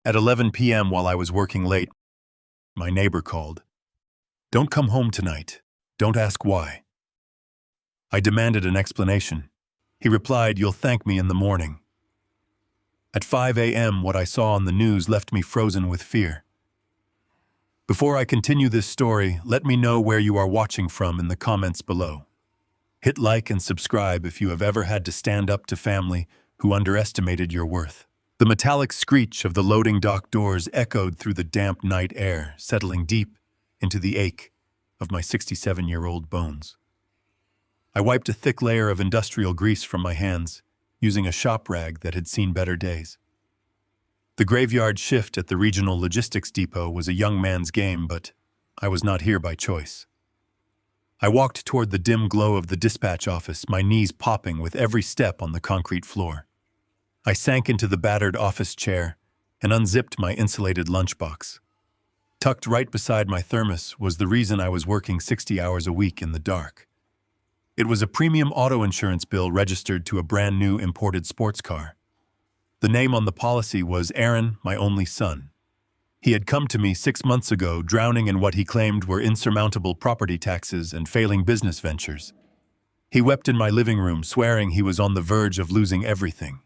At 11 p.m. while I was working late, my neighbor called. "Don't come home tonight. Don't ask why." I demanded an explanation. He replied, "You'll thank me in the morning." At 5 a.m., what I saw on the news left me frozen with fear. Before I continue this story, let me know where you are watching from in the comments below. Hit like and subscribe if you have ever had to stand up to family who underestimated your worth. The metallic screech of the loading dock doors echoed through the damp night air, settling deep into the ache of my 67-year-old bones. I wiped a thick layer of industrial grease from my hands, using a shop rag that had seen better days. The graveyard shift at the regional logistics depot was a young man's game, but I was not here by choice. I walked toward the dim glow of the dispatch office, my knees popping with every step on the concrete floor. I sank into the battered office chair and unzipped my insulated lunchbox. Tucked right beside my thermos was the reason I was working 60 hours a week in the dark. It was a premium auto insurance bill registered to a brand new imported sports car. The name on the policy was Aaron, my only son. He had come to me 6 months ago, drowning in what he claimed were insurmountable property taxes and failing business ventures. He wept in my living room, swearing he was on the verge of losing everything.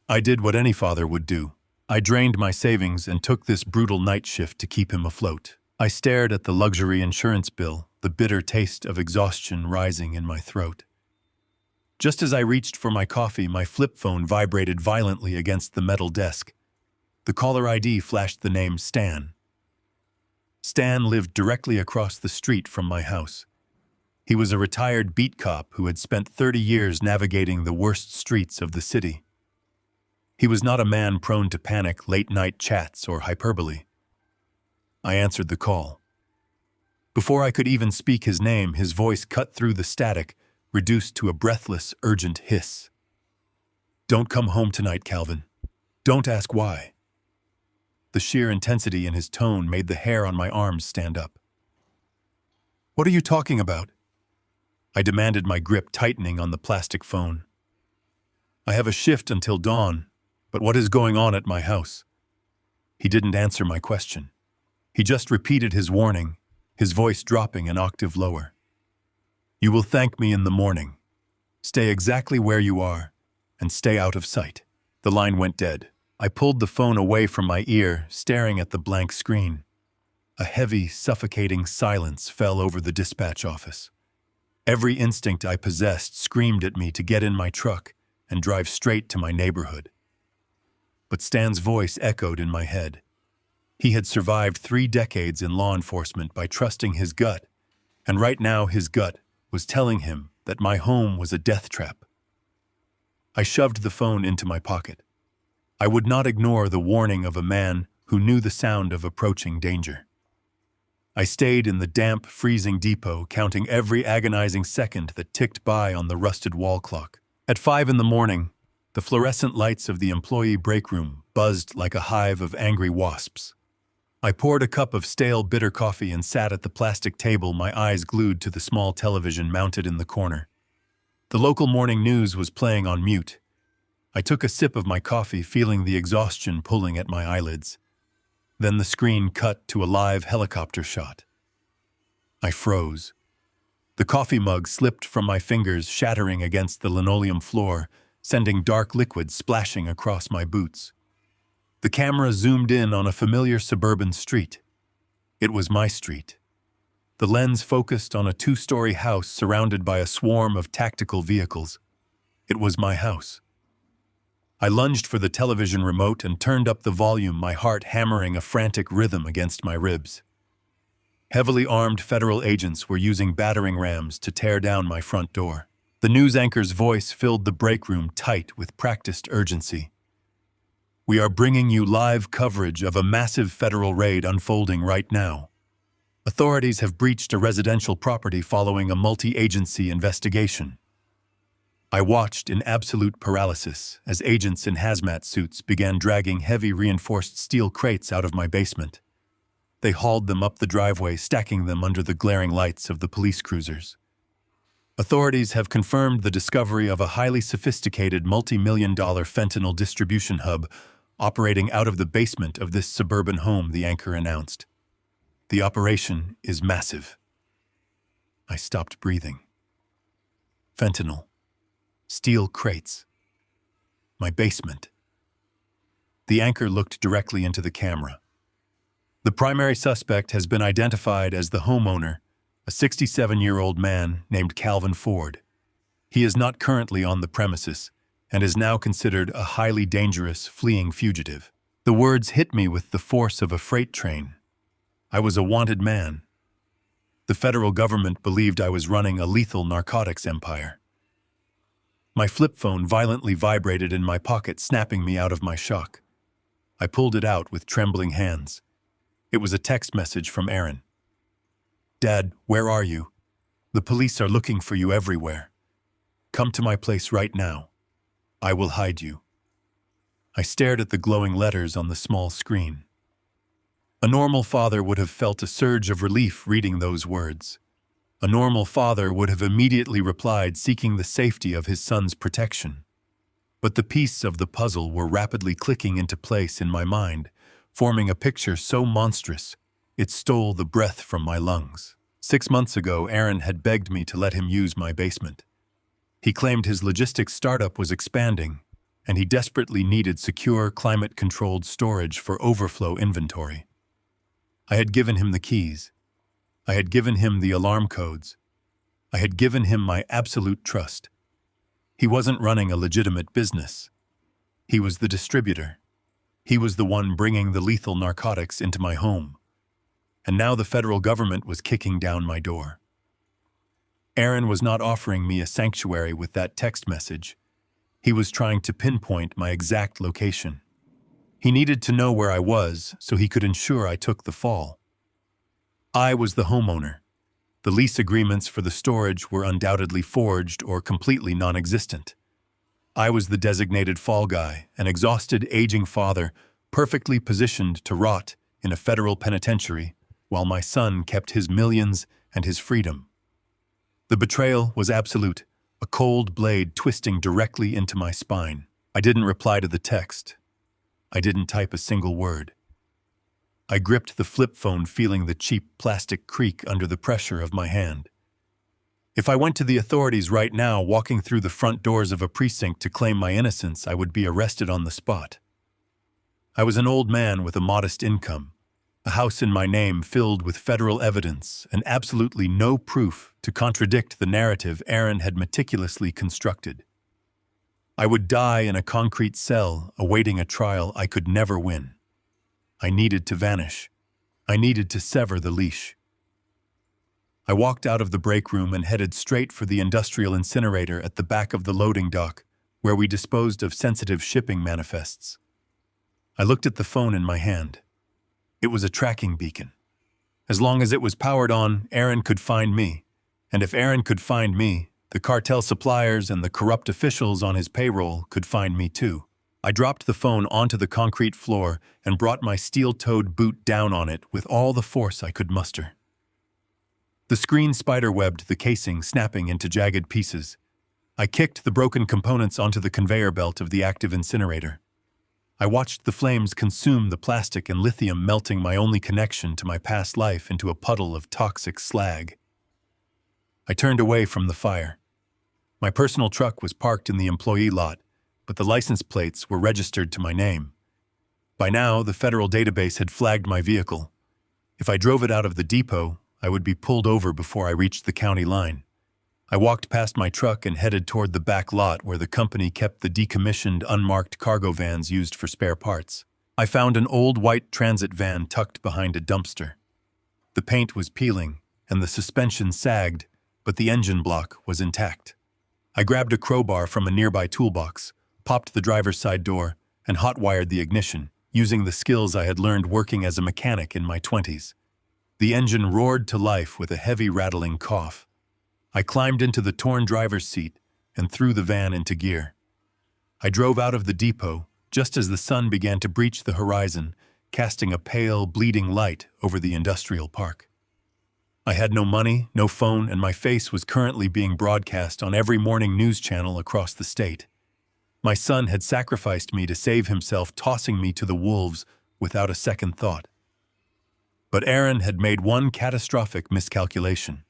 I did what any father would do. I drained my savings and took this brutal night shift to keep him afloat. I stared at the luxury insurance bill, the bitter taste of exhaustion rising in my throat. Just as I reached for my coffee, my flip phone vibrated violently against the metal desk. The caller ID flashed the name Stan. Stan lived directly across the street from my house. He was a retired beat cop who had spent 30 years navigating the worst streets of the city. He was not a man prone to panic, late-night chats, or hyperbole. I answered the call. Before I could even speak his name, his voice cut through the static, reduced to a breathless, urgent hiss. "Don't come home tonight, Calvin. Don't ask why." The sheer intensity in his tone made the hair on my arms stand up. "What are you talking about?" I demanded, my grip tightening on the plastic phone. "I have a shift until dawn, but what is going on at my house?" He didn't answer my question. He just repeated his warning, his voice dropping an octave lower. "You will thank me in the morning. Stay exactly where you are, and stay out of sight." The line went dead. I pulled the phone away from my ear, staring at the blank screen. A heavy, suffocating silence fell over the dispatch office. Every instinct I possessed screamed at me to get in my truck and drive straight to my neighborhood. But Stan's voice echoed in my head. He had survived 3 decades in law enforcement by trusting his gut, and right now his gut was telling him that my home was a death trap. I shoved the phone into my pocket. I would not ignore the warning of a man who knew the sound of approaching danger. I stayed in the damp, freezing depot, counting every agonizing second that ticked by on the rusted wall clock. At 5 in the morning, the fluorescent lights of the employee break room buzzed like a hive of angry wasps. I poured a cup of stale, bitter coffee and sat at the plastic table, my eyes glued to the small television mounted in the corner. The local morning news was playing on mute. I took a sip of my coffee, feeling the exhaustion pulling at my eyelids. Then the screen cut to a live helicopter shot. I froze. The coffee mug slipped from my fingers, shattering against the linoleum floor, sending dark liquid splashing across my boots. The camera zoomed in on a familiar suburban street. It was my street. The lens focused on a 2-story house surrounded by a swarm of tactical vehicles. It was my house. I lunged for the television remote and turned up the volume, my heart hammering a frantic rhythm against my ribs. Heavily armed federal agents were using battering rams to tear down my front door. The news anchor's voice filled the break room tight with practiced urgency. "We are bringing you live coverage of a massive federal raid unfolding right now. Authorities have breached a residential property following a multi-agency investigation." I watched in absolute paralysis as agents in hazmat suits began dragging heavy reinforced steel crates out of my basement. They hauled them up the driveway, stacking them under the glaring lights of the police cruisers. Authorities have confirmed the discovery of a highly sophisticated multi-million-dollar fentanyl distribution hub operating out of the basement of this suburban home, the anchor announced. The operation is massive. I stopped breathing. Fentanyl. Steel crates. My basement. The anchor looked directly into the camera. The primary suspect has been identified as the homeowner, a 67-year-old man named Calvin Ford. He is not currently on the premises and is now considered a highly dangerous, fleeing fugitive. The words hit me with the force of a freight train. I was a wanted man. The federal government believed I was running a lethal narcotics empire. My flip phone violently vibrated in my pocket, snapping me out of my shock. I pulled it out with trembling hands. It was a text message from Aaron. "Dad, where are you? The police are looking for you everywhere. Come to my place right now. I will hide you." I stared at the glowing letters on the small screen. A normal father would have felt a surge of relief reading those words. A normal father would have immediately replied, seeking the safety of his son's protection. But the pieces of the puzzle were rapidly clicking into place in my mind, forming a picture so monstrous it stole the breath from my lungs. 6 months ago, Aaron had begged me to let him use my basement. He claimed his logistics startup was expanding, and he desperately needed secure, climate-controlled storage for overflow inventory. I had given him the keys. I had given him the alarm codes. I had given him my absolute trust. He wasn't running a legitimate business. He was the distributor. He was the one bringing the lethal narcotics into my home. And now the federal government was kicking down my door. Aaron was not offering me a sanctuary with that text message. He was trying to pinpoint my exact location. He needed to know where I was so he could ensure I took the fall. I was the homeowner. The lease agreements for the storage were undoubtedly forged or completely non-existent. I was the designated fall guy, an exhausted, aging father, perfectly positioned to rot in a federal penitentiary, while my son kept his millions and his freedom. The betrayal was absolute, a cold blade twisting directly into my spine. I didn't reply to the text. I didn't type a single word. I gripped the flip phone, feeling the cheap plastic creak under the pressure of my hand. If I went to the authorities right now, walking through the front doors of a precinct to claim my innocence, I would be arrested on the spot. I was an old man with a modest income, a house in my name filled with federal evidence, and absolutely no proof to contradict the narrative Aaron had meticulously constructed. I would die in a concrete cell, awaiting a trial I could never win. I needed to vanish. I needed to sever the leash. I walked out of the break room and headed straight for the industrial incinerator at the back of the loading dock, where we disposed of sensitive shipping manifests. I looked at the phone in my hand. It was a tracking beacon. As long as it was powered on, Aaron could find me. And if Aaron could find me, the cartel suppliers and the corrupt officials on his payroll could find me too. I dropped the phone onto the concrete floor and brought my steel-toed boot down on it with all the force I could muster. The screen spider-webbed the casing, snapping into jagged pieces. I kicked the broken components onto the conveyor belt of the active incinerator. I watched the flames consume the plastic and lithium, melting my only connection to my past life into a puddle of toxic slag. I turned away from the fire. My personal truck was parked in the employee lot, but the license plates were registered to my name. By now, the federal database had flagged my vehicle. If I drove it out of the depot, I would be pulled over before I reached the county line. I walked past my truck and headed toward the back lot where the company kept the decommissioned, unmarked cargo vans used for spare parts. I found an old white transit van tucked behind a dumpster. The paint was peeling, and the suspension sagged, but the engine block was intact. I grabbed a crowbar from a nearby toolbox, popped the driver's side door, and hot-wired the ignition, using the skills I had learned working as a mechanic in my 20s. The engine roared to life with a heavy rattling cough. I climbed into the torn driver's seat and threw the van into gear. I drove out of the depot just as the sun began to breach the horizon, casting a pale, bleeding light over the industrial park. I had no money, no phone, and my face was currently being broadcast on every morning news channel across the state. My son had sacrificed me to save himself, tossing me to the wolves without a second thought. But Aaron had made one catastrophic miscalculation.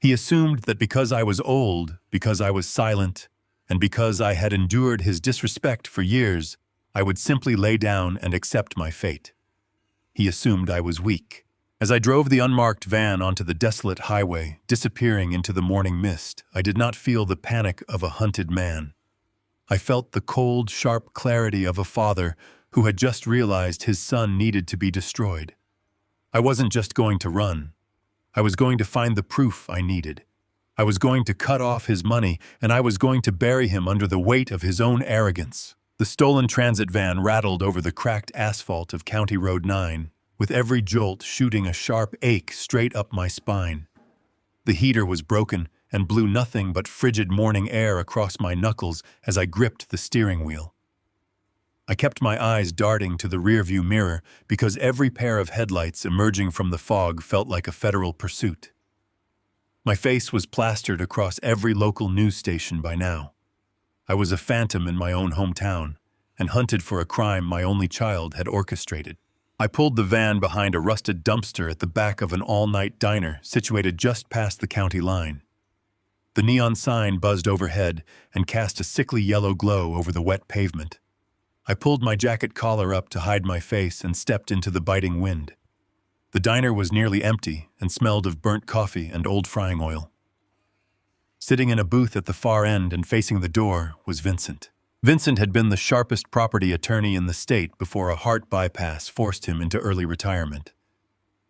He assumed that because I was old, because I was silent, and because I had endured his disrespect for years, I would simply lay down and accept my fate. He assumed I was weak. As I drove the unmarked van onto the desolate highway, disappearing into the morning mist, I did not feel the panic of a hunted man. I felt the cold, sharp clarity of a father who had just realized his son needed to be destroyed. I wasn't just going to run. I was going to find the proof I needed. I was going to cut off his money, and I was going to bury him under the weight of his own arrogance. The stolen transit van rattled over the cracked asphalt of County Road 9, with every jolt shooting a sharp ache straight up my spine. The heater was broken and blew nothing but frigid morning air across my knuckles as I gripped the steering wheel. I kept my eyes darting to the rearview mirror because every pair of headlights emerging from the fog felt like a federal pursuit. My face was plastered across every local news station by now. I was a phantom in my own hometown and hunted for a crime my only child had orchestrated. I pulled the van behind a rusted dumpster at the back of an all-night diner situated just past the county line. The neon sign buzzed overhead and cast a sickly yellow glow over the wet pavement. I pulled my jacket collar up to hide my face and stepped into the biting wind. The diner was nearly empty and smelled of burnt coffee and old frying oil. Sitting in a booth at the far end and facing the door was Vincent. Vincent had been the sharpest property attorney in the state before a heart bypass forced him into early retirement.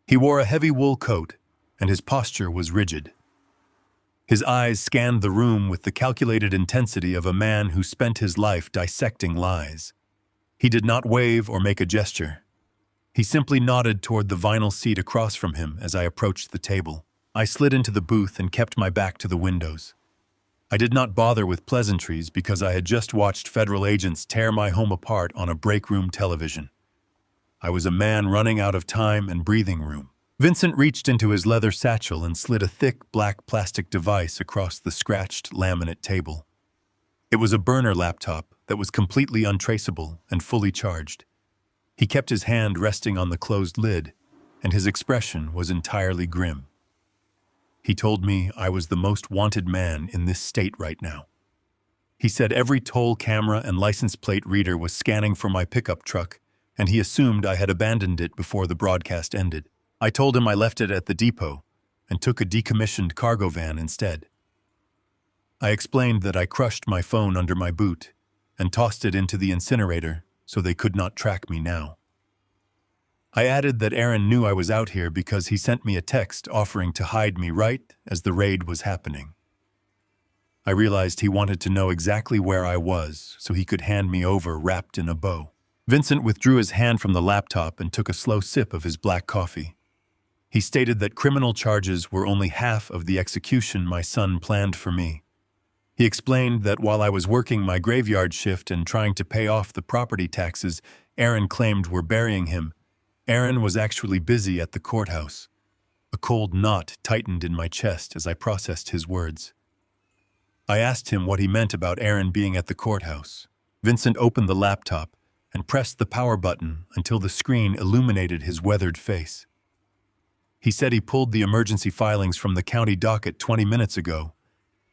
He wore a heavy wool coat, and his posture was rigid. His eyes scanned the room with the calculated intensity of a man who spent his life dissecting lies. He did not wave or make a gesture. He simply nodded toward the vinyl seat across from him as I approached the table. I slid into the booth and kept my back to the windows. I did not bother with pleasantries because I had just watched federal agents tear my home apart on a break room television. I was a man running out of time and breathing room. Vincent reached into his leather satchel and slid a thick black plastic device across the scratched laminate table. It was a burner laptop that was completely untraceable and fully charged. He kept his hand resting on the closed lid, and his expression was entirely grim. He told me I was the most wanted man in this state right now. He said every toll camera and license plate reader was scanning for my pickup truck, and he assumed I had abandoned it before the broadcast ended. I told him I left it at the depot and took a decommissioned cargo van instead. I explained that I crushed my phone under my boot and tossed it into the incinerator so they could not track me now. I added that Aaron knew I was out here because he sent me a text offering to hide me right as the raid was happening. I realized he wanted to know exactly where I was so he could hand me over wrapped in a bow. Vincent withdrew his hand from the laptop and took a slow sip of his black coffee. He stated that criminal charges were only half of the execution my son planned for me. He explained that while I was working my graveyard shift and trying to pay off the property taxes Aaron claimed were burying him, Aaron was actually busy at the courthouse. A cold knot tightened in my chest as I processed his words. I asked him what he meant about Aaron being at the courthouse. Vincent opened the laptop and pressed the power button until the screen illuminated his weathered face. He said he pulled the emergency filings from the county docket 20 minutes ago,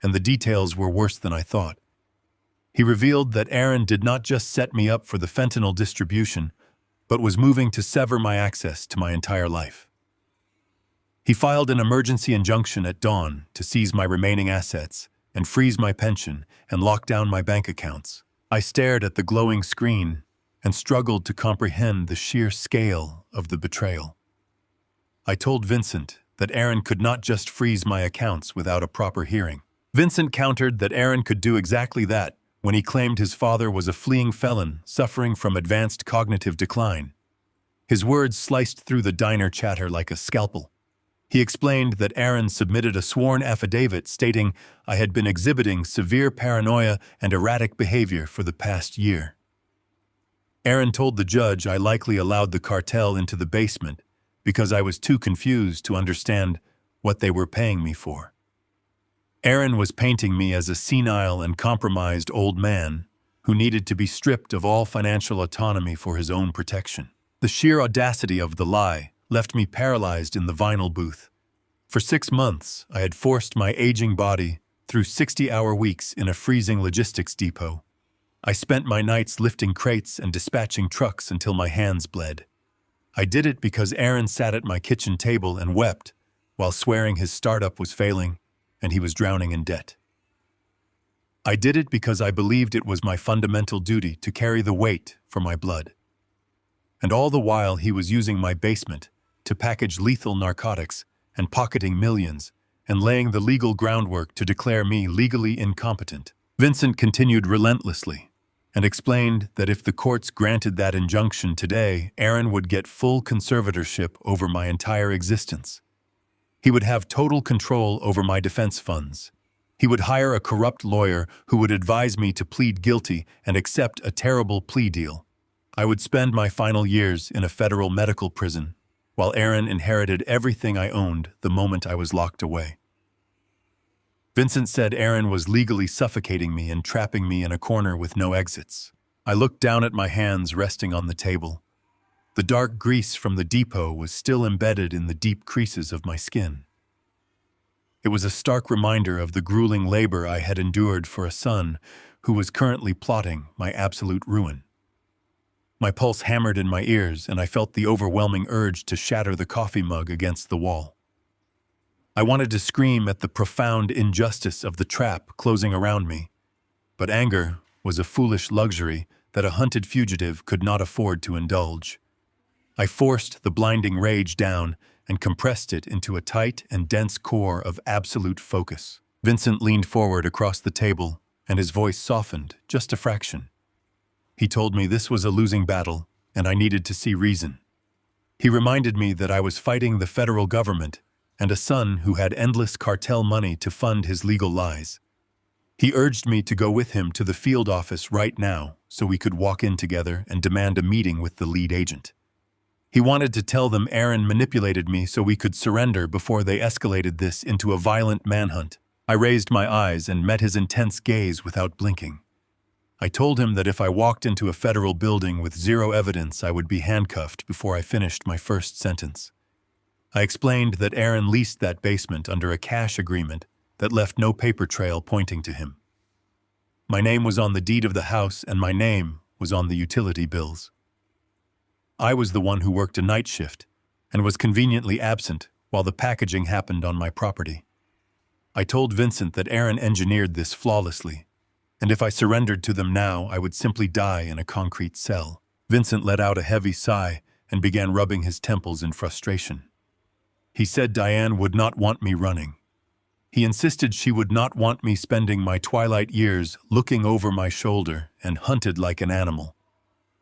and the details were worse than I thought. He revealed that Aaron did not just set me up for the fentanyl distribution, but was moving to sever my access to my entire life. He filed an emergency injunction at dawn to seize my remaining assets and freeze my pension and lock down my bank accounts. I stared at the glowing screen and struggled to comprehend the sheer scale of the betrayal. I told Vincent that Aaron could not just freeze my accounts without a proper hearing. Vincent countered that Aaron could do exactly that when he claimed his father was a fleeing felon suffering from advanced cognitive decline. His words sliced through the diner chatter like a scalpel. He explained that Aaron submitted a sworn affidavit stating I had been exhibiting severe paranoia and erratic behavior for the past year. Aaron told the judge I likely allowed the cartel into the basement because I was too confused to understand what they were paying me for. Aaron was painting me as a senile and compromised old man who needed to be stripped of all financial autonomy for his own protection. The sheer audacity of the lie left me paralyzed in the vinyl booth. For 6 months, I had forced my aging body through 60-hour weeks in a freezing logistics depot. I spent my nights lifting crates and dispatching trucks until my hands bled. I did it because Aaron sat at my kitchen table and wept while swearing his startup was failing and he was drowning in debt. I did it because I believed it was my fundamental duty to carry the weight for my blood. And all the while he was using my basement to package lethal narcotics and pocketing millions and laying the legal groundwork to declare me legally incompetent. Vincent continued relentlessly and explained that if the courts granted that injunction today, Aaron would get full conservatorship over my entire existence. He would have total control over my defense funds. He would hire a corrupt lawyer who would advise me to plead guilty and accept a terrible plea deal. I would spend my final years in a federal medical prison, while Aaron inherited everything I owned the moment I was locked away. Vincent said Aaron was legally suffocating me and trapping me in a corner with no exits. I looked down at my hands resting on the table. The dark grease from the depot was still embedded in the deep creases of my skin. It was a stark reminder of the grueling labor I had endured for a son who was currently plotting my absolute ruin. My pulse hammered in my ears, and I felt the overwhelming urge to shatter the coffee mug against the wall. I wanted to scream at the profound injustice of the trap closing around me, but anger was a foolish luxury that a hunted fugitive could not afford to indulge. I forced the blinding rage down and compressed it into a tight and dense core of absolute focus. Vincent leaned forward across the table, and his voice softened just a fraction. He told me this was a losing battle, and I needed to see reason. He reminded me that I was fighting the federal government and a son who had endless cartel money to fund his legal lies. He urged me to go with him to the field office right now so we could walk in together and demand a meeting with the lead agent. He wanted to tell them Aaron manipulated me so we could surrender before they escalated this into a violent manhunt. I raised my eyes and met his intense gaze without blinking. I told him that if I walked into a federal building with zero evidence, I would be handcuffed before I finished my first sentence. I explained that Aaron leased that basement under a cash agreement that left no paper trail pointing to him. My name was on the deed of the house, and my name was on the utility bills. I was the one who worked a night shift and was conveniently absent while the packaging happened on my property. I told Vincent that Aaron engineered this flawlessly, and if I surrendered to them now, I would simply die in a concrete cell. Vincent let out a heavy sigh and began rubbing his temples in frustration. He said Diane would not want me running. He insisted she would not want me spending my twilight years looking over my shoulder and hunted like an animal.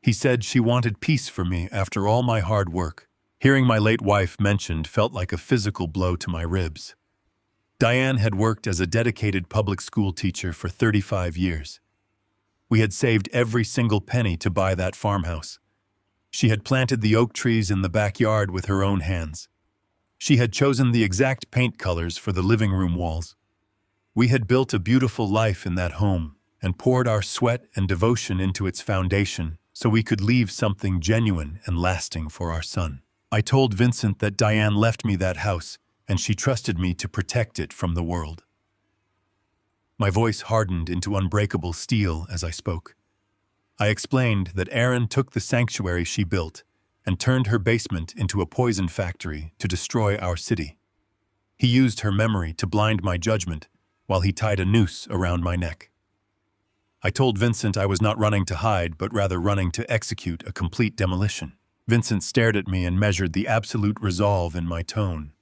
He said she wanted peace for me after all my hard work. Hearing my late wife mentioned felt like a physical blow to my ribs. Diane had worked as a dedicated public school teacher for 35 years. We had saved every single penny to buy that farmhouse. She had planted the oak trees in the backyard with her own hands. She had chosen the exact paint colors for the living room walls. We had built a beautiful life in that home and poured our sweat and devotion into its foundation so we could leave something genuine and lasting for our son. I told Vincent that Diane left me that house and she trusted me to protect it from the world. My voice hardened into unbreakable steel as I spoke. I explained that Aaron took the sanctuary she built and turned her basement into a poison factory to destroy our city. He used her memory to blind my judgment while he tied a noose around my neck. I told Vincent I was not running to hide, but rather running to execute a complete demolition. Vincent stared at me and measured the absolute resolve in my tone.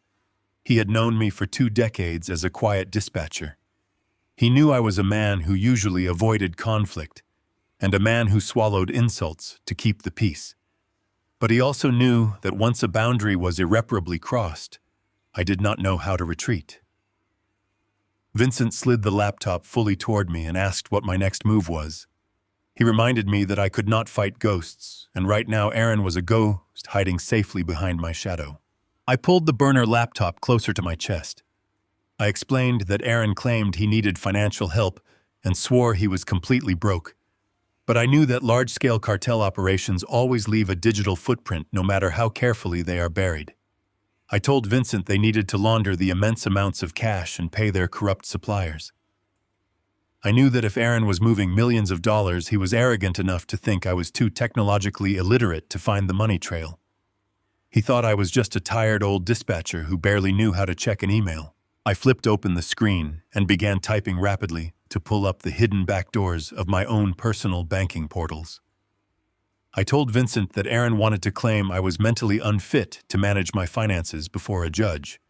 He had known me for 2 decades as a quiet dispatcher. He knew I was a man who usually avoided conflict and a man who swallowed insults to keep the peace. But he also knew that once a boundary was irreparably crossed, I did not know how to retreat. Vincent slid the laptop fully toward me and asked what my next move was. He reminded me that I could not fight ghosts, and right now Aaron was a ghost hiding safely behind my shadow. I pulled the burner laptop closer to my chest. I explained that Aaron claimed he needed financial help and swore he was completely broke. But I knew that large-scale cartel operations always leave a digital footprint no matter how carefully they are buried. I told Vincent they needed to launder the immense amounts of cash and pay their corrupt suppliers. I knew that if Aaron was moving millions of dollars, he was arrogant enough to think I was too technologically illiterate to find the money trail. He thought I was just a tired old dispatcher who barely knew how to check an email. I flipped open the screen and began typing rapidly to pull up the hidden backdoors of my own personal banking portals. I told Vincent that Aaron wanted to claim I was mentally unfit to manage my finances before a judge.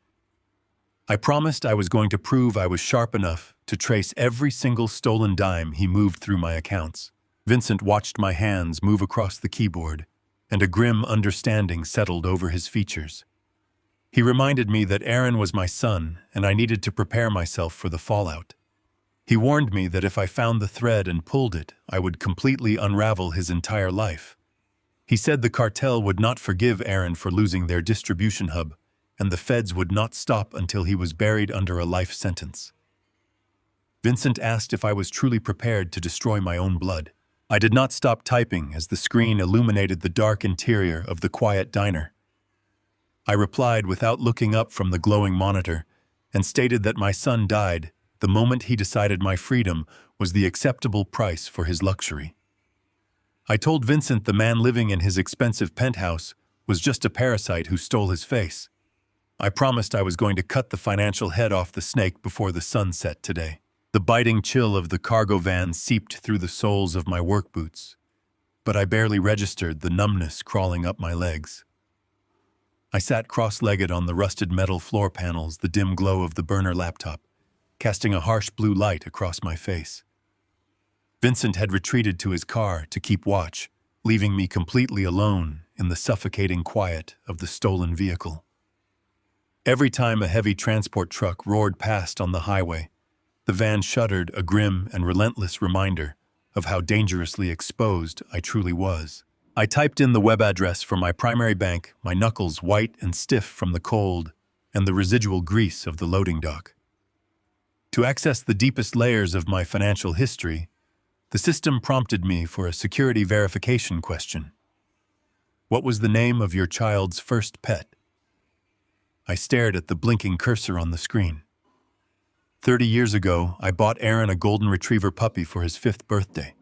I promised I was going to prove I was sharp enough to trace every single stolen dime he moved through my accounts. Vincent watched my hands move across the keyboard, and a grim understanding settled over his features. He reminded me that Aaron was my son, and I needed to prepare myself for the fallout. He warned me that if I found the thread and pulled it, I would completely unravel his entire life. He said the cartel would not forgive Aaron for losing their distribution hub, and the feds would not stop until he was buried under a life sentence. Vincent asked if I was truly prepared to destroy my own blood. I did not stop typing as the screen illuminated the dark interior of the quiet diner. I replied without looking up from the glowing monitor and stated that my son died the moment he decided my freedom was the acceptable price for his luxury. I told Vincent the man living in his expensive penthouse was just a parasite who stole his face. I promised I was going to cut the financial head off the snake before the sun set today. The biting chill of the cargo van seeped through the soles of my work boots, but I barely registered the numbness crawling up my legs. I sat cross-legged on the rusted metal floor panels, the dim glow of the burner laptop, casting a harsh blue light across my face. Vincent had retreated to his car to keep watch, leaving me completely alone in the suffocating quiet of the stolen vehicle. Every time a heavy transport truck roared past on the highway, the van shuddered, a grim and relentless reminder of how dangerously exposed I truly was. I typed in the web address for my primary bank, my knuckles white and stiff from the cold and the residual grease of the loading dock. To access the deepest layers of my financial history, the system prompted me for a security verification question. What was the name of your child's first pet? I stared at the blinking cursor on the screen. 30 years ago, I bought Aaron a golden retriever puppy for his 5th birthday.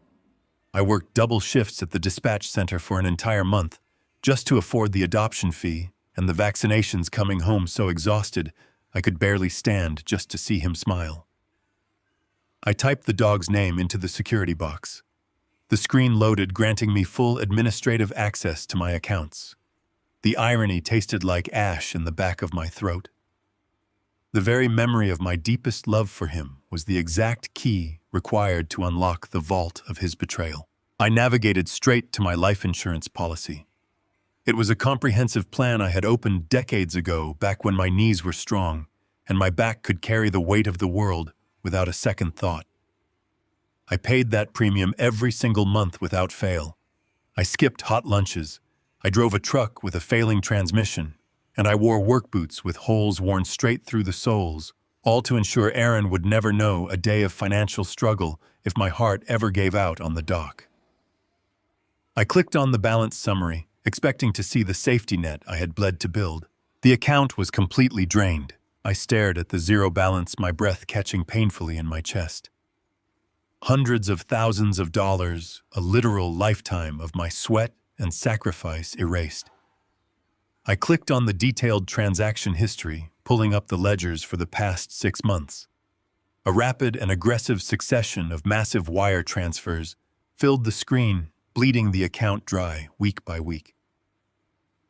I worked double shifts at the dispatch center for an entire month just to afford the adoption fee and the vaccinations, coming home so exhausted I could barely stand just to see him smile. I typed the dog's name into the security box. The screen loaded, granting me full administrative access to my accounts. The irony tasted like ash in the back of my throat. The very memory of my deepest love for him was the exact key required to unlock the vault of his betrayal. I navigated straight to my life insurance policy. It was a comprehensive plan I had opened decades ago, back when my knees were strong and my back could carry the weight of the world without a second thought. I paid that premium every single month without fail. I skipped hot lunches. I drove a truck with a failing transmission, and I wore work boots with holes worn straight through the soles, all to ensure Aaron would never know a day of financial struggle if my heart ever gave out on the dock. I clicked on the balance summary, expecting to see the safety net I had bled to build. The account was completely drained. I stared at the zero balance, my breath catching painfully in my chest. Hundreds of thousands of dollars, a literal lifetime of my sweat and sacrifice erased. I clicked on the detailed transaction history, pulling up the ledgers for the past 6 months. A rapid and aggressive succession of massive wire transfers filled the screen, bleeding the account dry week by week.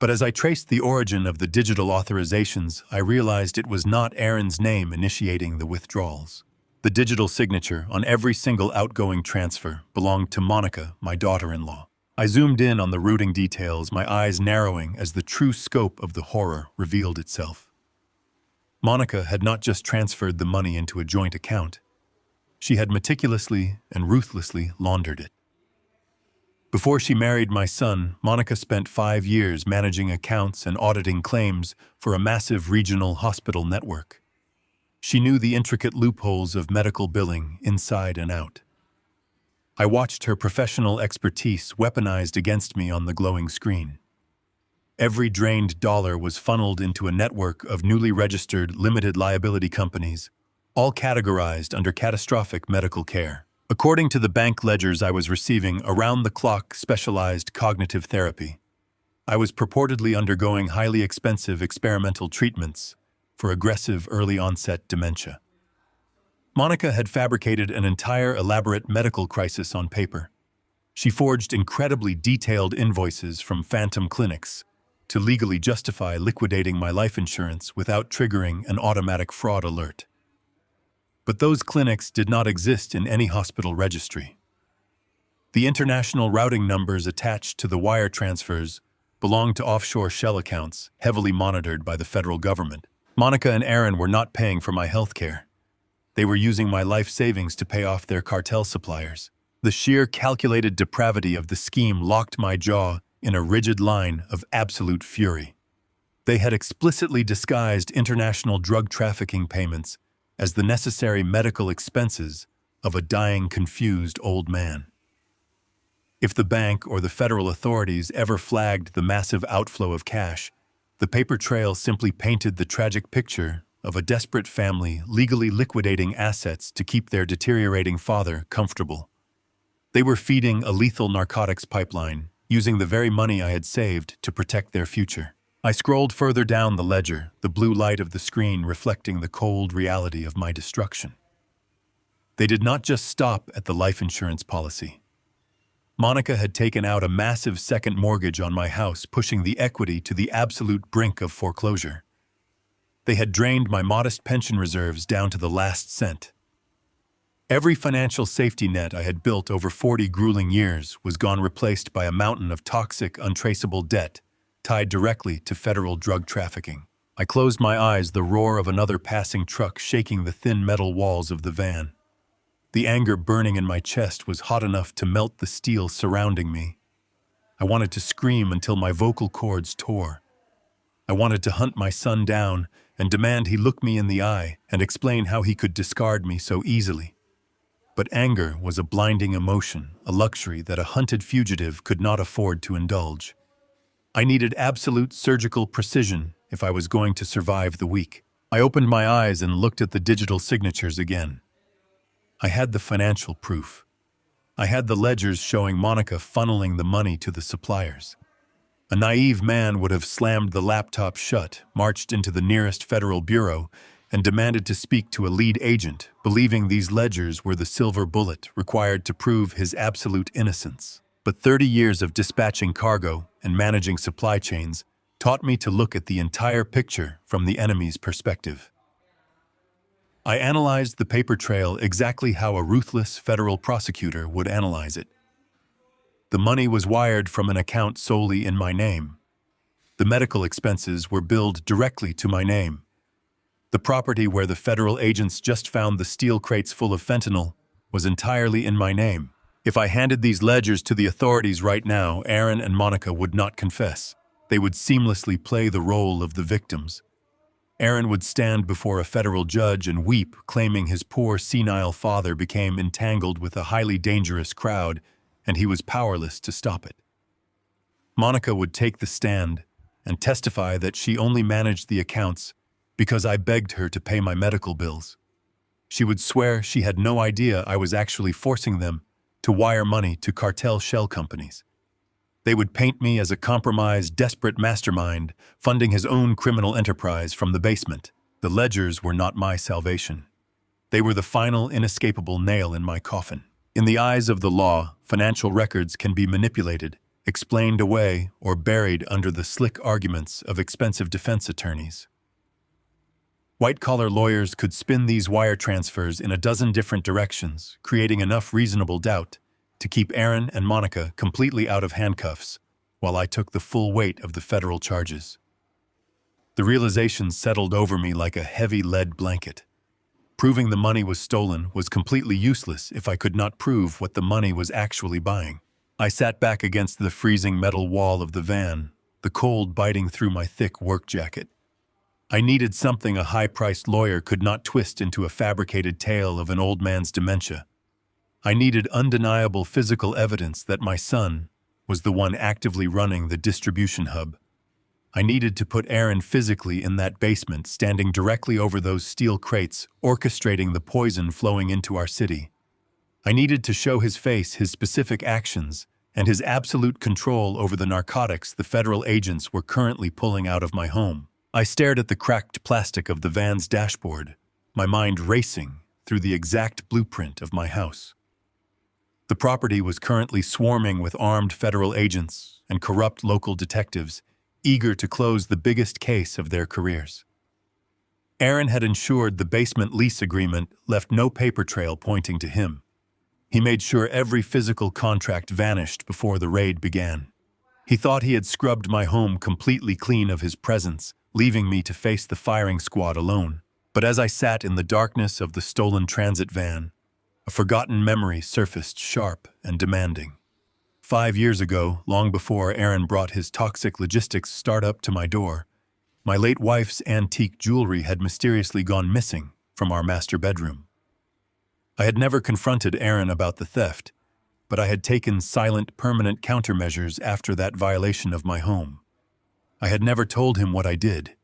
But as I traced the origin of the digital authorizations, I realized it was not Aaron's name initiating the withdrawals. The digital signature on every single outgoing transfer belonged to Monica, my daughter-in-law. I zoomed in on the routing details, my eyes narrowing as the true scope of the horror revealed itself. Monica had not just transferred the money into a joint account. She had meticulously and ruthlessly laundered it. Before she married my son, Monica spent 5 years managing accounts and auditing claims for a massive regional hospital network. She knew the intricate loopholes of medical billing inside and out. I watched her professional expertise weaponized against me on the glowing screen. Every drained dollar was funneled into a network of newly registered limited liability companies, all categorized under catastrophic medical care. According to the bank ledgers I was receiving around-the-clock specialized cognitive therapy, I was purportedly undergoing highly expensive experimental treatments for aggressive early-onset dementia. Monica had fabricated an entire elaborate medical crisis on paper. She forged incredibly detailed invoices from phantom clinics to legally justify liquidating my life insurance without triggering an automatic fraud alert. But those clinics did not exist in any hospital registry. The international routing numbers attached to the wire transfers belonged to offshore shell accounts heavily monitored by the federal government. Monica and Aaron were not paying for my health care. They were using my life savings to pay off their cartel suppliers. The sheer calculated depravity of the scheme locked my jaw in a rigid line of absolute fury. They had explicitly disguised international drug trafficking payments as the necessary medical expenses of a dying, confused old man. If the bank or the federal authorities ever flagged the massive outflow of cash, the paper trail simply painted the tragic picture of a desperate family legally liquidating assets to keep their deteriorating father comfortable. They were feeding a lethal narcotics pipeline, using the very money I had saved to protect their future. I scrolled further down the ledger, the blue light of the screen reflecting the cold reality of my destruction. They did not just stop at the life insurance policy. Monica had taken out a massive second mortgage on my house, pushing the equity to the absolute brink of foreclosure. They had drained my modest pension reserves down to the last cent. Every financial safety net I had built over 40 grueling years was gone, replaced by a mountain of toxic, untraceable debt tied directly to federal drug trafficking. I closed my eyes, the roar of another passing truck shaking the thin metal walls of the van. The anger burning in my chest was hot enough to melt the steel surrounding me. I wanted to scream until my vocal cords tore. I wanted to hunt my son down and demand he look me in the eye and explain how he could discard me so easily. But anger was a blinding emotion, a luxury that a hunted fugitive could not afford to indulge. I needed absolute surgical precision if I was going to survive the week. I opened my eyes and looked at the digital signatures again. I had the financial proof. I had the ledgers showing Monica funneling the money to the suppliers. A naive man would have slammed the laptop shut, marched into the nearest federal bureau, and demanded to speak to a lead agent, believing these ledgers were the silver bullet required to prove his absolute innocence. But 30 years of dispatching cargo and managing supply chains taught me to look at the entire picture from the enemy's perspective. I analyzed the paper trail exactly how a ruthless federal prosecutor would analyze it. The money was wired from an account solely in my name. The medical expenses were billed directly to my name. The property where the federal agents just found the steel crates full of fentanyl was entirely in my name. If I handed these ledgers to the authorities right now, Aaron and Monica would not confess. They would seamlessly play the role of the victims. Aaron would stand before a federal judge and weep, claiming his poor senile father became entangled with a highly dangerous crowd and he was powerless to stop it. Monica would take the stand and testify that she only managed the accounts because I begged her to pay my medical bills. She would swear she had no idea I was actually forcing them to wire money to cartel shell companies. They would paint me as a compromised, desperate mastermind, funding his own criminal enterprise from the basement. The ledgers were not my salvation. They were the final, inescapable nail in my coffin. In the eyes of the law, financial records can be manipulated, explained away, or buried under the slick arguments of expensive defense attorneys. White-collar lawyers could spin these wire transfers in a dozen different directions, creating enough reasonable doubt to keep Aaron and Monica completely out of handcuffs while I took the full weight of the federal charges. The realization settled over me like a heavy lead blanket. Proving the money was stolen was completely useless if I could not prove what the money was actually buying. I sat back against the freezing metal wall of the van, the cold biting through my thick work jacket. I needed something a high-priced lawyer could not twist into a fabricated tale of an old man's dementia. I needed undeniable physical evidence that my son was the one actively running the distribution hub. I needed to put Aaron physically in that basement, standing directly over those steel crates, orchestrating the poison flowing into our city. I needed to show his face, his specific actions, and his absolute control over the narcotics the federal agents were currently pulling out of my home. I stared at the cracked plastic of the van's dashboard, my mind racing through the exact blueprint of my house. The property was currently swarming with armed federal agents and corrupt local detectives, eager to close the biggest case of their careers. Aaron had ensured the basement lease agreement left no paper trail pointing to him. He made sure every physical contract vanished before the raid began. He thought he had scrubbed my home completely clean of his presence, leaving me to face the firing squad alone. But as I sat in the darkness of the stolen transit van, a forgotten memory surfaced sharp and demanding. 5 years ago, long before Aaron brought his toxic logistics startup to my door, my late wife's antique jewelry had mysteriously gone missing from our master bedroom. I had never confronted Aaron about the theft, but I had taken silent, permanent countermeasures after that violation of my home. I had never told him what I did.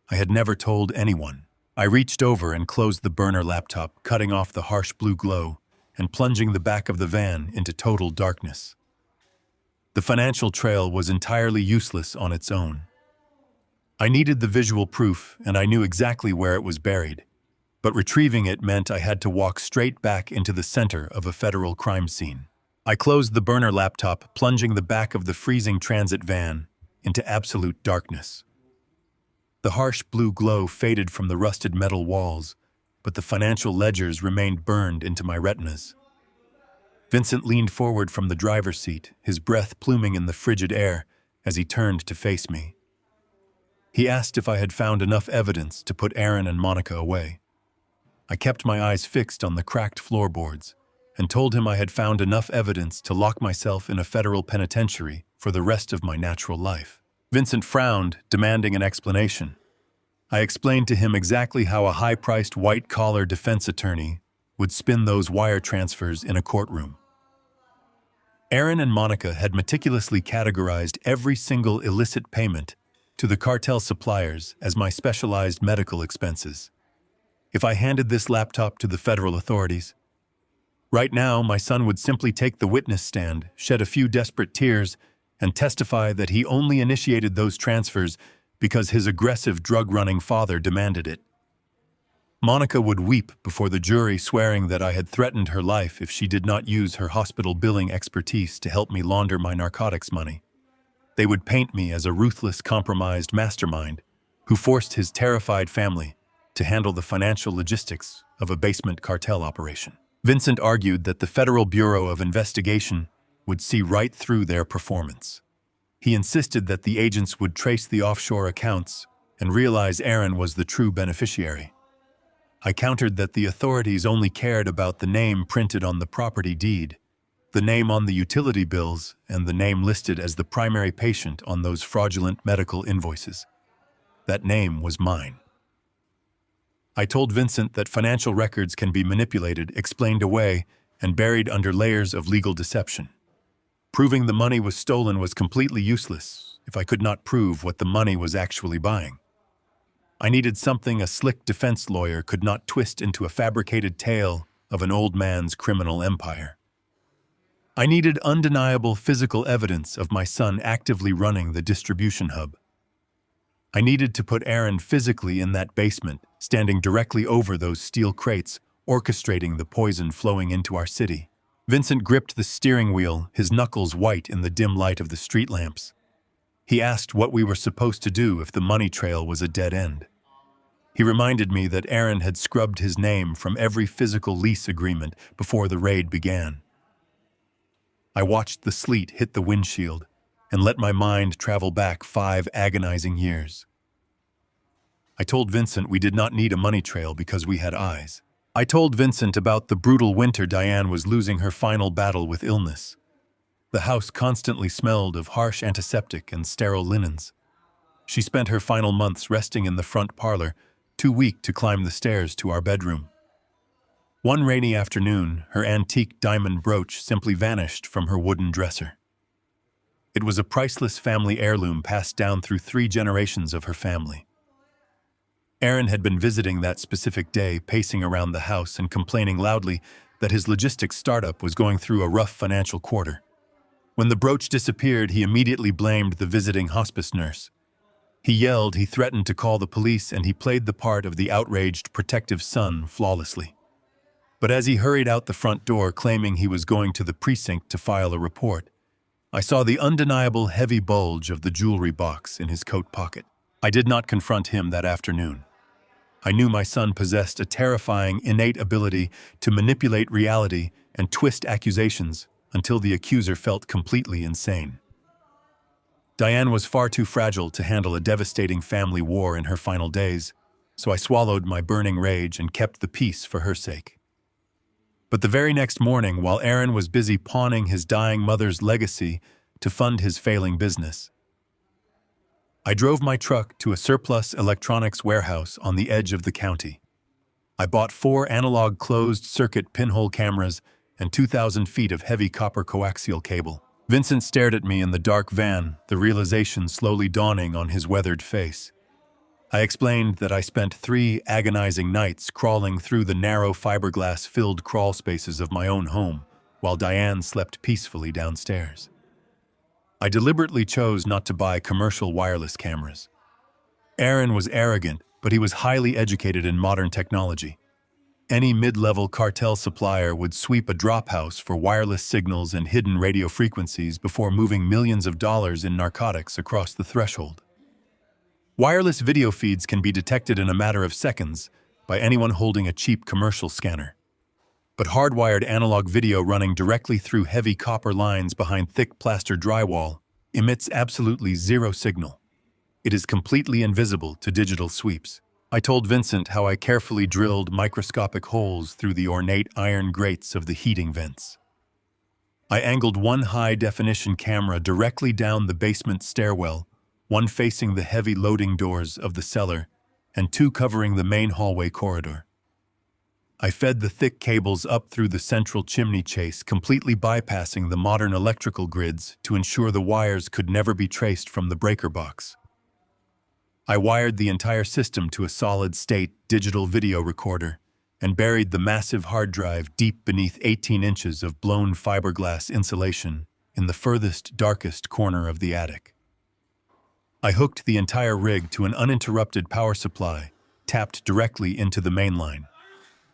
I had never told anyone. I reached over and closed the burner laptop, cutting off the harsh blue glow and plunging the back of the van into total darkness. The financial trail was entirely useless on its own. I needed the visual proof, and I knew exactly where it was buried, but retrieving it meant I had to walk straight back into the center of a federal crime scene. I closed the burner laptop, plunging the back of the freezing transit van into absolute darkness. The harsh blue glow faded from the rusted metal walls, but the financial ledgers remained burned into my retinas. Vincent leaned forward from the driver's seat, his breath pluming in the frigid air as he turned to face me. He asked if I had found enough evidence to put Aaron and Monica away. I kept my eyes fixed on the cracked floorboards and told him I had found enough evidence to lock myself in a federal penitentiary for the rest of my natural life. Vincent frowned, demanding an explanation. I explained to him exactly how a high-priced white-collar defense attorney would spin those wire transfers in a courtroom. Aaron and Monica had meticulously categorized every single illicit payment to the cartel suppliers as my specialized medical expenses. If I handed this laptop to the federal authorities, right now my son would simply take the witness stand, shed a few desperate tears, and testify that he only initiated those transfers because his aggressive drug-running father demanded it. Monica would weep before the jury, swearing that I had threatened her life if she did not use her hospital billing expertise to help me launder my narcotics money. They would paint me as a ruthless, compromised mastermind who forced his terrified family to handle the financial logistics of a basement cartel operation. Vincent argued that the Federal Bureau of Investigation would see right through their performance. He insisted that the agents would trace the offshore accounts and realize Aaron was the true beneficiary. I countered that the authorities only cared about the name printed on the property deed, the name on the utility bills, and the name listed as the primary patient on those fraudulent medical invoices. That name was mine. I told Vincent that financial records can be manipulated, explained away, and buried under layers of legal deception. Proving the money was stolen was completely useless if I could not prove what the money was actually buying. I needed something a slick defense lawyer could not twist into a fabricated tale of an old man's criminal empire. I needed undeniable physical evidence of my son actively running the distribution hub. I needed to put Aaron physically in that basement, standing directly over those steel crates, orchestrating the poison flowing into our city. Vincent gripped the steering wheel, his knuckles white in the dim light of the street lamps. He asked what we were supposed to do if the money trail was a dead end. He reminded me that Aaron had scrubbed his name from every physical lease agreement before the raid began. I watched the sleet hit the windshield and let my mind travel back 5 agonizing years. I told Vincent we did not need a money trail because we had eyes. I told Vincent about the brutal winter Diane was losing her final battle with illness. The house constantly smelled of harsh antiseptic and sterile linens. She spent her final months resting in the front parlor, too weak to climb the stairs to our bedroom. One rainy afternoon, her antique diamond brooch simply vanished from her wooden dresser. It was a priceless family heirloom passed down through 3 generations of her family. Aaron had been visiting that specific day, pacing around the house and complaining loudly that his logistics startup was going through a rough financial quarter. When the brooch disappeared, he immediately blamed the visiting hospice nurse. He yelled, he threatened to call the police, and he played the part of the outraged, protective son flawlessly. But as he hurried out the front door claiming he was going to the precinct to file a report, I saw the undeniable heavy bulge of the jewelry box in his coat pocket. I did not confront him that afternoon. I knew my son possessed a terrifying, innate ability to manipulate reality and twist accusations until the accuser felt completely insane. Diane was far too fragile to handle a devastating family war in her final days, so I swallowed my burning rage and kept the peace for her sake. But the very next morning, while Aaron was busy pawning his dying mother's legacy to fund his failing business, I drove my truck to a surplus electronics warehouse on the edge of the county. I bought 4 analog closed-circuit pinhole cameras and 2,000 feet of heavy copper coaxial cable. Vincent stared at me in the dark van, the realization slowly dawning on his weathered face. I explained that I spent 3 agonizing nights crawling through the narrow fiberglass-filled crawl spaces of my own home, while Diane slept peacefully downstairs. I deliberately chose not to buy commercial wireless cameras. Aaron was arrogant, but he was highly educated in modern technology. Any mid-level cartel supplier would sweep a drop house for wireless signals and hidden radio frequencies before moving millions of dollars in narcotics across the threshold. Wireless video feeds can be detected in a matter of seconds by anyone holding a cheap commercial scanner. But hardwired analog video running directly through heavy copper lines behind thick plaster drywall emits absolutely zero signal. It is completely invisible to digital sweeps. I told Vincent how I carefully drilled microscopic holes through the ornate iron grates of the heating vents. I angled 1 high-definition camera directly down the basement stairwell, 1 facing the heavy loading doors of the cellar, and 2 covering the main hallway corridor. I fed the thick cables up through the central chimney chase, completely bypassing the modern electrical grids to ensure the wires could never be traced from the breaker box. I wired the entire system to a solid-state digital video recorder and buried the massive hard drive deep beneath 18 inches of blown fiberglass insulation in the furthest, darkest corner of the attic. I hooked the entire rig to an uninterrupted power supply, tapped directly into the main line.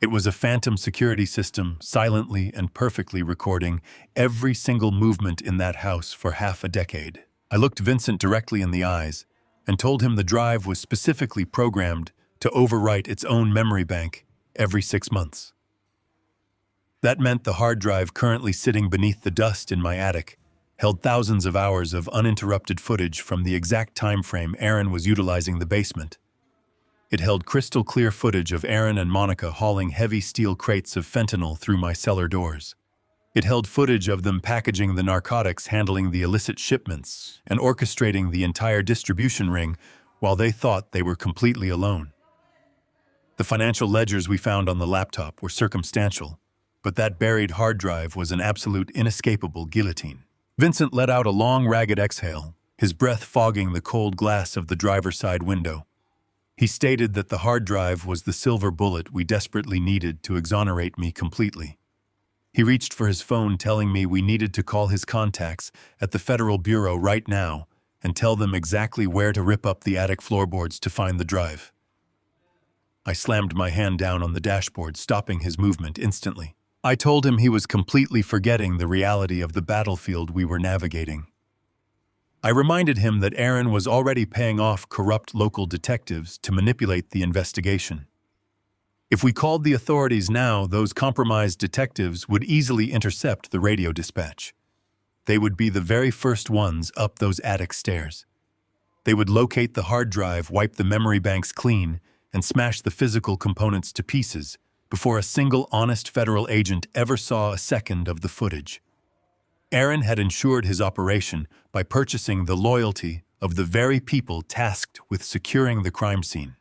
It was a phantom security system, silently and perfectly recording every single movement in that house for half a decade. I looked Vincent directly in the eyes and told him the drive was specifically programmed to overwrite its own memory bank every 6 months. That meant the hard drive currently sitting beneath the dust in my attic held thousands of hours of uninterrupted footage from the exact time frame Aaron was utilizing the basement. It held crystal-clear footage of Aaron and Monica hauling heavy steel crates of fentanyl through my cellar doors. It held footage of them packaging the narcotics, handling the illicit shipments, and orchestrating the entire distribution ring while they thought they were completely alone. The financial ledgers we found on the laptop were circumstantial, but that buried hard drive was an absolute inescapable guillotine. Vincent let out a long, ragged exhale, his breath fogging the cold glass of the driver's side window. He stated that the hard drive was the silver bullet we desperately needed to exonerate me completely. He reached for his phone, telling me we needed to call his contacts at the Federal Bureau right now and tell them exactly where to rip up the attic floorboards to find the drive. I slammed my hand down on the dashboard, stopping his movement instantly. I told him he was completely forgetting the reality of the battlefield we were navigating. I reminded him that Aaron was already paying off corrupt local detectives to manipulate the investigation. If we called the authorities now, those compromised detectives would easily intercept the radio dispatch. They would be the very first ones up those attic stairs. They would locate the hard drive, wipe the memory banks clean, and smash the physical components to pieces before a single honest federal agent ever saw a second of the footage. Aaron had ensured his operation by purchasing the loyalty of the very people tasked with securing the crime scene.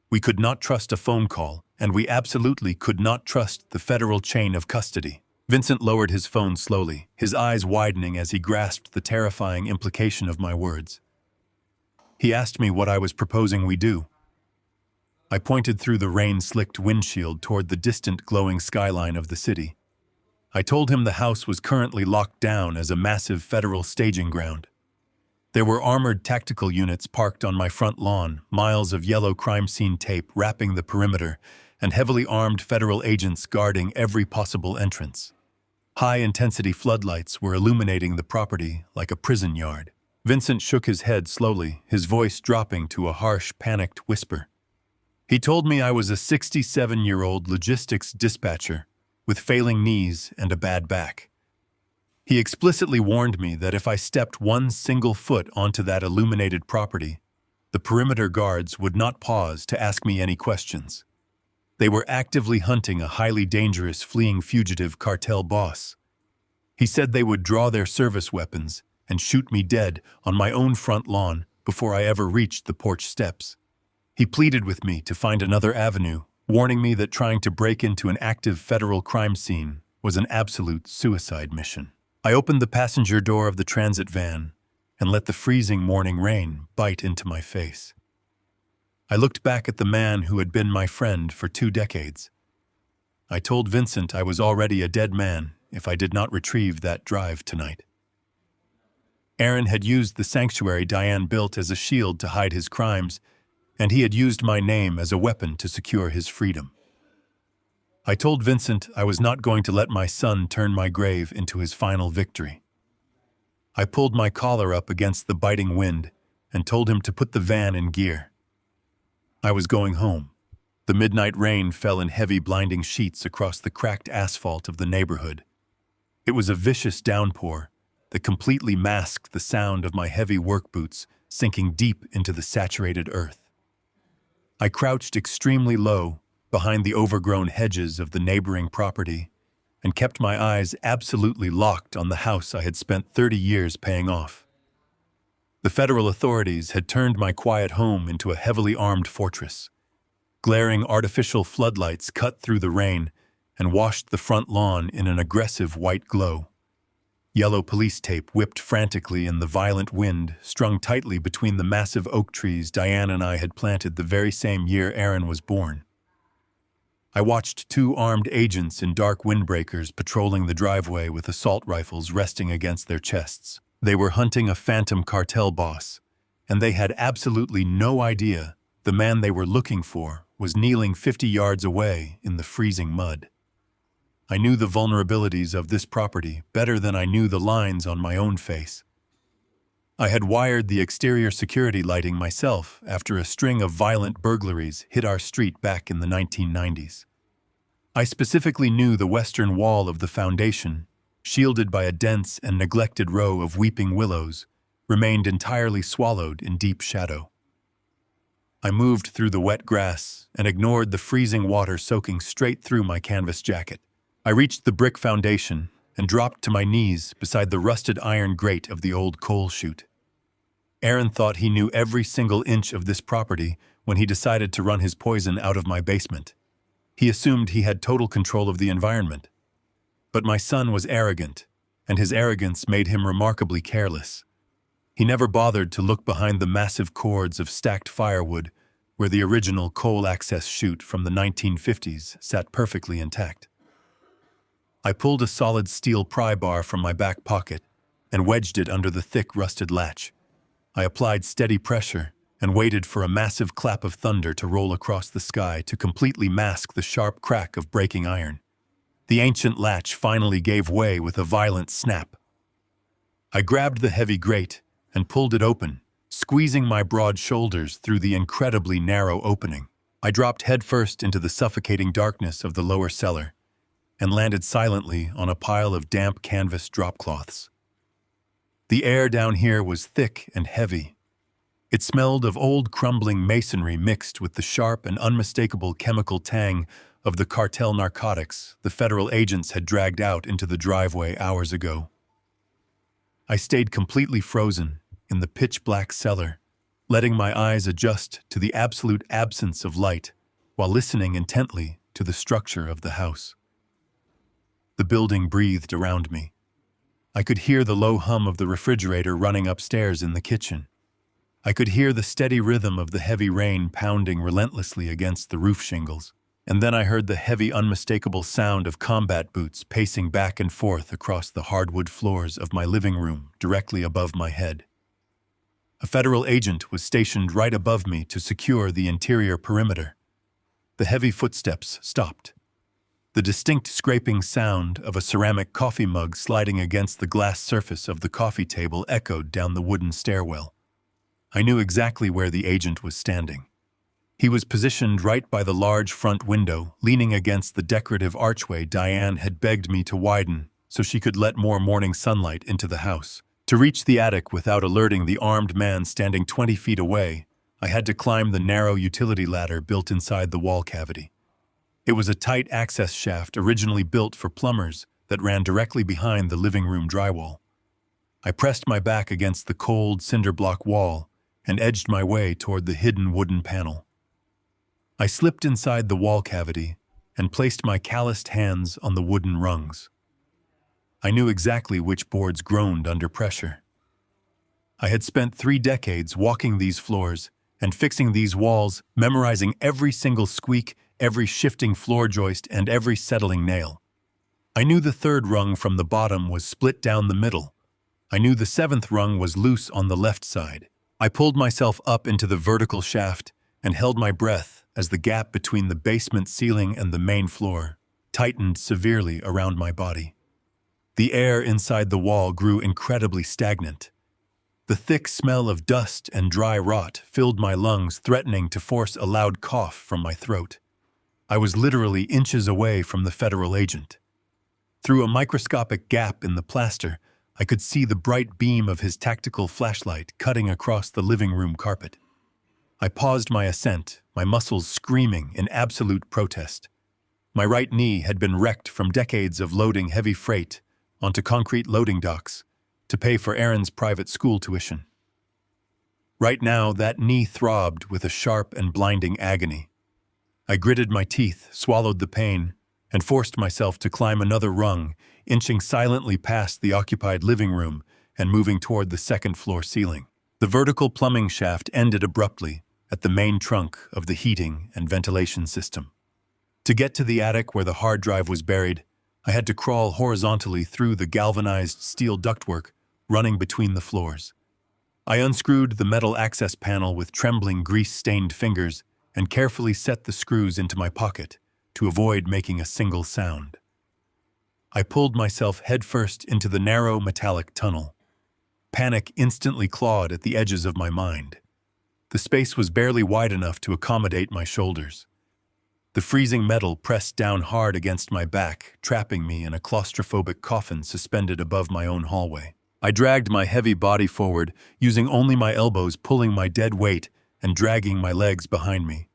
We could not trust a phone call and we absolutely could not trust the federal chain of custody. Vincent lowered his phone slowly, his eyes widening as he grasped the terrifying implication of my words. He asked me what I was proposing we do. I pointed through the rain-slicked windshield toward the distant glowing skyline of the city. I told him the house was currently locked down as a massive federal staging ground. There were armored tactical units parked on my front lawn, miles of yellow crime scene tape wrapping the perimeter, and heavily armed federal agents guarding every possible entrance. High-intensity floodlights were illuminating the property like a prison yard. Vincent shook his head slowly, his voice dropping to a harsh, panicked whisper. He told me I was a 67-year-old logistics dispatcher with failing knees and a bad back. He explicitly warned me that if I stepped one single foot onto that illuminated property, the perimeter guards would not pause to ask me any questions. They were actively hunting a highly dangerous fleeing fugitive cartel boss. He said they would draw their service weapons and shoot me dead on my own front lawn before I ever reached the porch steps. He pleaded with me to find another avenue, warning me that trying to break into an active federal crime scene was an absolute suicide mission. I opened the passenger door of the transit van and let the freezing morning rain bite into my face. I looked back at the man who had been my friend for 2 decades. I told Vincent I was already a dead man if I did not retrieve that drive tonight. Aaron had used the sanctuary Diane built as a shield to hide his crimes, and he had used my name as a weapon to secure his freedom. I told Vincent I was not going to let my son turn my grave into his final victory. I pulled my collar up against the biting wind and told him to put the van in gear. I was going home. The midnight rain fell in heavy blinding sheets across the cracked asphalt of the neighborhood. It was a vicious downpour that completely masked the sound of my heavy work boots sinking deep into the saturated earth. I crouched extremely low behind the overgrown hedges of the neighboring property and kept my eyes absolutely locked on the house I had spent 30 years paying off. The federal authorities had turned my quiet home into a heavily armed fortress. Glaring artificial floodlights cut through the rain and washed the front lawn in an aggressive white glow. Yellow police tape whipped frantically in the violent wind, strung tightly between the massive oak trees Diane and I had planted the very same year Aaron was born. I watched 2 armed agents in dark windbreakers patrolling the driveway with assault rifles resting against their chests. They were hunting a phantom cartel boss, and they had absolutely no idea the man they were looking for was kneeling 50 yards away in the freezing mud. I knew the vulnerabilities of this property better than I knew the lines on my own face. I had wired the exterior security lighting myself after a string of violent burglaries hit our street back in the 1990s. I specifically knew the western wall of the foundation, shielded by a dense and neglected row of weeping willows, remained entirely swallowed in deep shadow. I moved through the wet grass and ignored the freezing water soaking straight through my canvas jacket. I reached the brick foundation and dropped to my knees beside the rusted iron grate of the old coal chute. Aaron thought he knew every single inch of this property when he decided to run his poison out of my basement. He assumed he had total control of the environment. But my son was arrogant, and his arrogance made him remarkably careless. He never bothered to look behind the massive cords of stacked firewood where the original coal access chute from the 1950s sat perfectly intact. I pulled a solid steel pry bar from my back pocket and wedged it under the thick rusted latch. I applied steady pressure and waited for a massive clap of thunder to roll across the sky to completely mask the sharp crack of breaking iron. The ancient latch finally gave way with a violent snap. I grabbed the heavy grate and pulled it open, squeezing my broad shoulders through the incredibly narrow opening. I dropped headfirst into the suffocating darkness of the lower cellar and landed silently on a pile of damp canvas dropcloths. The air down here was thick and heavy. It smelled of old crumbling masonry mixed with the sharp and unmistakable chemical tang of the cartel narcotics the federal agents had dragged out into the driveway hours ago. I stayed completely frozen in the pitch-black cellar, letting my eyes adjust to the absolute absence of light while listening intently to the structure of the house. The building breathed around me. I could hear the low hum of the refrigerator running upstairs in the kitchen. I could hear the steady rhythm of the heavy rain pounding relentlessly against the roof shingles. And then I heard the heavy, unmistakable sound of combat boots pacing back and forth across the hardwood floors of my living room directly above my head. A federal agent was stationed right above me to secure the interior perimeter. The heavy footsteps stopped. The distinct scraping sound of a ceramic coffee mug sliding against the glass surface of the coffee table echoed down the wooden stairwell. I knew exactly where the agent was standing. He was positioned right by the large front window, leaning against the decorative archway Diane had begged me to widen so she could let more morning sunlight into the house. To reach the attic without alerting the armed man standing 20 feet away, I had to climb the narrow utility ladder built inside the wall cavity. It was a tight access shaft originally built for plumbers that ran directly behind the living room drywall. I pressed my back against the cold cinder block wall and edged my way toward the hidden wooden panel. I slipped inside the wall cavity and placed my calloused hands on the wooden rungs. I knew exactly which boards groaned under pressure. I had spent 3 decades walking these floors and fixing these walls, memorizing every single squeak, every shifting floor joist, and every settling nail. I knew the 3rd rung from the bottom was split down the middle. I knew the 7th rung was loose on the left side. I pulled myself up into the vertical shaft and held my breath as the gap between the basement ceiling and the main floor tightened severely around my body. The air inside the wall grew incredibly stagnant. The thick smell of dust and dry rot filled my lungs, threatening to force a loud cough from my throat. I was literally inches away from the federal agent. Through a microscopic gap in the plaster, I could see the bright beam of his tactical flashlight cutting across the living room carpet. I paused my ascent, my muscles screaming in absolute protest. My right knee had been wrecked from decades of loading heavy freight onto concrete loading docks to pay for Aaron's private school tuition. Right now, that knee throbbed with a sharp and blinding agony. I gritted my teeth, swallowed the pain, and forced myself to climb another rung, inching silently past the occupied living room and moving toward the 2nd floor ceiling. The vertical plumbing shaft ended abruptly at the main trunk of the heating and ventilation system. To get to the attic where the hard drive was buried, I had to crawl horizontally through the galvanized steel ductwork running between the floors. I unscrewed the metal access panel with trembling, grease-stained fingers and carefully set the screws into my pocket to avoid making a single sound. I pulled myself headfirst into the narrow metallic tunnel. Panic instantly clawed at the edges of my mind. The space was barely wide enough to accommodate my shoulders. The freezing metal pressed down hard against my back, trapping me in a claustrophobic coffin suspended above my own hallway. I dragged my heavy body forward, using only my elbows pulling my dead weight and dragging my legs behind me.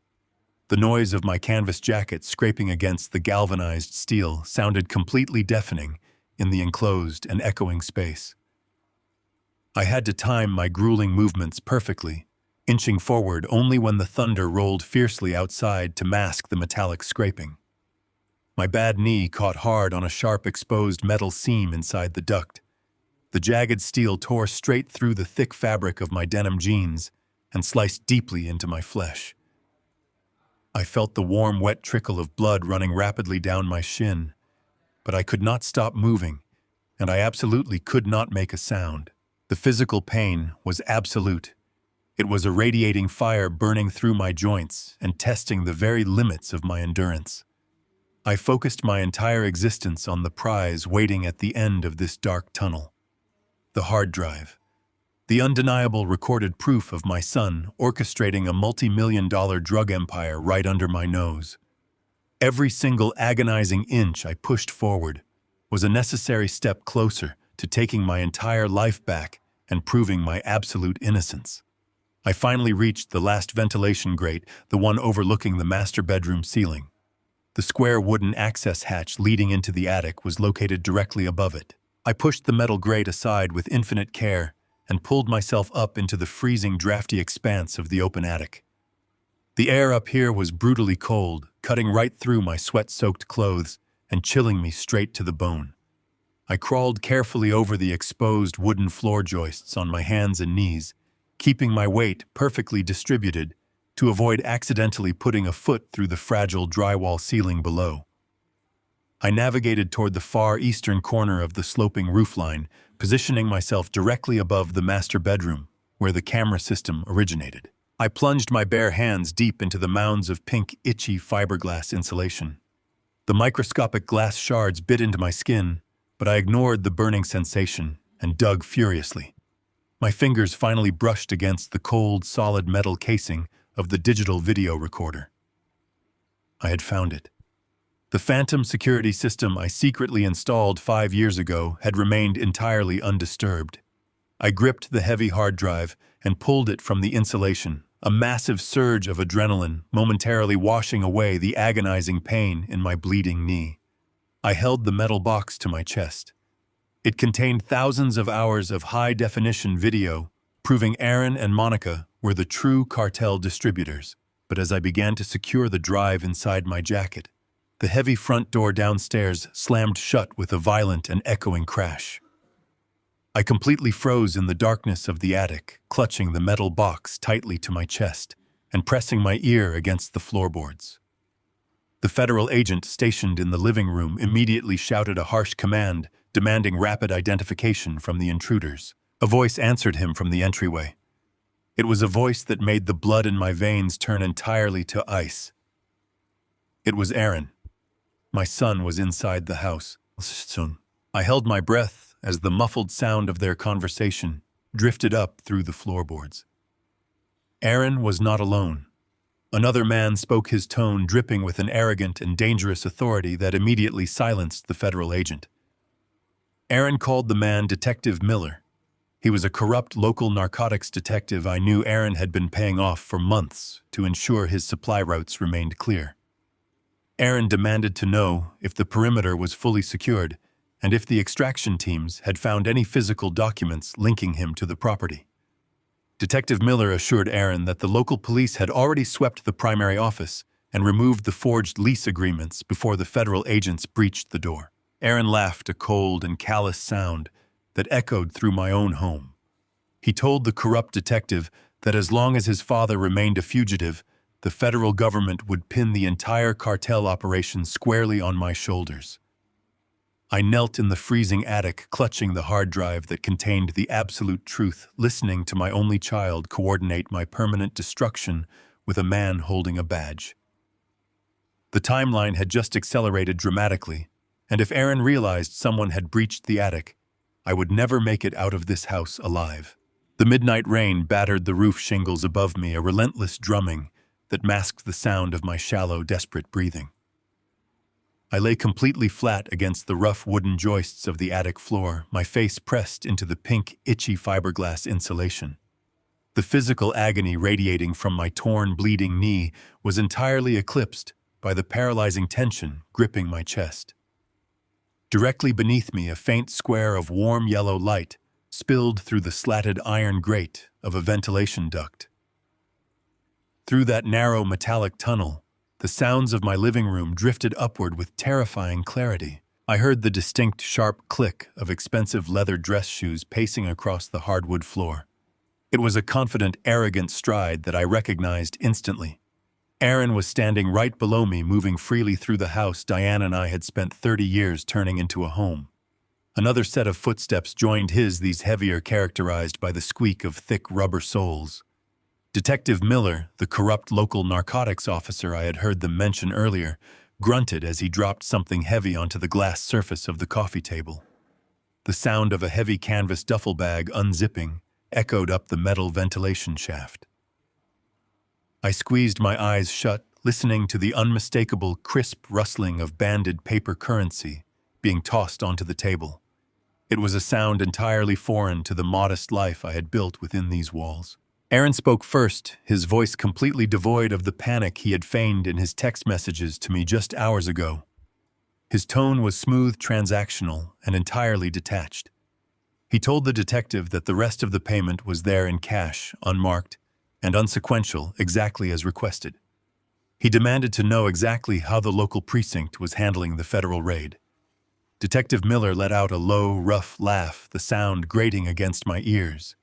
The noise of my canvas jacket scraping against the galvanized steel sounded completely deafening in the enclosed and echoing space. I had to time my grueling movements perfectly, inching forward only when the thunder rolled fiercely outside to mask the metallic scraping. My bad knee caught hard on a sharp exposed metal seam inside the duct. The jagged steel tore straight through the thick fabric of my denim jeans and sliced deeply into my flesh. I felt the warm, wet trickle of blood running rapidly down my shin, but I could not stop moving, and I absolutely could not make a sound. The physical pain was absolute. It was a radiating fire burning through my joints and testing the very limits of my endurance. I focused my entire existence on the prize waiting at the end of this dark tunnel. The hard drive. The undeniable recorded proof of my son orchestrating a multi-million-dollar drug empire right under my nose. Every single agonizing inch I pushed forward was a necessary step closer to taking my entire life back and proving my absolute innocence. I finally reached the last ventilation grate, the one overlooking the master bedroom ceiling. The square wooden access hatch leading into the attic was located directly above it. I pushed the metal grate aside with infinite care and pulled myself up into the freezing, drafty expanse of the open attic. The air up here was brutally cold, cutting right through my sweat-soaked clothes and chilling me straight to the bone. I crawled carefully over the exposed wooden floor joists on my hands and knees, keeping my weight perfectly distributed to avoid accidentally putting a foot through the fragile drywall ceiling below. I navigated toward the far eastern corner of the sloping roofline, positioning myself directly above the master bedroom, where the camera system originated. I plunged my bare hands deep into the mounds of pink, itchy fiberglass insulation. The microscopic glass shards bit into my skin, but I ignored the burning sensation and dug furiously. My fingers finally brushed against the cold, solid metal casing of the digital video recorder. I had found it. The phantom security system I secretly installed 5 years ago had remained entirely undisturbed. I gripped the heavy hard drive and pulled it from the insulation, a massive surge of adrenaline momentarily washing away the agonizing pain in my bleeding knee. I held the metal box to my chest. It contained thousands of hours of high-definition video, proving Aaron and Monica were the true cartel distributors. But as I began to secure the drive inside my jacket, the heavy front door downstairs slammed shut with a violent and echoing crash. I completely froze in the darkness of the attic, clutching the metal box tightly to my chest and pressing my ear against the floorboards. The federal agent stationed in the living room immediately shouted a harsh command, demanding rapid identification from the intruders. A voice answered him from the entryway. It was a voice that made the blood in my veins turn entirely to ice. It was Aaron. My son was inside the house. I held my breath as the muffled sound of their conversation drifted up through the floorboards. Aaron was not alone. Another man spoke, his tone dripping with an arrogant and dangerous authority that immediately silenced the federal agent. Aaron called the man Detective Miller. He was a corrupt local narcotics detective I knew Aaron had been paying off for months to ensure his supply routes remained clear. Aaron demanded to know if the perimeter was fully secured and if the extraction teams had found any physical documents linking him to the property. Detective Miller assured Aaron that the local police had already swept the primary office and removed the forged lease agreements before the federal agents breached the door. Aaron laughed, a cold and callous sound that echoed through my own home. He told the corrupt detective that as long as his father remained a fugitive, the federal government would pin the entire cartel operation squarely on my shoulders. I knelt in the freezing attic, clutching the hard drive that contained the absolute truth, listening to my only child coordinate my permanent destruction with a man holding a badge. The timeline had just accelerated dramatically, and if Aaron realized someone had breached the attic, I would never make it out of this house alive. The midnight rain battered the roof shingles above me, a relentless drumming that masked the sound of my shallow, desperate breathing. I lay completely flat against the rough wooden joists of the attic floor, my face pressed into the pink, itchy fiberglass insulation. The physical agony radiating from my torn, bleeding knee was entirely eclipsed by the paralyzing tension gripping my chest. Directly beneath me, a faint square of warm yellow light spilled through the slatted iron grate of a ventilation duct. Through that narrow metallic tunnel, the sounds of my living room drifted upward with terrifying clarity. I heard the distinct, sharp click of expensive leather dress shoes pacing across the hardwood floor. It was a confident, arrogant stride that I recognized instantly. Aaron was standing right below me, moving freely through the house Diane and I had spent 30 years turning into a home. Another set of footsteps joined his, these heavier, characterized by the squeak of thick rubber soles. Detective Miller, the corrupt local narcotics officer I had heard them mention earlier, grunted as he dropped something heavy onto the glass surface of the coffee table. The sound of a heavy canvas duffel bag unzipping echoed up the metal ventilation shaft. I squeezed my eyes shut, listening to the unmistakable, crisp rustling of banded paper currency being tossed onto the table. It was a sound entirely foreign to the modest life I had built within these walls. Aaron spoke first, his voice completely devoid of the panic he had feigned in his text messages to me just hours ago. His tone was smooth, transactional, and entirely detached. He told the detective that the rest of the payment was there in cash, unmarked, and unsequential, exactly as requested. He demanded to know exactly how the local precinct was handling the federal raid. Detective Miller let out a low, rough laugh, the sound grating against my ears.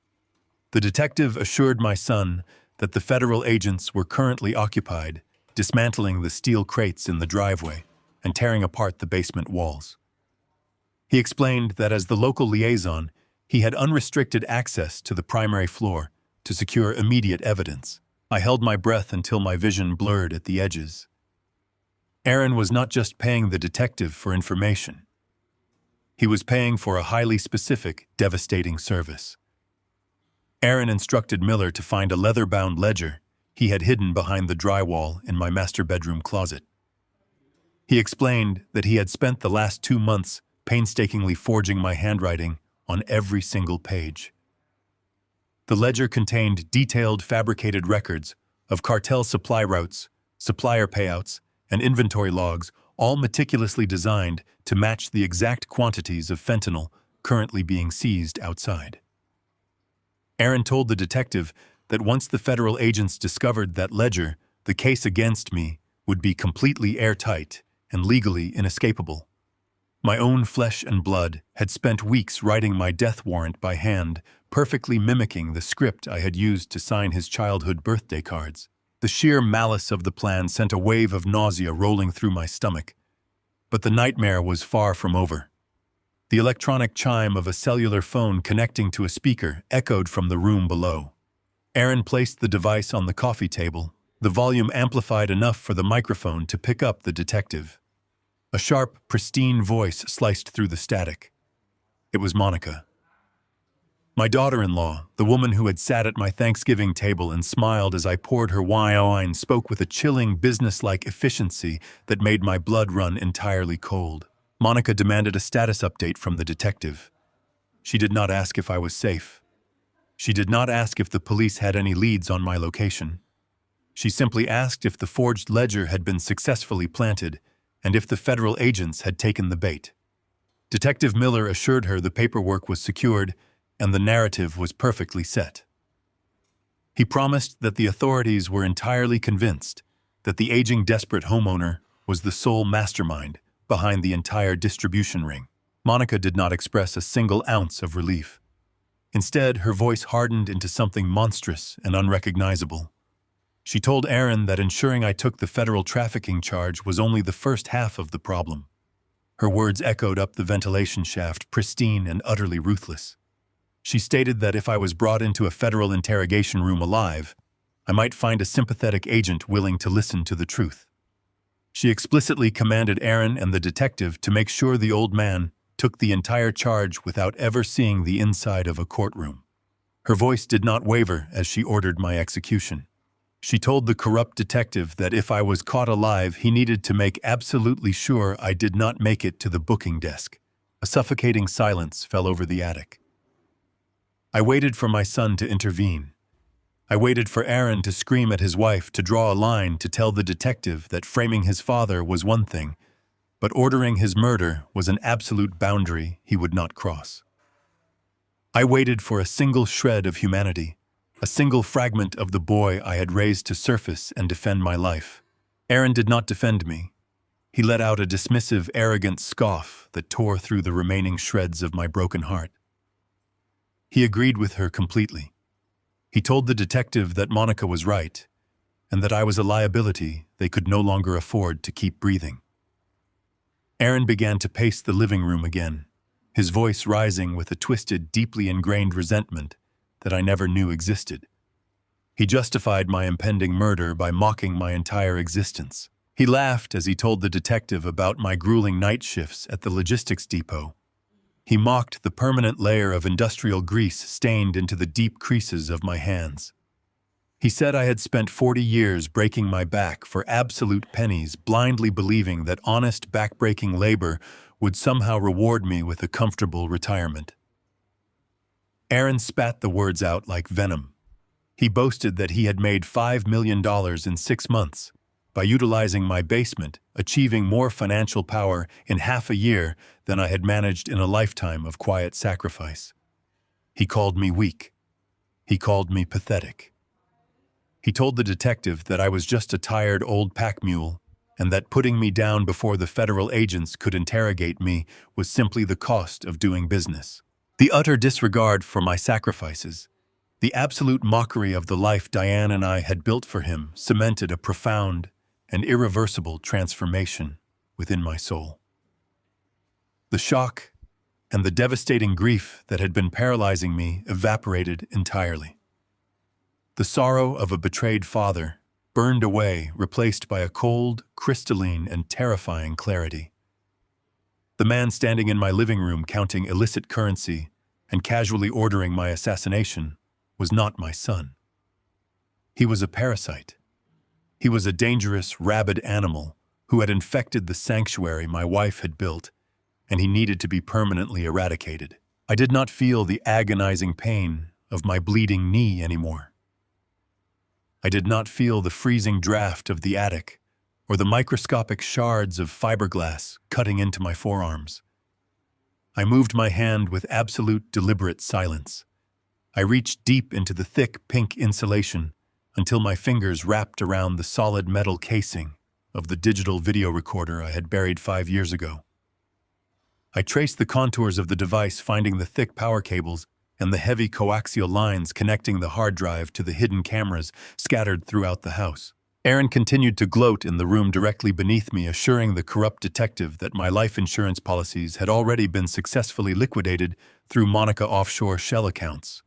The detective assured my son that the federal agents were currently occupied, dismantling the steel crates in the driveway and tearing apart the basement walls. He explained that as the local liaison, he had unrestricted access to the primary floor to secure immediate evidence. I held my breath until my vision blurred at the edges. Aaron was not just paying the detective for information. He was paying for a highly specific, devastating service. Aaron instructed Miller to find a leather-bound ledger he had hidden behind the drywall in my master bedroom closet. He explained that he had spent the last 2 months painstakingly forging my handwriting on every single page. The ledger contained detailed fabricated records of cartel supply routes, supplier payouts, and inventory logs, all meticulously designed to match the exact quantities of fentanyl currently being seized outside. Aaron told the detective that once the federal agents discovered that ledger, the case against me would be completely airtight and legally inescapable. My own flesh and blood had spent weeks writing my death warrant by hand, perfectly mimicking the script I had used to sign his childhood birthday cards. The sheer malice of the plan sent a wave of nausea rolling through my stomach. But the nightmare was far from over. The electronic chime of a cellular phone connecting to a speaker echoed from the room below. Aaron placed the device on the coffee table, the volume amplified enough for the microphone to pick up the detective. A sharp, pristine voice sliced through the static. It was Monica. My daughter-in-law, the woman who had sat at my Thanksgiving table and smiled as I poured her wine, spoke with a chilling, businesslike efficiency that made my blood run entirely cold. Monica demanded a status update from the detective. She did not ask if I was safe. She did not ask if the police had any leads on my location. She simply asked if the forged ledger had been successfully planted and if the federal agents had taken the bait. Detective Miller assured her the paperwork was secured and the narrative was perfectly set. He promised that the authorities were entirely convinced that the aging desperate homeowner was the sole mastermind behind the entire distribution ring. Monica did not express a single ounce of relief. Instead, her voice hardened into something monstrous and unrecognizable. She told Aaron that ensuring I took the federal trafficking charge was only the first half of the problem. Her words echoed up the ventilation shaft, pristine and utterly ruthless. She stated that if I was brought into a federal interrogation room alive, I might find a sympathetic agent willing to listen to the truth. She explicitly commanded Aaron and the detective to make sure the old man took the entire charge without ever seeing the inside of a courtroom. Her voice did not waver as she ordered my execution. She told the corrupt detective that if I was caught alive, he needed to make absolutely sure I did not make it to the booking desk. A suffocating silence fell over the attic. I waited for my son to intervene. I waited for Aaron to scream at his wife, to draw a line, to tell the detective that framing his father was one thing, but ordering his murder was an absolute boundary he would not cross. I waited for a single shred of humanity, a single fragment of the boy I had raised to surface and defend my life. Aaron did not defend me. He let out a dismissive, arrogant scoff that tore through the remaining shreds of my broken heart. He agreed with her completely. He told the detective that Monica was right, and that I was a liability they could no longer afford to keep breathing. Aaron began to pace the living room again, his voice rising with a twisted, deeply ingrained resentment that I never knew existed. He justified my impending murder by mocking my entire existence. He laughed as he told the detective about my grueling night shifts at the logistics depot. He mocked the permanent layer of industrial grease stained into the deep creases of my hands. He said I had spent 40 years breaking my back for absolute pennies, blindly believing that honest, back-breaking labor would somehow reward me with a comfortable retirement. Aaron spat the words out like venom. He boasted that he had made $5 million in 6 months, by utilizing my basement, achieving more financial power in half a year than I had managed in a lifetime of quiet sacrifice. He called me weak. He called me pathetic. He told the detective that I was just a tired old pack mule, and that putting me down before the federal agents could interrogate me was simply the cost of doing business. The utter disregard for my sacrifices, the absolute mockery of the life Diane and I had built for him, cemented a profound and irreversible transformation within my soul. The shock and the devastating grief that had been paralyzing me evaporated entirely. The sorrow of a betrayed father burned away, replaced by a cold, crystalline, and terrifying clarity. The man standing in my living room counting illicit currency and casually ordering my assassination was not my son. He was a parasite. He was a dangerous, rabid animal who had infected the sanctuary my wife had built, and he needed to be permanently eradicated. I did not feel the agonizing pain of my bleeding knee anymore. I did not feel the freezing draft of the attic or the microscopic shards of fiberglass cutting into my forearms. I moved my hand with absolute deliberate silence. I reached deep into the thick pink insulation until my fingers wrapped around the solid metal casing of the digital video recorder I had buried 5 years ago. I traced the contours of the device, finding the thick power cables and the heavy coaxial lines connecting the hard drive to the hidden cameras scattered throughout the house. Aaron continued to gloat in the room directly beneath me, assuring the corrupt detective that my life insurance policies had already been successfully liquidated through Monica offshore shell accounts.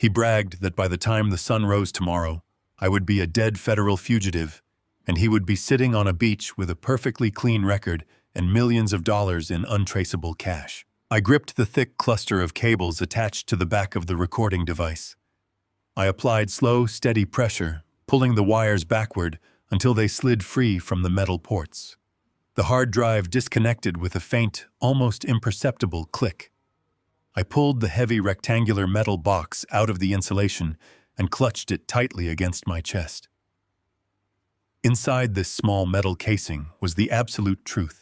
He bragged that by the time the sun rose tomorrow, I would be a dead federal fugitive, and he would be sitting on a beach with a perfectly clean record and millions of dollars in untraceable cash. I gripped the thick cluster of cables attached to the back of the recording device. I applied slow, steady pressure, pulling the wires backward until they slid free from the metal ports. The hard drive disconnected with a faint, almost imperceptible click. I pulled the heavy rectangular metal box out of the insulation and clutched it tightly against my chest. Inside this small metal casing was the absolute truth.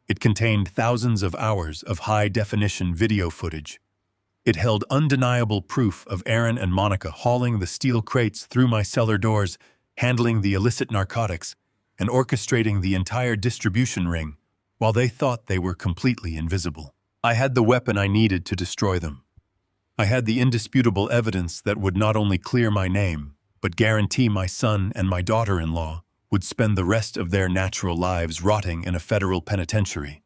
It contained thousands of hours of high-definition video footage. It held undeniable proof of Aaron and Monica hauling the steel crates through my cellar doors, handling the illicit narcotics, and orchestrating the entire distribution ring, while they thought they were completely invisible. I had the weapon I needed to destroy them. I had the indisputable evidence that would not only clear my name, but guarantee my son and my daughter-in-law would spend the rest of their natural lives rotting in a federal penitentiary.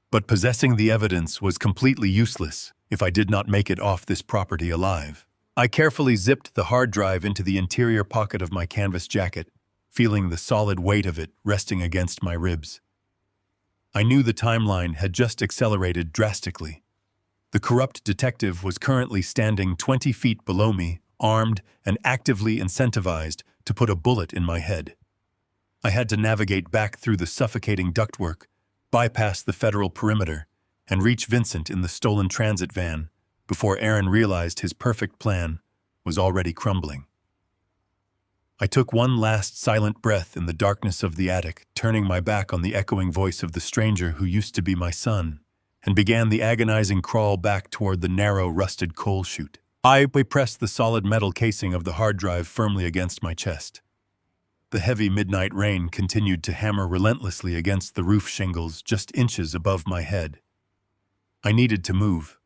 But possessing the evidence was completely useless if I did not make it off this property alive. I carefully zipped the hard drive into the interior pocket of my canvas jacket, feeling the solid weight of it resting against my ribs. I knew the timeline had just accelerated drastically. The corrupt detective was currently standing 20 feet below me, armed and actively incentivized to put a bullet in my head. I had to navigate back through the suffocating ductwork, bypass the federal perimeter, and reach Vincent in the stolen transit van before Aaron realized his perfect plan was already crumbling. I took one last silent breath in the darkness of the attic, turning my back on the echoing voice of the stranger who used to be my son, and began the agonizing crawl back toward the narrow, rusted coal chute. I pressed the solid metal casing of the hard drive firmly against my chest. The heavy midnight rain continued to hammer relentlessly against the roof shingles just inches above my head. I needed to move.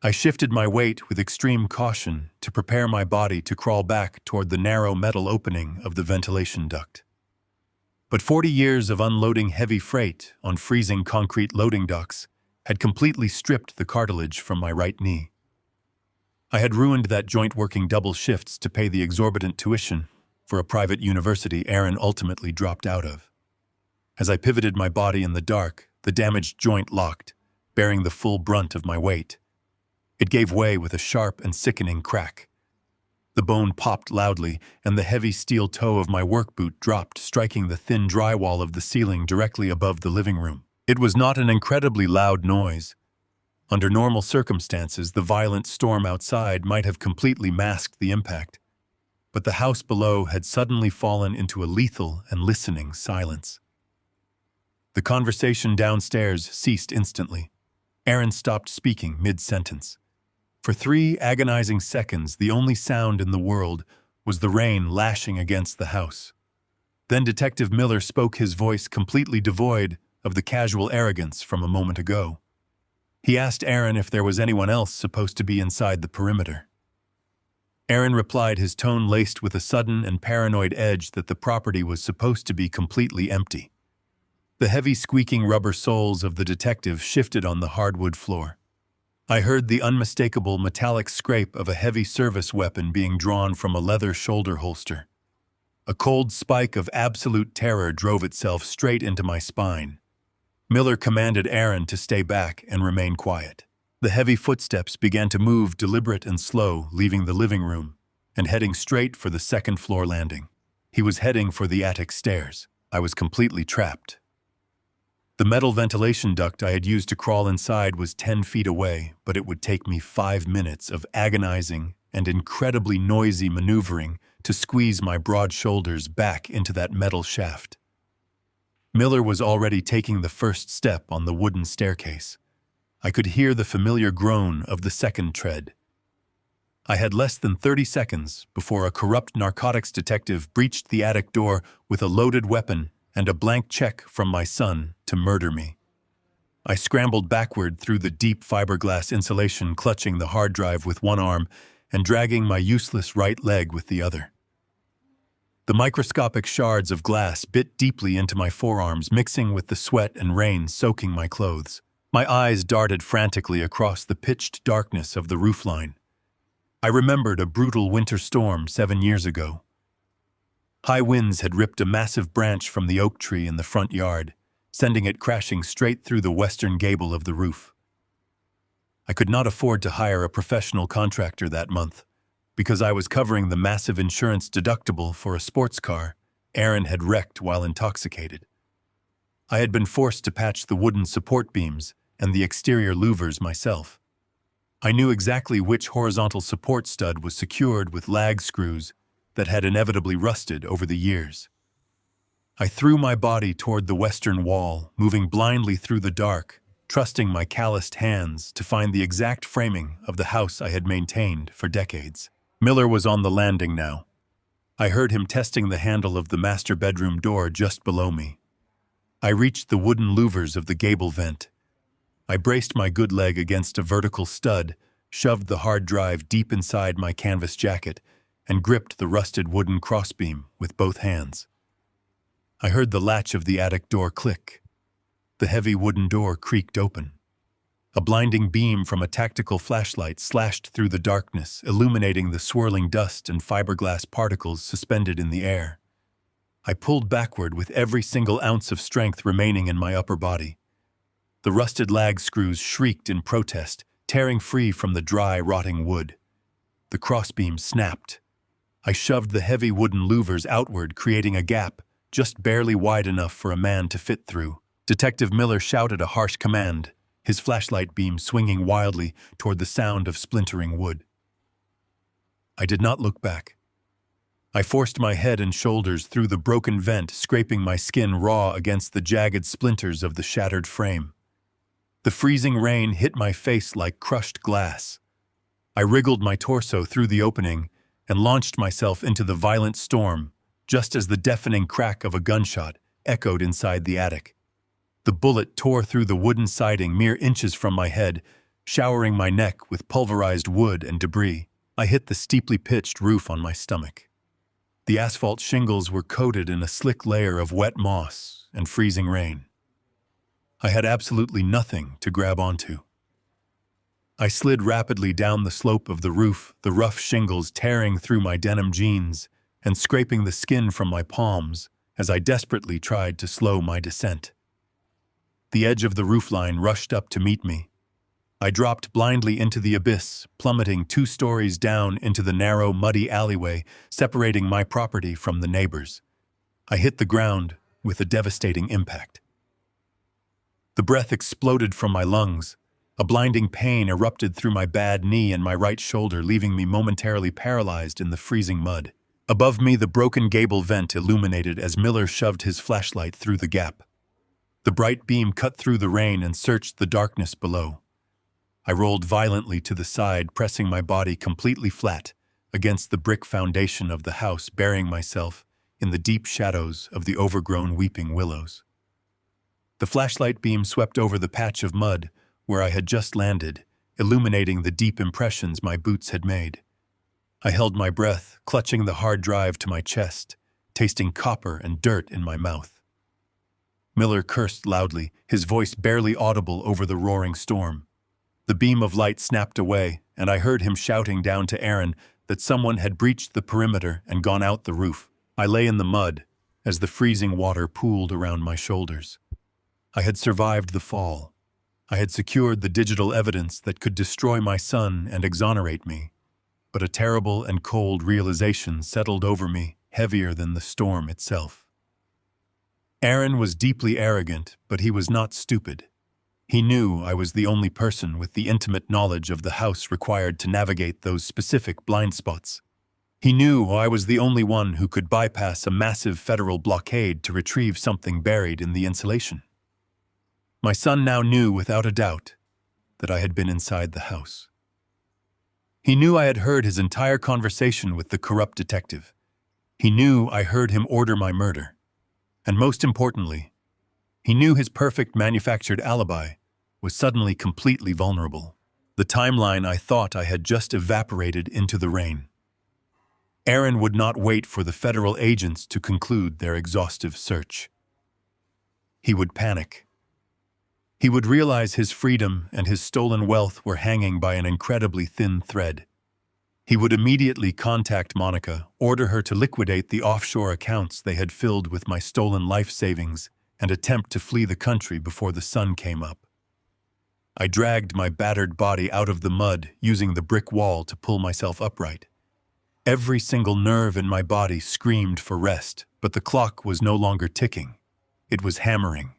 I shifted my weight with extreme caution to prepare my body to crawl back toward the narrow metal opening of the ventilation duct. But 40 years of unloading heavy freight on freezing concrete loading docks had completely stripped the cartilage from my right knee. I had ruined that joint working double shifts to pay the exorbitant tuition for a private university Aaron ultimately dropped out of. As I pivoted my body in the dark, the damaged joint locked, bearing the full brunt of my weight. It gave way with a sharp and sickening crack. The bone popped loudly, and the heavy steel toe of my work boot dropped, striking the thin drywall of the ceiling directly above the living room. It was not an incredibly loud noise. Under normal circumstances, the violent storm outside might have completely masked the impact. But the house below had suddenly fallen into a lethal and listening silence. The conversation downstairs ceased instantly. Aaron stopped speaking mid-sentence. For 3 agonizing seconds, the only sound in the world was the rain lashing against the house. Then Detective Miller spoke, his voice completely devoid of the casual arrogance from a moment ago. He asked Aaron if there was anyone else supposed to be inside the perimeter. Aaron replied, his tone laced with a sudden and paranoid edge, that the property was supposed to be completely empty. The heavy squeaking rubber soles of the detective shifted on the hardwood floor. I heard the unmistakable metallic scrape of a heavy service weapon being drawn from a leather shoulder holster. A cold spike of absolute terror drove itself straight into my spine. Miller commanded Aaron to stay back and remain quiet. The heavy footsteps began to move, deliberate and slow, leaving the living room and heading straight for the second-floor landing. He was heading for the attic stairs. I was completely trapped. The metal ventilation duct I had used to crawl inside was 10 feet away, but it would take me 5 minutes of agonizing and incredibly noisy maneuvering to squeeze my broad shoulders back into that metal shaft. Miller was already taking the first step on the wooden staircase. I could hear the familiar groan of the second tread. I had less than 30 seconds before a corrupt narcotics detective breached the attic door with a loaded weapon and a blank check from my son to murder me. I scrambled backward through the deep fiberglass insulation, clutching the hard drive with one arm and dragging my useless right leg with the other. The microscopic shards of glass bit deeply into my forearms, mixing with the sweat and rain soaking my clothes. My eyes darted frantically across the pitched darkness of the roofline. I remembered a brutal winter storm 7 years ago. High winds had ripped a massive branch from the oak tree in the front yard, sending it crashing straight through the western gable of the roof. I could not afford to hire a professional contractor that month, because I was covering the massive insurance deductible for a sports car Aaron had wrecked while intoxicated. I had been forced to patch the wooden support beams and the exterior louvers myself. I knew exactly which horizontal support stud was secured with lag screws that had inevitably rusted over the years. I threw my body toward the western wall, moving blindly through the dark, trusting my calloused hands to find the exact framing of the house I had maintained for decades. Miller was on the landing now. I heard him testing the handle of the master bedroom door just below me. I reached the wooden louvers of the gable vent. I braced my good leg against a vertical stud, shoved the hard drive deep inside my canvas jacket, and gripped the rusted wooden crossbeam with both hands. I heard the latch of the attic door click. The heavy wooden door creaked open. A blinding beam from a tactical flashlight slashed through the darkness, illuminating the swirling dust and fiberglass particles suspended in the air. I pulled backward with every single ounce of strength remaining in my upper body. The rusted lag screws shrieked in protest, tearing free from the dry, rotting wood. The crossbeam snapped. I shoved the heavy wooden louvers outward, creating a gap just barely wide enough for a man to fit through. Detective Miller shouted a harsh command, his flashlight beam swinging wildly toward the sound of splintering wood. I did not look back. I forced my head and shoulders through the broken vent, scraping my skin raw against the jagged splinters of the shattered frame. The freezing rain hit my face like crushed glass. I wriggled my torso through the opening and launched myself into the violent storm, just as the deafening crack of a gunshot echoed inside the attic. The bullet tore through the wooden siding mere inches from my head, showering my neck with pulverized wood and debris. I hit the steeply pitched roof on my stomach. The asphalt shingles were coated in a slick layer of wet moss and freezing rain. I had absolutely nothing to grab onto. I slid rapidly down the slope of the roof, the rough shingles tearing through my denim jeans and scraping the skin from my palms as I desperately tried to slow my descent. The edge of the roofline rushed up to meet me. I dropped blindly into the abyss, plummeting 2 stories down into the narrow, muddy alleyway separating my property from the neighbors. I hit the ground with a devastating impact. The breath exploded from my lungs. A blinding pain erupted through my bad knee and my right shoulder, leaving me momentarily paralyzed in the freezing mud. Above me, the broken gable vent illuminated as Miller shoved his flashlight through the gap. The bright beam cut through the rain and searched the darkness below. I rolled violently to the side, pressing my body completely flat against the brick foundation of the house, burying myself in the deep shadows of the overgrown weeping willows. The flashlight beam swept over the patch of mud where I had just landed, illuminating the deep impressions my boots had made. I held my breath, clutching the hard drive to my chest, tasting copper and dirt in my mouth. Miller cursed loudly, his voice barely audible over the roaring storm. The beam of light snapped away, and I heard him shouting down to Aaron that someone had breached the perimeter and gone out the roof. I lay in the mud as the freezing water pooled around my shoulders. I had survived the fall. I had secured the digital evidence that could destroy my son and exonerate me. But a terrible and cold realization settled over me, heavier than the storm itself. Aaron was deeply arrogant, but he was not stupid. He knew I was the only person with the intimate knowledge of the house required to navigate those specific blind spots. He knew I was the only one who could bypass a massive federal blockade to retrieve something buried in the insulation. My son now knew without a doubt that I had been inside the house. He knew I had heard his entire conversation with the corrupt detective. He knew I heard him order my murder. And most importantly, he knew his perfect manufactured alibi was suddenly completely vulnerable. The timeline I thought I had just evaporated into the rain. Aaron would not wait for the federal agents to conclude their exhaustive search. He would panic. He would realize his freedom and his stolen wealth were hanging by an incredibly thin thread. He would immediately contact Monica, order her to liquidate the offshore accounts they had filled with my stolen life savings, and attempt to flee the country before the sun came up. I dragged my battered body out of the mud, using the brick wall to pull myself upright. Every single nerve in my body screamed for rest, but the clock was no longer ticking. It was hammering.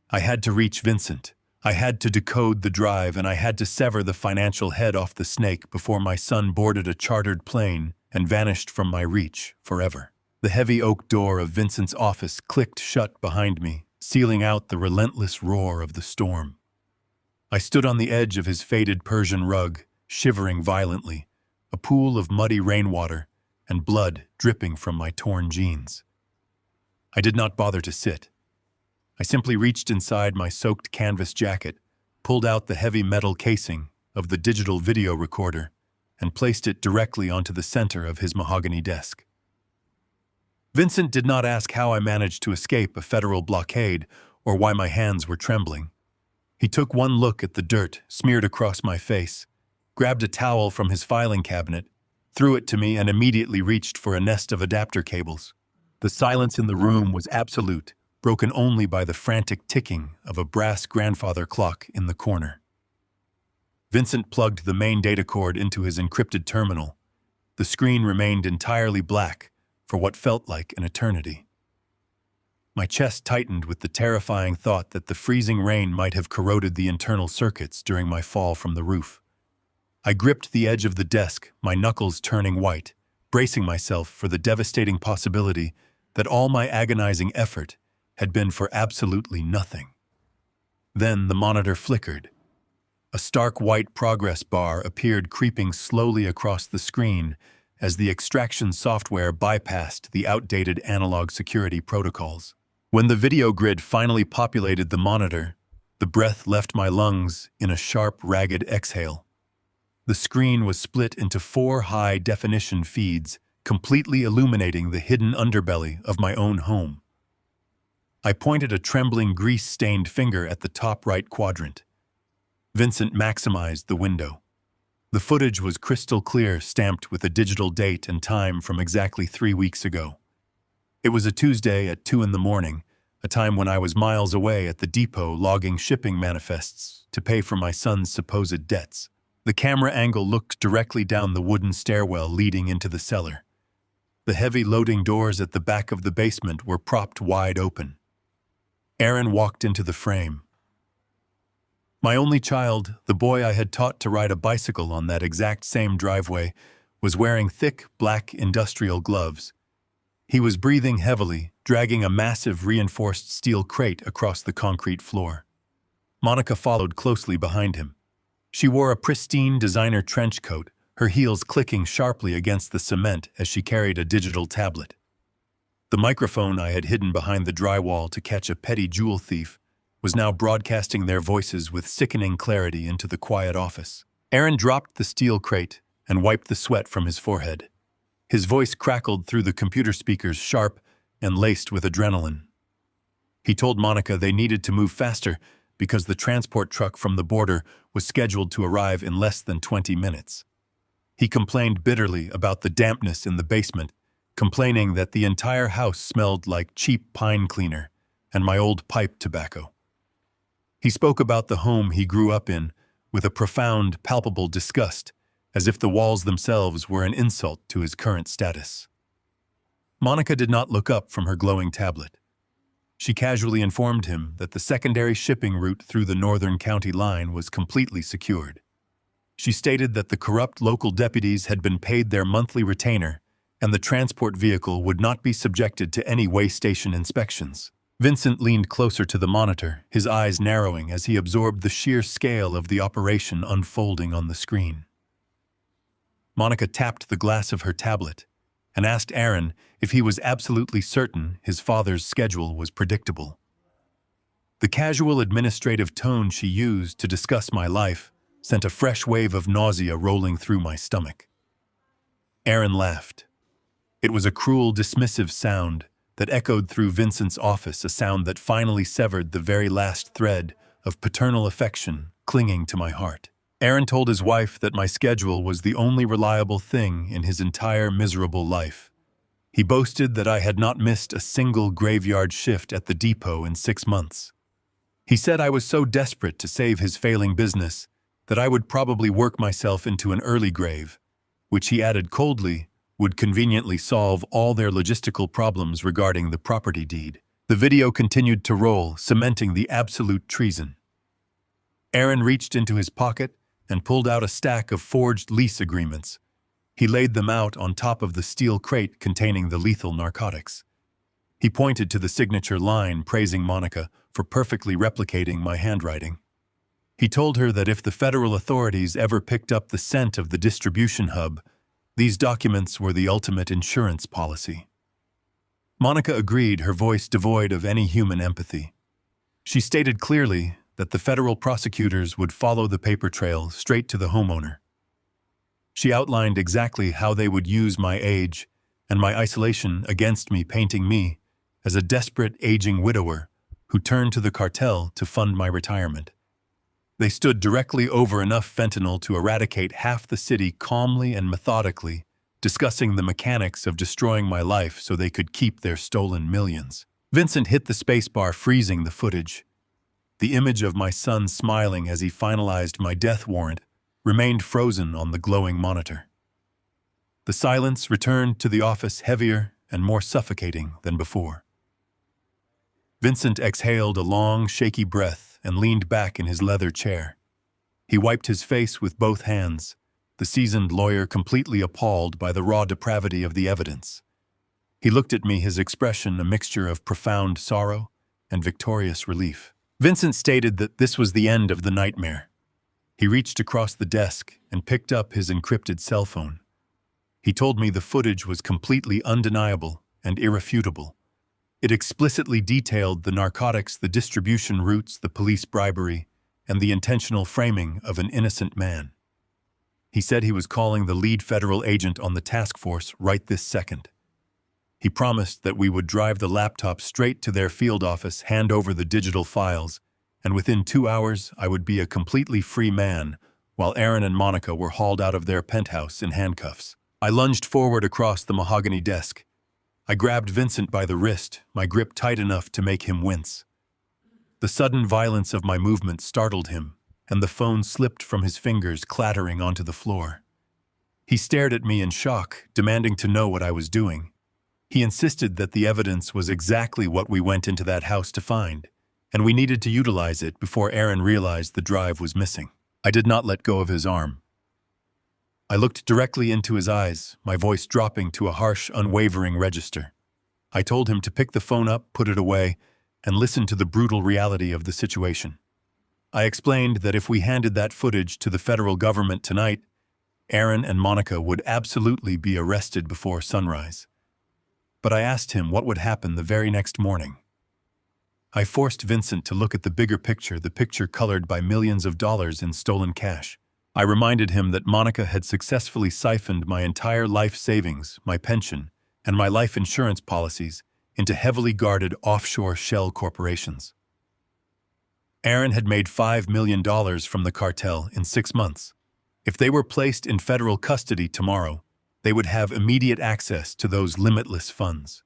I had to reach Vincent. I had to decode the drive, and I had to sever the financial head off the snake before my son boarded a chartered plane and vanished from my reach forever. The heavy oak door of Vincent's office clicked shut behind me, sealing out the relentless roar of the storm. I stood on the edge of his faded Persian rug, shivering violently, a pool of muddy rainwater and blood dripping from my torn jeans. I did not bother to sit. I simply reached inside my soaked canvas jacket, pulled out the heavy metal casing of the digital video recorder, and placed it directly onto the center of his mahogany desk. Vincent did not ask how I managed to escape a federal blockade or why my hands were trembling. He took one look at the dirt smeared across my face, grabbed a towel from his filing cabinet, threw it to me, and immediately reached for a nest of adapter cables. The silence in the room was absolute, broken only by the frantic ticking of a brass grandfather clock in the corner. Vincent plugged the main data cord into his encrypted terminal. The screen remained entirely black for what felt like an eternity. My chest tightened with the terrifying thought that the freezing rain might have corroded the internal circuits during my fall from the roof. I gripped the edge of the desk, my knuckles turning white, bracing myself for the devastating possibility that all my agonizing effort had been for absolutely nothing. Then the monitor flickered. A stark white progress bar appeared, creeping slowly across the screen as the extraction software bypassed the outdated analog security protocols. When the video grid finally populated the monitor, the breath left my lungs in a sharp, ragged exhale. The screen was split into 4 high-definition feeds, completely illuminating the hidden underbelly of my own home. I pointed a trembling, grease-stained finger at the top right quadrant. Vincent maximized the window. The footage was crystal clear, stamped with a digital date and time from exactly 3 weeks ago. It was a Tuesday at 2 a.m, a time when I was miles away at the depot logging shipping manifests to pay for my son's supposed debts. The camera angle looked directly down the wooden stairwell leading into the cellar. The heavy loading doors at the back of the basement were propped wide open. Aaron walked into the frame. My only child, the boy I had taught to ride a bicycle on that exact same driveway, was wearing thick, black industrial gloves. He was breathing heavily, dragging a massive reinforced steel crate across the concrete floor. Monica followed closely behind him. She wore a pristine designer trench coat, her heels clicking sharply against the cement as she carried a digital tablet. The microphone I had hidden behind the drywall to catch a petty jewel thief was now broadcasting their voices with sickening clarity into the quiet office. Aaron dropped the steel crate and wiped the sweat from his forehead. His voice crackled through the computer speakers, sharp and laced with adrenaline. He told Monica they needed to move faster because the transport truck from the border was scheduled to arrive in less than 20 minutes. He complained bitterly about the dampness in the basement, complaining that the entire house smelled like cheap pine cleaner and my old pipe tobacco. He spoke about the home he grew up in with a profound, palpable disgust, as if the walls themselves were an insult to his current status. Monica did not look up from her glowing tablet. She casually informed him that the secondary shipping route through the northern county line was completely secured. She stated that the corrupt local deputies had been paid their monthly retainer and the transport vehicle would not be subjected to any way station inspections. Vincent leaned closer to the monitor, his eyes narrowing as he absorbed the sheer scale of the operation unfolding on the screen. Monica tapped the glass of her tablet and asked Aaron if he was absolutely certain his father's schedule was predictable. The casual administrative tone she used to discuss my life sent a fresh wave of nausea rolling through my stomach. Aaron laughed. It was a cruel, dismissive sound that echoed through Vincent's office, a sound that finally severed the very last thread of paternal affection clinging to my heart. Aaron told his wife that my schedule was the only reliable thing in his entire miserable life. He boasted that I had not missed a single graveyard shift at the depot in 6 months. He said I was so desperate to save his failing business that I would probably work myself into an early grave, which he added coldly would conveniently solve all their logistical problems regarding the property deed. The video continued to roll, cementing the absolute treason. Aaron reached into his pocket and pulled out a stack of forged lease agreements. He laid them out on top of the steel crate containing the lethal narcotics. He pointed to the signature line praising Monica for perfectly replicating my handwriting. He told her that if the federal authorities ever picked up the scent of the distribution hub, these documents were the ultimate insurance policy. Monica agreed, her voice devoid of any human empathy. She stated clearly that the federal prosecutors would follow the paper trail straight to the homeowner. She outlined exactly how they would use my age and my isolation against me, painting me as a desperate aging widower who turned to the cartel to fund my retirement. They stood directly over enough fentanyl to eradicate half the city calmly and methodically, discussing the mechanics of destroying my life so they could keep their stolen millions. Vincent hit the spacebar, freezing the footage. The image of my son smiling as he finalized my death warrant remained frozen on the glowing monitor. The silence returned to the office heavier and more suffocating than before. Vincent exhaled a long, shaky breath and leaned back in his leather chair. He wiped his face with both hands, the seasoned lawyer completely appalled by the raw depravity of the evidence. He looked at me, his expression a mixture of profound sorrow and victorious relief. Vincent stated that this was the end of the nightmare. He reached across the desk and picked up his encrypted cell phone. He told me the footage was completely undeniable and irrefutable. It explicitly detailed the narcotics, the distribution routes, the police bribery, and the intentional framing of an innocent man. He said he was calling the lead federal agent on the task force right this second. He promised that we would drive the laptop straight to their field office, hand over the digital files, and within 2 hours I would be a completely free man, while Aaron and Monica were hauled out of their penthouse in handcuffs. I lunged forward across the mahogany desk. I grabbed Vincent by the wrist, my grip tight enough to make him wince. The sudden violence of my movement startled him, and the phone slipped from his fingers, clattering onto the floor. He stared at me in shock, demanding to know what I was doing. He insisted that the evidence was exactly what we went into that house to find, and we needed to utilize it before Aaron realized the drive was missing. I did not let go of his arm. I looked directly into his eyes, my voice dropping to a harsh, unwavering register. I told him to pick the phone up, put it away, and listen to the brutal reality of the situation. I explained that if we handed that footage to the federal government tonight, Aaron and Monica would absolutely be arrested before sunrise. But I asked him what would happen the very next morning. I forced Vincent to look at the bigger picture, the picture colored by millions of dollars in stolen cash. I reminded him that Monica had successfully siphoned my entire life savings, my pension, and my life insurance policies into heavily guarded offshore shell corporations. Aaron had made $5 million from the cartel in 6 months. If they were placed in federal custody tomorrow, they would have immediate access to those limitless funds.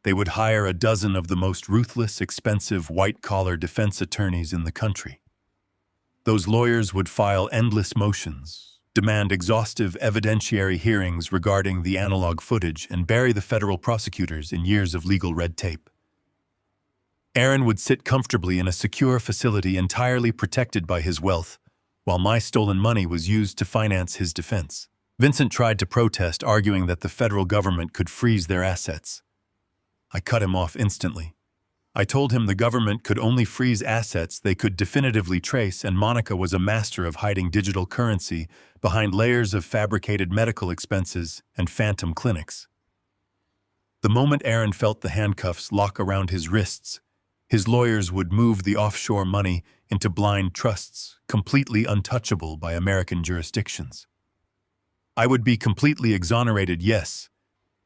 They would hire a dozen of the most ruthless, expensive, white-collar defense attorneys in the country. Those lawyers would file endless motions, demand exhaustive evidentiary hearings regarding the analog footage, and bury the federal prosecutors in years of legal red tape. Aaron would sit comfortably in a secure facility entirely protected by his wealth, while my stolen money was used to finance his defense. Vincent tried to protest, arguing that the federal government could freeze their assets. I cut him off instantly. I told him the government could only freeze assets they could definitively trace, and Monica was a master of hiding digital currency behind layers of fabricated medical expenses and phantom clinics. The moment Aaron felt the handcuffs lock around his wrists, his lawyers would move the offshore money into blind trusts, completely untouchable by American jurisdictions. I would be completely exonerated, yes,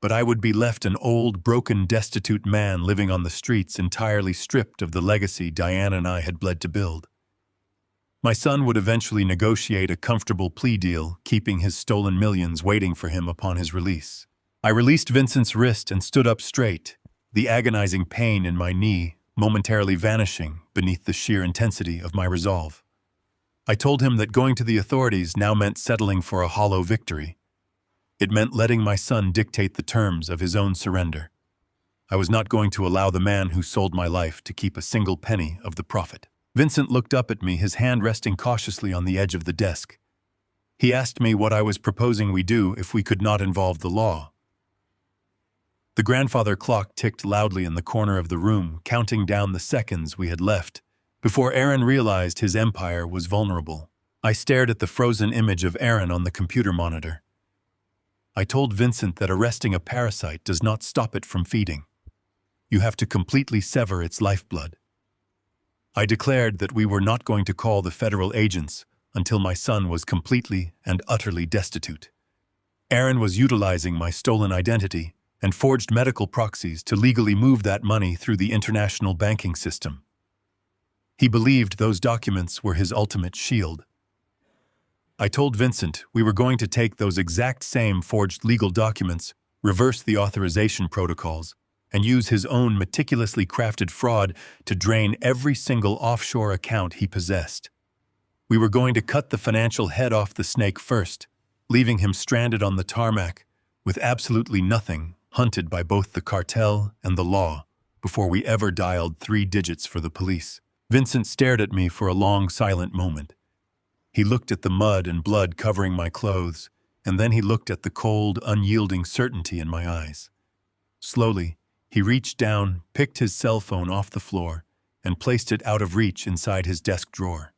but I would be left an old, broken, destitute man living on the streets, entirely stripped of the legacy Diane and I had bled to build. My son would eventually negotiate a comfortable plea deal, keeping his stolen millions waiting for him upon his release. I released Vincent's wrist and stood up straight, the agonizing pain in my knee momentarily vanishing beneath the sheer intensity of my resolve. I told him that going to the authorities now meant settling for a hollow victory. It meant letting my son dictate the terms of his own surrender. I was not going to allow the man who sold my life to keep a single penny of the profit. Vincent looked up at me, his hand resting cautiously on the edge of the desk. He asked me what I was proposing we do if we could not involve the law. The grandfather clock ticked loudly in the corner of the room, counting down the seconds we had left before Aaron realized his empire was vulnerable. I stared at the frozen image of Aaron on the computer monitor. I told Vincent that arresting a parasite does not stop it from feeding. You have to completely sever its lifeblood. I declared that we were not going to call the federal agents until my son was completely and utterly destitute. Aaron was utilizing my stolen identity and forged medical proxies to legally move that money through the international banking system. He believed those documents were his ultimate shield. I told Vincent we were going to take those exact same forged legal documents, reverse the authorization protocols, and use his own meticulously crafted fraud to drain every single offshore account he possessed. We were going to cut the financial head off the snake first, leaving him stranded on the tarmac with absolutely nothing, hunted by both the cartel and the law, before we ever dialed 3 digits for the police. Vincent stared at me for a long, silent moment. He looked at the mud and blood covering my clothes, and then he looked at the cold, unyielding certainty in my eyes. Slowly, he reached down, picked his cell phone off the floor, and placed it out of reach inside his desk drawer.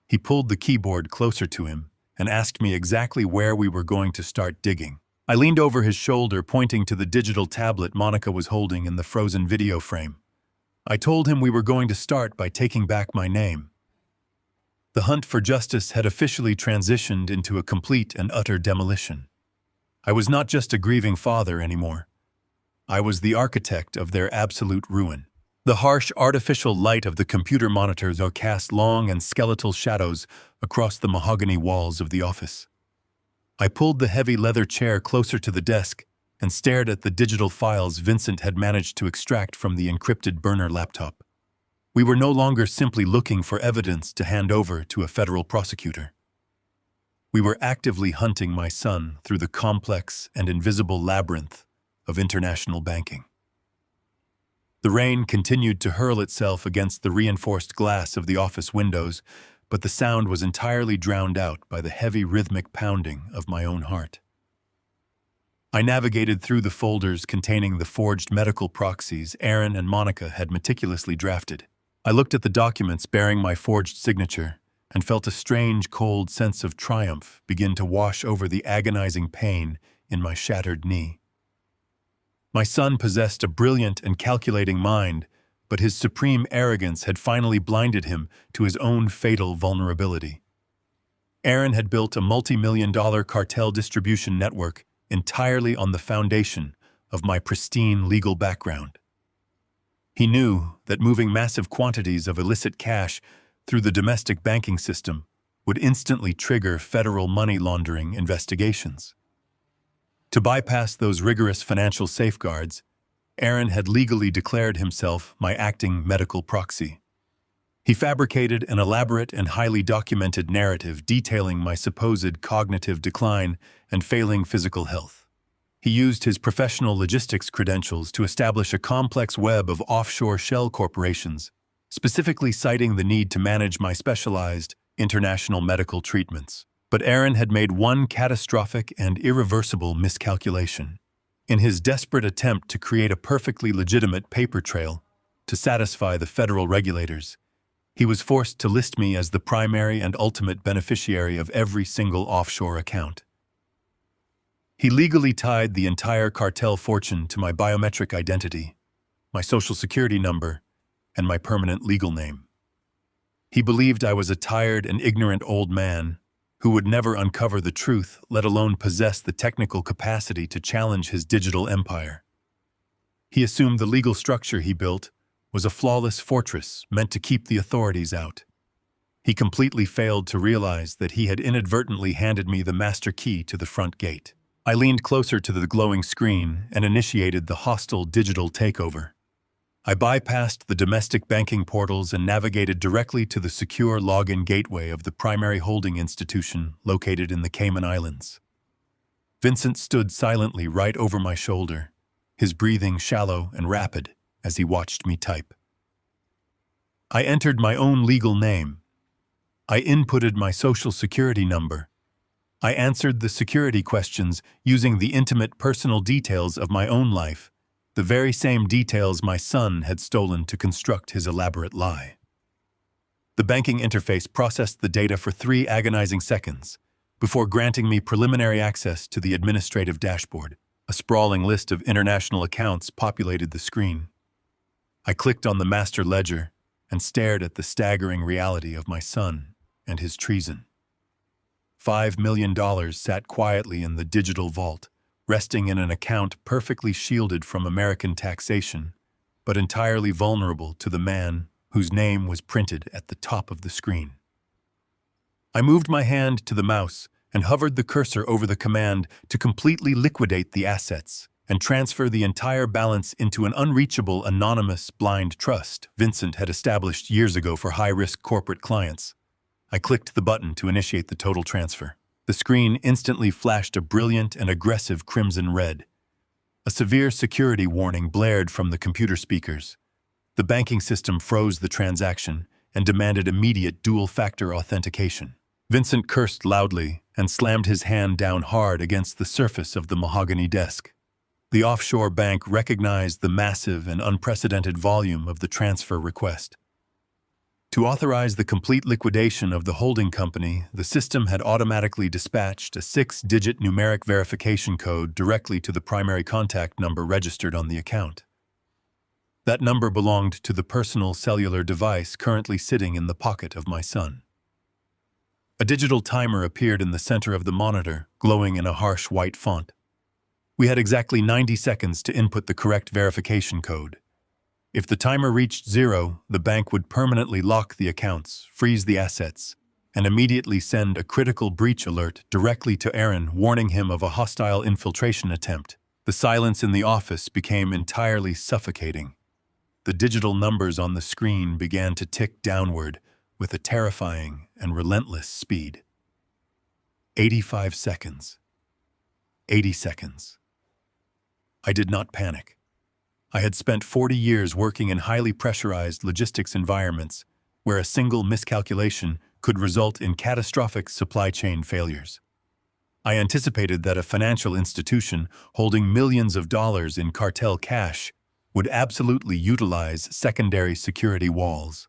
He pulled the keyboard closer to him and asked me exactly where we were going to start digging. I leaned over his shoulder, pointing to the digital tablet Monica was holding in the frozen video frame. I told him we were going to start by taking back my name. The hunt for justice had officially transitioned into a complete and utter demolition. I was not just a grieving father anymore. I was the architect of their absolute ruin. The harsh, artificial light of the computer monitors cast long and skeletal shadows across the mahogany walls of the office. I pulled the heavy leather chair closer to the desk and stared at the digital files Vincent had managed to extract from the encrypted burner laptop. We were no longer simply looking for evidence to hand over to a federal prosecutor. We were actively hunting my son through the complex and invisible labyrinth of international banking. The rain continued to hurl itself against the reinforced glass of the office windows, but the sound was entirely drowned out by the heavy rhythmic pounding of my own heart. I navigated through the folders containing the forged medical proxies Aaron and Monica had meticulously drafted. I looked at the documents bearing my forged signature, and felt a strange, cold sense of triumph begin to wash over the agonizing pain in my shattered knee. My son possessed a brilliant and calculating mind, but his supreme arrogance had finally blinded him to his own fatal vulnerability. Aaron had built a multi-million-dollar cartel distribution network entirely on the foundation of my pristine legal background. He knew that moving massive quantities of illicit cash through the domestic banking system would instantly trigger federal money laundering investigations. To bypass those rigorous financial safeguards, Aaron had legally declared himself my acting medical proxy. He fabricated an elaborate and highly documented narrative detailing my supposed cognitive decline and failing physical health. He used his professional logistics credentials to establish a complex web of offshore shell corporations, specifically citing the need to manage my specialized international medical treatments. But Aaron had made one catastrophic and irreversible miscalculation. In his desperate attempt to create a perfectly legitimate paper trail to satisfy the federal regulators, he was forced to list me as the primary and ultimate beneficiary of every single offshore account. He legally tied the entire cartel fortune to my biometric identity, my social security number, and my permanent legal name. He believed I was a tired and ignorant old man who would never uncover the truth, let alone possess the technical capacity to challenge his digital empire. He assumed the legal structure he built was a flawless fortress meant to keep the authorities out. He completely failed to realize that he had inadvertently handed me the master key to the front gate. I leaned closer to the glowing screen and initiated the hostile digital takeover. I bypassed the domestic banking portals and navigated directly to the secure login gateway of the primary holding institution located in the Cayman Islands. Vincent stood silently right over my shoulder, his breathing shallow and rapid as he watched me type. I entered my own legal name. I inputted my social security number. I answered the security questions using the intimate personal details of my own life, the very same details my son had stolen to construct his elaborate lie. The banking interface processed the data for 3 agonizing seconds before granting me preliminary access to the administrative dashboard. A sprawling list of international accounts populated the screen. I clicked on the master ledger and stared at the staggering reality of my son and his treason. $5 million sat quietly in the digital vault, resting in an account perfectly shielded from American taxation, but entirely vulnerable to the man whose name was printed at the top of the screen. I moved my hand to the mouse and hovered the cursor over the command to completely liquidate the assets and transfer the entire balance into an unreachable, anonymous, blind trust Vincent had established years ago for high-risk corporate clients. I clicked the button to initiate the total transfer. The screen instantly flashed a brilliant and aggressive crimson red. A severe security warning blared from the computer speakers. The banking system froze the transaction and demanded immediate dual-factor authentication. Vincent cursed loudly and slammed his hand down hard against the surface of the mahogany desk. The offshore bank recognized the massive and unprecedented volume of the transfer request. To authorize the complete liquidation of the holding company, the system had automatically dispatched a 6-digit numeric verification code directly to the primary contact number registered on the account. That number belonged to the personal cellular device currently sitting in the pocket of my son. A digital timer appeared in the center of the monitor, glowing in a harsh white font. We had exactly 90 seconds to input the correct verification code. If the timer reached 0, the bank would permanently lock the accounts, freeze the assets, and immediately send a critical breach alert directly to Aaron, warning him of a hostile infiltration attempt. The silence in the office became entirely suffocating. The digital numbers on the screen began to tick downward with a terrifying and relentless speed. 85 seconds. 80 seconds. I did not panic. I had spent 40 years working in highly pressurized logistics environments where a single miscalculation could result in catastrophic supply chain failures. I anticipated that a financial institution holding millions of dollars in cartel cash would absolutely utilize secondary security walls.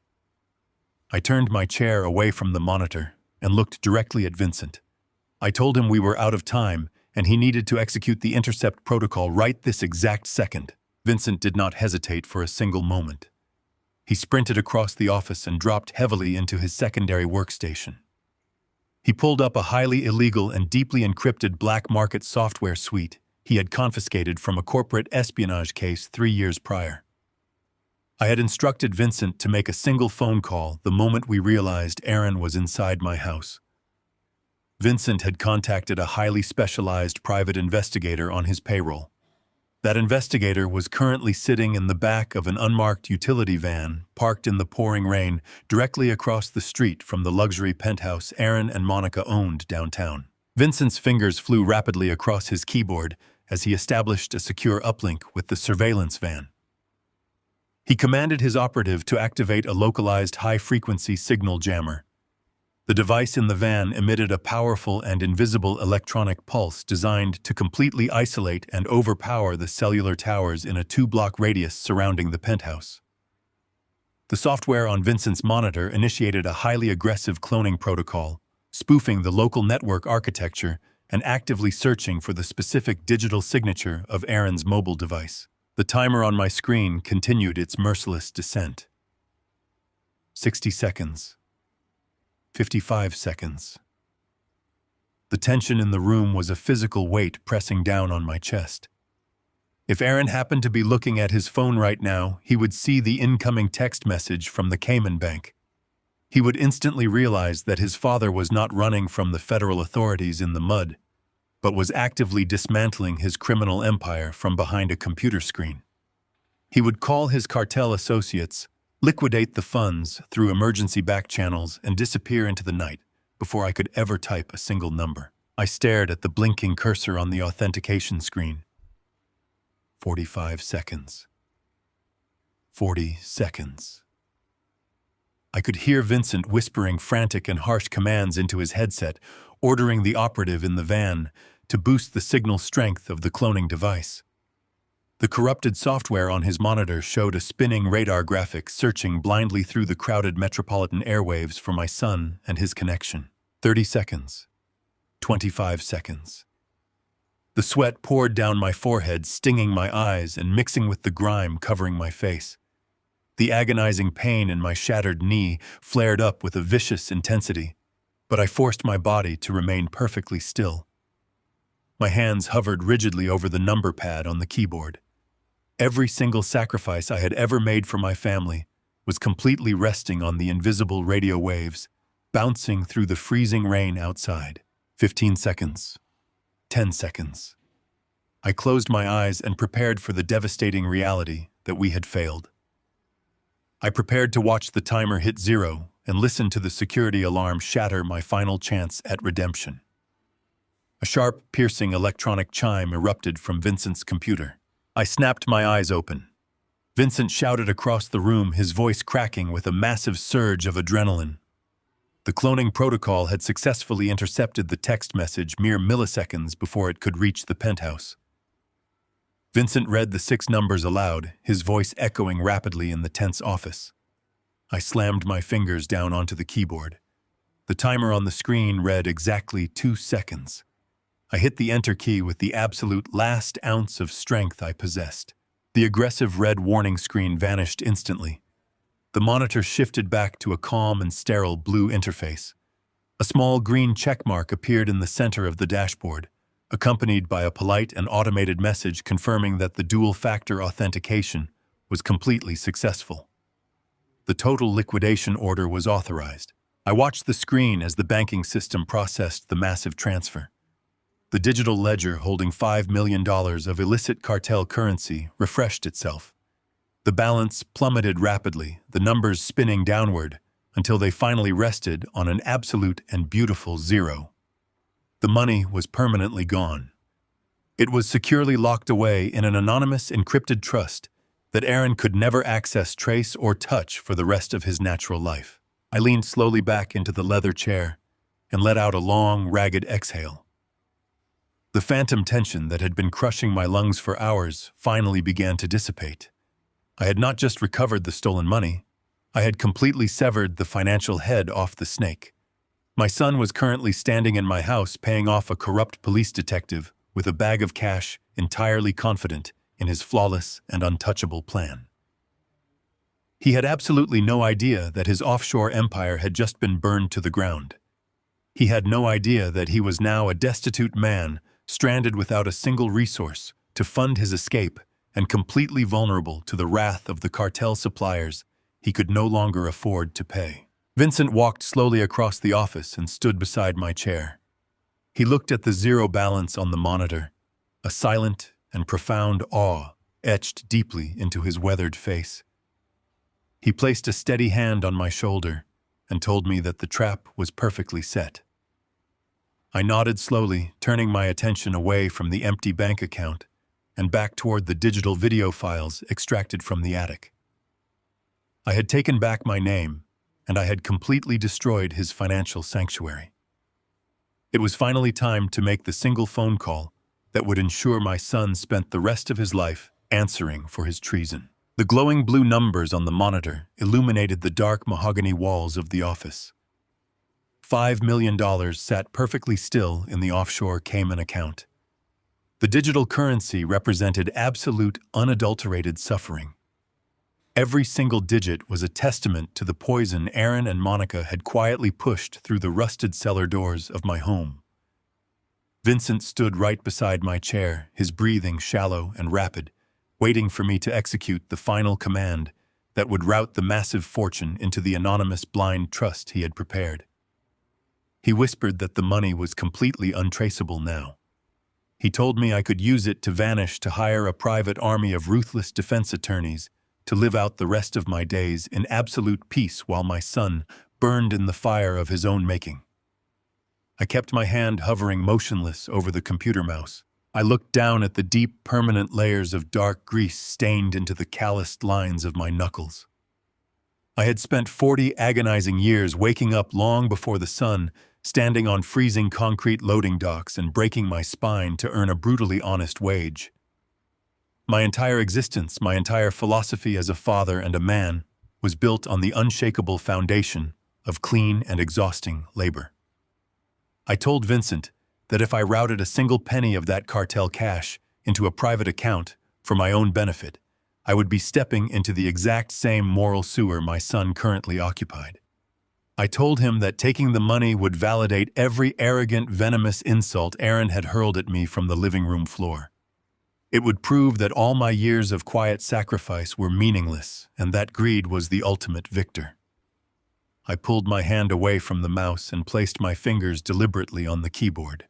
I turned my chair away from the monitor and looked directly at Vincent. I told him we were out of time and he needed to execute the intercept protocol right this exact second. Vincent did not hesitate for a single moment. He sprinted across the office and dropped heavily into his secondary workstation. He pulled up a highly illegal and deeply encrypted black market software suite he had confiscated from a corporate espionage case 3 years prior. I had instructed Vincent to make a single phone call the moment we realized Aaron was inside my house. Vincent had contacted a highly specialized private investigator on his payroll. That investigator was currently sitting in the back of an unmarked utility van parked in the pouring rain directly across the street from the luxury penthouse Aaron and Monica owned downtown. Vincent's fingers flew rapidly across his keyboard as he established a secure uplink with the surveillance van. He commanded his operative to activate a localized high-frequency signal jammer. The device in the van emitted a powerful and invisible electronic pulse designed to completely isolate and overpower the cellular towers in a 2-block radius surrounding the penthouse. The software on Vincent's monitor initiated a highly aggressive cloning protocol, spoofing the local network architecture and actively searching for the specific digital signature of Aaron's mobile device. The timer on my screen continued its merciless descent. 60 seconds. 55 seconds. The tension in the room was a physical weight pressing down on my chest. If Aaron happened to be looking at his phone right now, he would see the incoming text message from the Cayman Bank. He would instantly realize that his father was not running from the federal authorities in the mud, but was actively dismantling his criminal empire from behind a computer screen. He would call his cartel associates, liquidate the funds through emergency back channels, and disappear into the night before I could ever type a single number. I stared at the blinking cursor on the authentication screen. 45 seconds. 40 seconds. I could hear Vincent whispering frantic and harsh commands into his headset, ordering the operative in the van to boost the signal strength of the cloning device. The corrupted software on his monitor showed a spinning radar graphic searching blindly through the crowded metropolitan airwaves for my son and his connection. 30 seconds. 25 seconds. The sweat poured down my forehead, stinging my eyes and mixing with the grime covering my face. The agonizing pain in my shattered knee flared up with a vicious intensity, but I forced my body to remain perfectly still. My hands hovered rigidly over the number pad on the keyboard. Every single sacrifice I had ever made for my family was completely resting on the invisible radio waves, bouncing through the freezing rain outside. 15 seconds. 10 seconds. I closed my eyes and prepared for the devastating reality that we had failed. I prepared to watch the timer hit 0 and listen to the security alarm shatter my final chance at redemption. A sharp, piercing electronic chime erupted from Vincent's computer. I snapped my eyes open. Vincent shouted across the room, his voice cracking with a massive surge of adrenaline. The cloning protocol had successfully intercepted the text message mere milliseconds before it could reach the penthouse. Vincent read the 6 numbers aloud, his voice echoing rapidly in the tense office. I slammed my fingers down onto the keyboard. The timer on the screen read exactly 2 seconds. I hit the enter key with the absolute last ounce of strength I possessed. The aggressive red warning screen vanished instantly. The monitor shifted back to a calm and sterile blue interface. A small green checkmark appeared in the center of the dashboard, accompanied by a polite and automated message confirming that the dual-factor authentication was completely successful. The total liquidation order was authorized. I watched the screen as the banking system processed the massive transfer. The digital ledger holding $5 million of illicit cartel currency refreshed itself. The balance plummeted rapidly, the numbers spinning downward, until they finally rested on an absolute and beautiful 0. The money was permanently gone. It was securely locked away in an anonymous encrypted trust that Aaron could never access, trace, or touch for the rest of his natural life. I leaned slowly back into the leather chair and let out a long, ragged exhale. The phantom tension that had been crushing my lungs for hours finally began to dissipate. I had not just recovered the stolen money, I had completely severed the financial head off the snake. My son was currently standing in my house paying off a corrupt police detective with a bag of cash, entirely confident in his flawless and untouchable plan. He had absolutely no idea that his offshore empire had just been burned to the ground. He had no idea that he was now a destitute man, stranded without a single resource to fund his escape and completely vulnerable to the wrath of the cartel suppliers he could no longer afford to pay. Vincent walked slowly across the office and stood beside my chair. He looked at the zero balance on the monitor, a silent and profound awe etched deeply into his weathered face. He placed a steady hand on my shoulder and told me that the trap was perfectly set. I nodded slowly, turning my attention away from the empty bank account and back toward the digital video files extracted from the attic. I had taken back my name, and I had completely destroyed his financial sanctuary. It was finally time to make the single phone call that would ensure my son spent the rest of his life answering for his treason. The glowing blue numbers on the monitor illuminated the dark mahogany walls of the office. $5 million sat perfectly still in the offshore Cayman account. The digital currency represented absolute, unadulterated suffering. Every single digit was a testament to the poison Aaron and Monica had quietly pushed through the rusted cellar doors of my home. Vincent stood right beside my chair, his breathing shallow and rapid, waiting for me to execute the final command that would route the massive fortune into the anonymous blind trust he had prepared. He whispered that the money was completely untraceable now. He told me I could use it to vanish to hire a private army of ruthless defense attorneys to live out the rest of my days in absolute peace while my son burned in the fire of his own making. I kept my hand hovering motionless over the computer mouse. I looked down at the deep, permanent layers of dark grease stained into the calloused lines of my knuckles. I had spent 40 agonizing years waking up long before the sun, standing on freezing concrete loading docks and breaking my spine to earn a brutally honest wage. My entire existence, my entire philosophy as a father and a man, was built on the unshakable foundation of clean and exhausting labor. I told Vincent that if I routed a single penny of that cartel cash into a private account for my own benefit, I would be stepping into the exact same moral sewer my son currently occupied. I told him that taking the money would validate every arrogant, venomous insult Aaron had hurled at me from the living room floor. It would prove that all my years of quiet sacrifice were meaningless and that greed was the ultimate victor. I pulled my hand away from the mouse and placed my fingers deliberately on the keyboard.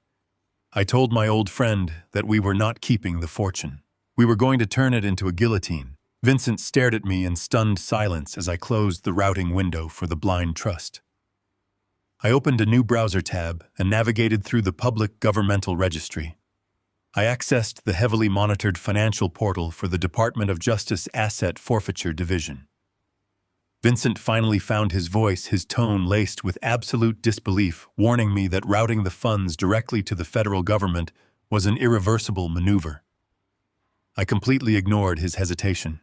I told my old friend that we were not keeping the fortune. We were going to turn it into a guillotine. Vincent stared at me in stunned silence as I closed the routing window for the blind trust. I opened a new browser tab and navigated through the public governmental registry. I accessed the heavily monitored financial portal for the Department of Justice Asset Forfeiture Division. Vincent finally found his voice, his tone laced with absolute disbelief, warning me that routing the funds directly to the federal government was an irreversible maneuver. I completely ignored his hesitation.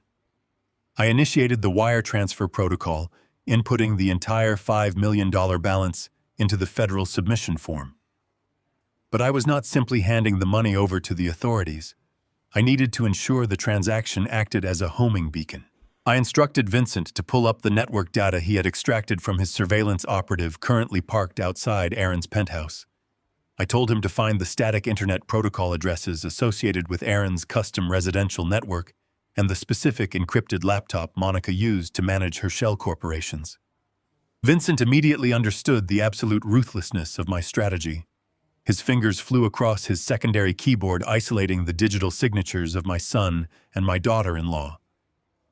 I initiated the wire transfer protocol, inputting the entire $5 million balance into the federal submission form. But I was not simply handing the money over to the authorities. I needed to ensure the transaction acted as a homing beacon. I instructed Vincent to pull up the network data he had extracted from his surveillance operative currently parked outside Aaron's penthouse. I told him to find the static internet protocol addresses associated with Aaron's custom residential network and the specific encrypted laptop Monica used to manage her shell corporations. Vincent immediately understood the absolute ruthlessness of my strategy. His fingers flew across his secondary keyboard, isolating the digital signatures of my son and my daughter-in-law.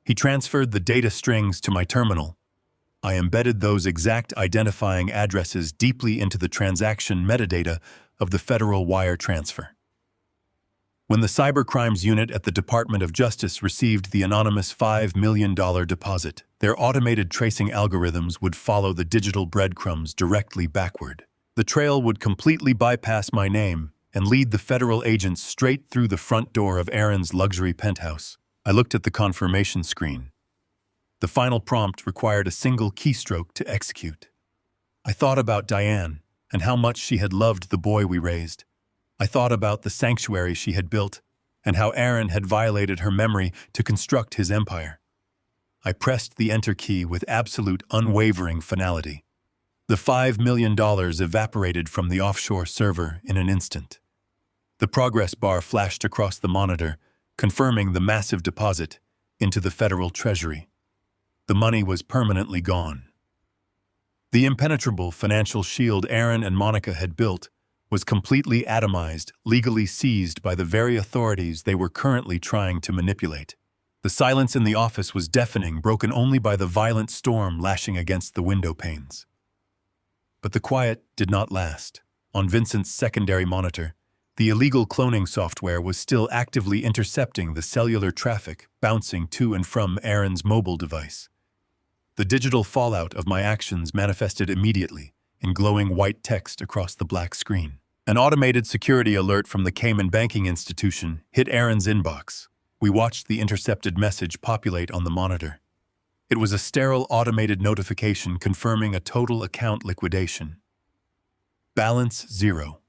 He transferred the data strings to my terminal. I embedded those exact identifying addresses deeply into the transaction metadata of the federal wire transfer. When the cybercrimes unit at the Department of Justice received the anonymous $5 million deposit, their automated tracing algorithms would follow the digital breadcrumbs directly backward. The trail would completely bypass my name and lead the federal agents straight through the front door of Aaron's luxury penthouse. I looked at the confirmation screen. The final prompt required a single keystroke to execute. I thought about Diane and how much she had loved the boy we raised. I thought about the sanctuary she had built and how Aaron had violated her memory to construct his empire. I pressed the enter key with absolute unwavering finality. The $5 million evaporated from the offshore server in an instant. The progress bar flashed across the monitor, confirming the massive deposit into the federal treasury. The money was permanently gone. The impenetrable financial shield Aaron and Monica had built was completely atomized, legally seized by the very authorities they were currently trying to manipulate. The silence in the office was deafening, broken only by the violent storm lashing against the window panes. But the quiet did not last. On Vincent's secondary monitor, the illegal cloning software was still actively intercepting the cellular traffic bouncing to and from Aaron's mobile device. The digital fallout of my actions manifested immediately in glowing white text across the black screen. An automated security alert from the Cayman banking institution hit Aaron's inbox. We watched the intercepted message populate on the monitor. It was a sterile automated notification confirming a total account liquidation. Balance 0.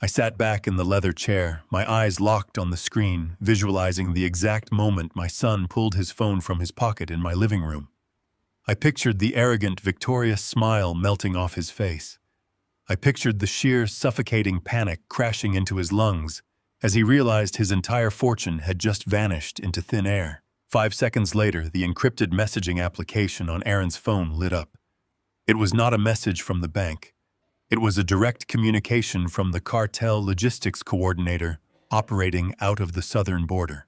I sat back in the leather chair, my eyes locked on the screen, visualizing the exact moment my son pulled his phone from his pocket in my living room. I pictured the arrogant, victorious smile melting off his face. I pictured the sheer, suffocating panic crashing into his lungs as he realized his entire fortune had just vanished into thin air. 5 seconds later, the encrypted messaging application on Aaron's phone lit up. It was not a message from the bank. It was a direct communication from the cartel logistics coordinator operating out of the southern border.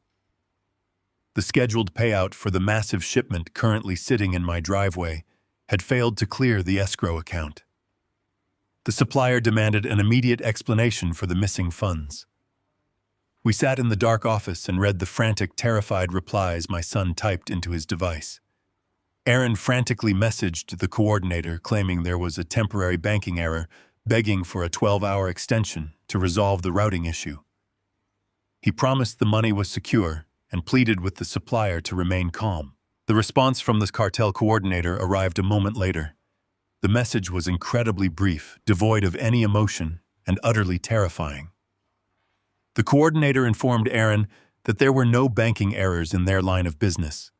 The scheduled payout for the massive shipment currently sitting in my driveway had failed to clear the escrow account. The supplier demanded an immediate explanation for the missing funds. We sat in the dark office and read the frantic, terrified replies my son typed into his device. Aaron frantically messaged the coordinator claiming there was a temporary banking error, begging for a 12-hour extension to resolve the routing issue. He promised the money was secure and pleaded with the supplier to remain calm. The response from the cartel coordinator arrived a moment later. The message was incredibly brief, devoid of any emotion, and utterly terrifying. The coordinator informed Aaron that there were no banking errors in their line of business.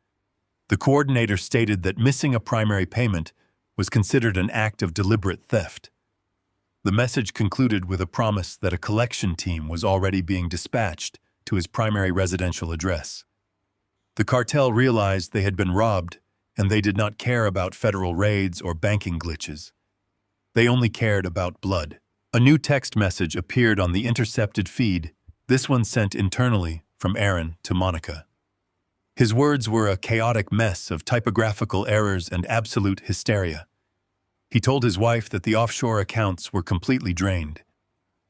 The coordinator stated that missing a primary payment was considered an act of deliberate theft. The message concluded with a promise that a collection team was already being dispatched to his primary residential address. The cartel realized they had been robbed, and they did not care about federal raids or banking glitches. They only cared about blood. A new text message appeared on the intercepted feed, this one sent internally from Aaron to Monica. His words were a chaotic mess of typographical errors and absolute hysteria. He told his wife that the offshore accounts were completely drained.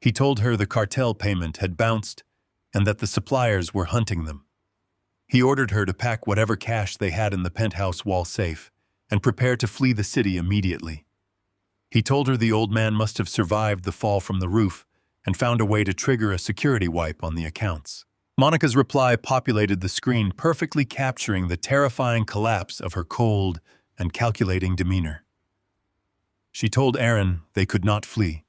He told her the cartel payment had bounced and that the suppliers were hunting them. He ordered her to pack whatever cash they had in the penthouse wall safe and prepare to flee the city immediately. He told her the old man must have survived the fall from the roof and found a way to trigger a security wipe on the accounts. Monica's reply populated the screen, perfectly capturing the terrifying collapse of her cold and calculating demeanor. She told Aaron they could not flee.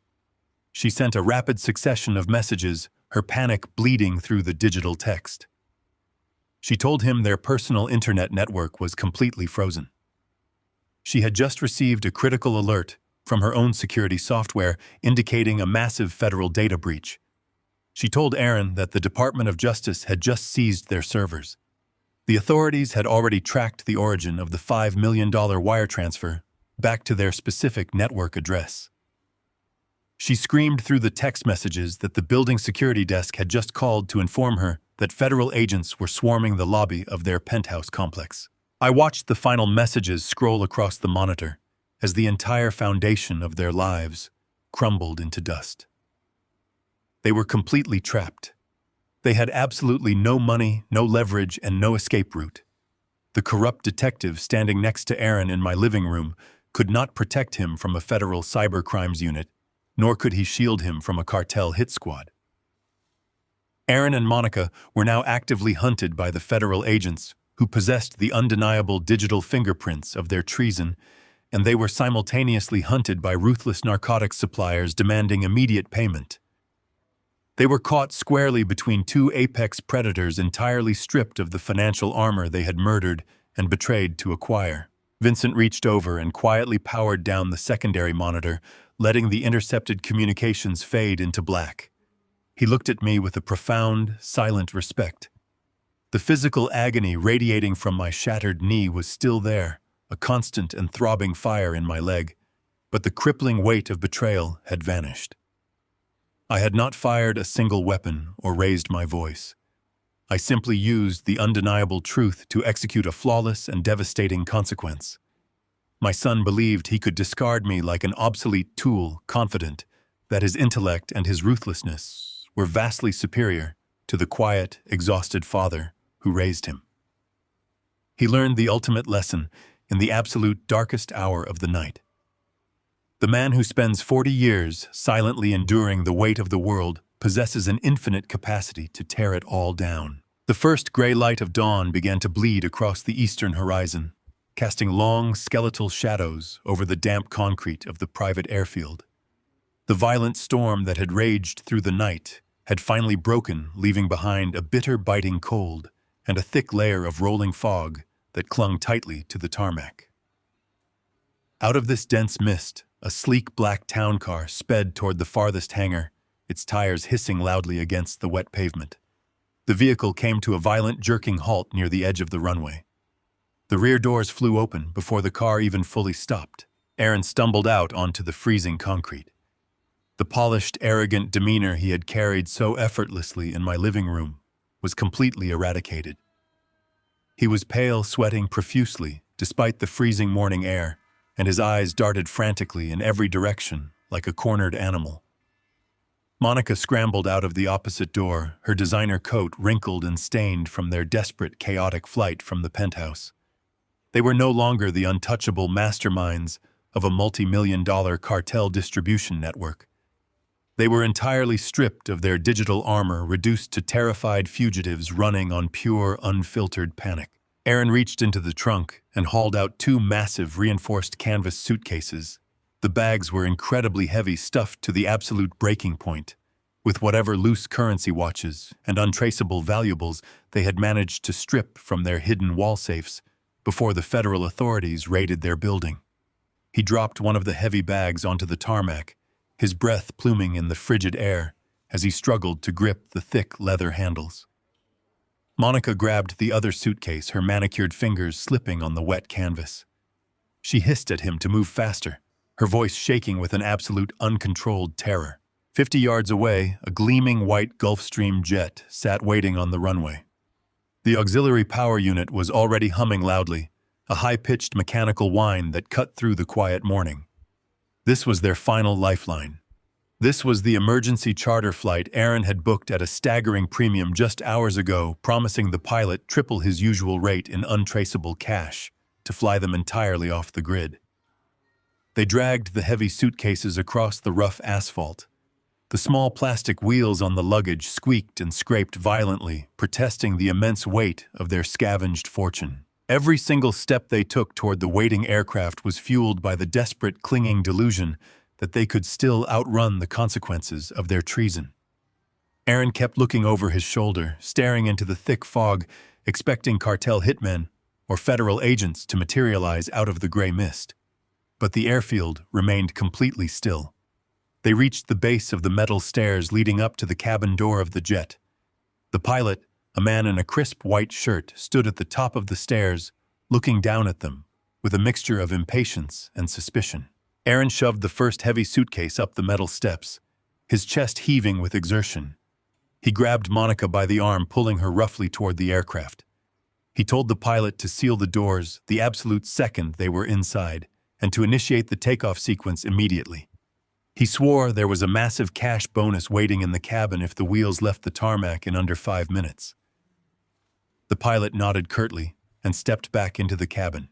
She sent a rapid succession of messages, her panic bleeding through the digital text. She told him their personal internet network was completely frozen. She had just received a critical alert from her own security software indicating a massive federal data breach. She told Aaron that the Department of Justice had just seized their servers. The authorities had already tracked the origin of the $5 million wire transfer back to their specific network address. She screamed through the text messages that the building security desk had just called to inform her that federal agents were swarming the lobby of their penthouse complex. I watched the final messages scroll across the monitor as the entire foundation of their lives crumbled into dust. They were completely trapped. They had absolutely no money, no leverage, and no escape route. The corrupt detective standing next to Aaron in my living room could not protect him from a federal cyber crimes unit, nor could he shield him from a cartel hit squad. Aaron and Monica were now actively hunted by the federal agents who possessed the undeniable digital fingerprints of their treason, and they were simultaneously hunted by ruthless narcotics suppliers demanding immediate payment. They were caught squarely between two apex predators entirely stripped of the financial armor they had murdered and betrayed to acquire. Vincent reached over and quietly powered down the secondary monitor, letting the intercepted communications fade into black. He looked at me with a profound, silent respect. The physical agony radiating from my shattered knee was still there, a constant and throbbing fire in my leg, but the crippling weight of betrayal had vanished. I had not fired a single weapon or raised my voice. I simply used the undeniable truth to execute a flawless and devastating consequence. My son believed he could discard me like an obsolete tool, confident that his intellect and his ruthlessness were vastly superior to the quiet, exhausted father who raised him. He learned the ultimate lesson in the absolute darkest hour of the night. The man who spends 40 years silently enduring the weight of the world possesses an infinite capacity to tear it all down. The first gray light of dawn began to bleed across the eastern horizon, casting long, skeletal shadows over the damp concrete of the private airfield. The violent storm that had raged through the night had finally broken, leaving behind a bitter, biting cold and a thick layer of rolling fog that clung tightly to the tarmac. Out of this dense mist, a sleek black town car sped toward the farthest hangar, its tires hissing loudly against the wet pavement. The vehicle came to a violent, jerking halt near the edge of the runway. The rear doors flew open before the car even fully stopped. Aaron stumbled out onto the freezing concrete. The polished, arrogant demeanor he had carried so effortlessly in my living room was completely eradicated. He was pale, sweating profusely despite the freezing morning air, and his eyes darted frantically in every direction like a cornered animal. Monica scrambled out of the opposite door, her designer coat wrinkled and stained from their desperate, chaotic flight from the penthouse. They were no longer the untouchable masterminds of a multi-million-dollar cartel distribution network. They were entirely stripped of their digital armor, reduced to terrified fugitives running on pure, unfiltered panic. Aaron reached into the trunk and hauled out two massive reinforced canvas suitcases. The bags were incredibly heavy, stuffed to the absolute breaking point, with whatever loose currency watches and untraceable valuables they had managed to strip from their hidden wall safes before the federal authorities raided their building. He dropped one of the heavy bags onto the tarmac, his breath pluming in the frigid air as he struggled to grip the thick leather handles. Monica grabbed the other suitcase, her manicured fingers slipping on the wet canvas. She hissed at him to move faster, her voice shaking with an absolute uncontrolled terror. 50 yards away, a gleaming white Gulfstream jet sat waiting on the runway. The auxiliary power unit was already humming loudly, a high-pitched mechanical whine that cut through the quiet morning. This was their final lifeline. This was the emergency charter flight Aaron had booked at a staggering premium just hours ago, promising the pilot triple his usual rate in untraceable cash to fly them entirely off the grid. They dragged the heavy suitcases across the rough asphalt. The small plastic wheels on the luggage squeaked and scraped violently, protesting the immense weight of their scavenged fortune. Every single step they took toward the waiting aircraft was fueled by the desperate, clinging delusion that they could still outrun the consequences of their treason. Aaron kept looking over his shoulder, staring into the thick fog, expecting cartel hitmen or federal agents to materialize out of the gray mist. But the airfield remained completely still. They reached the base of the metal stairs leading up to the cabin door of the jet. The pilot, a man in a crisp white shirt, stood at the top of the stairs, looking down at them, with a mixture of impatience and suspicion. Aaron shoved the first heavy suitcase up the metal steps, his chest heaving with exertion. He grabbed Monica by the arm, pulling her roughly toward the aircraft. He told the pilot to seal the doors the absolute second they were inside, and to initiate the takeoff sequence immediately. He swore there was a massive cash bonus waiting in the cabin if the wheels left the tarmac in under 5 minutes. The pilot nodded curtly and stepped back into the cabin.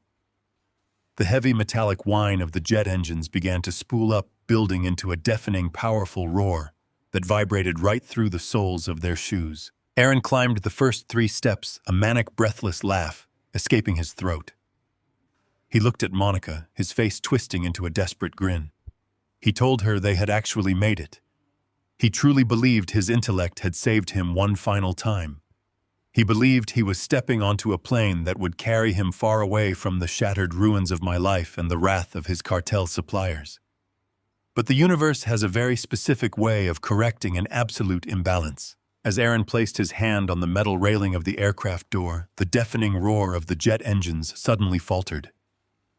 The heavy metallic whine of the jet engines began to spool up, building into a deafening, powerful roar that vibrated right through the soles of their shoes. Aaron climbed the first 3 steps, a manic, breathless laugh, escaping his throat. He looked at Monica, his face twisting into a desperate grin. He told her they had actually made it. He truly believed his intellect had saved him one final time. He believed he was stepping onto a plane that would carry him far away from the shattered ruins of my life and the wrath of his cartel suppliers. But the universe has a very specific way of correcting an absolute imbalance. As Aaron placed his hand on the metal railing of the aircraft door, the deafening roar of the jet engines suddenly faltered.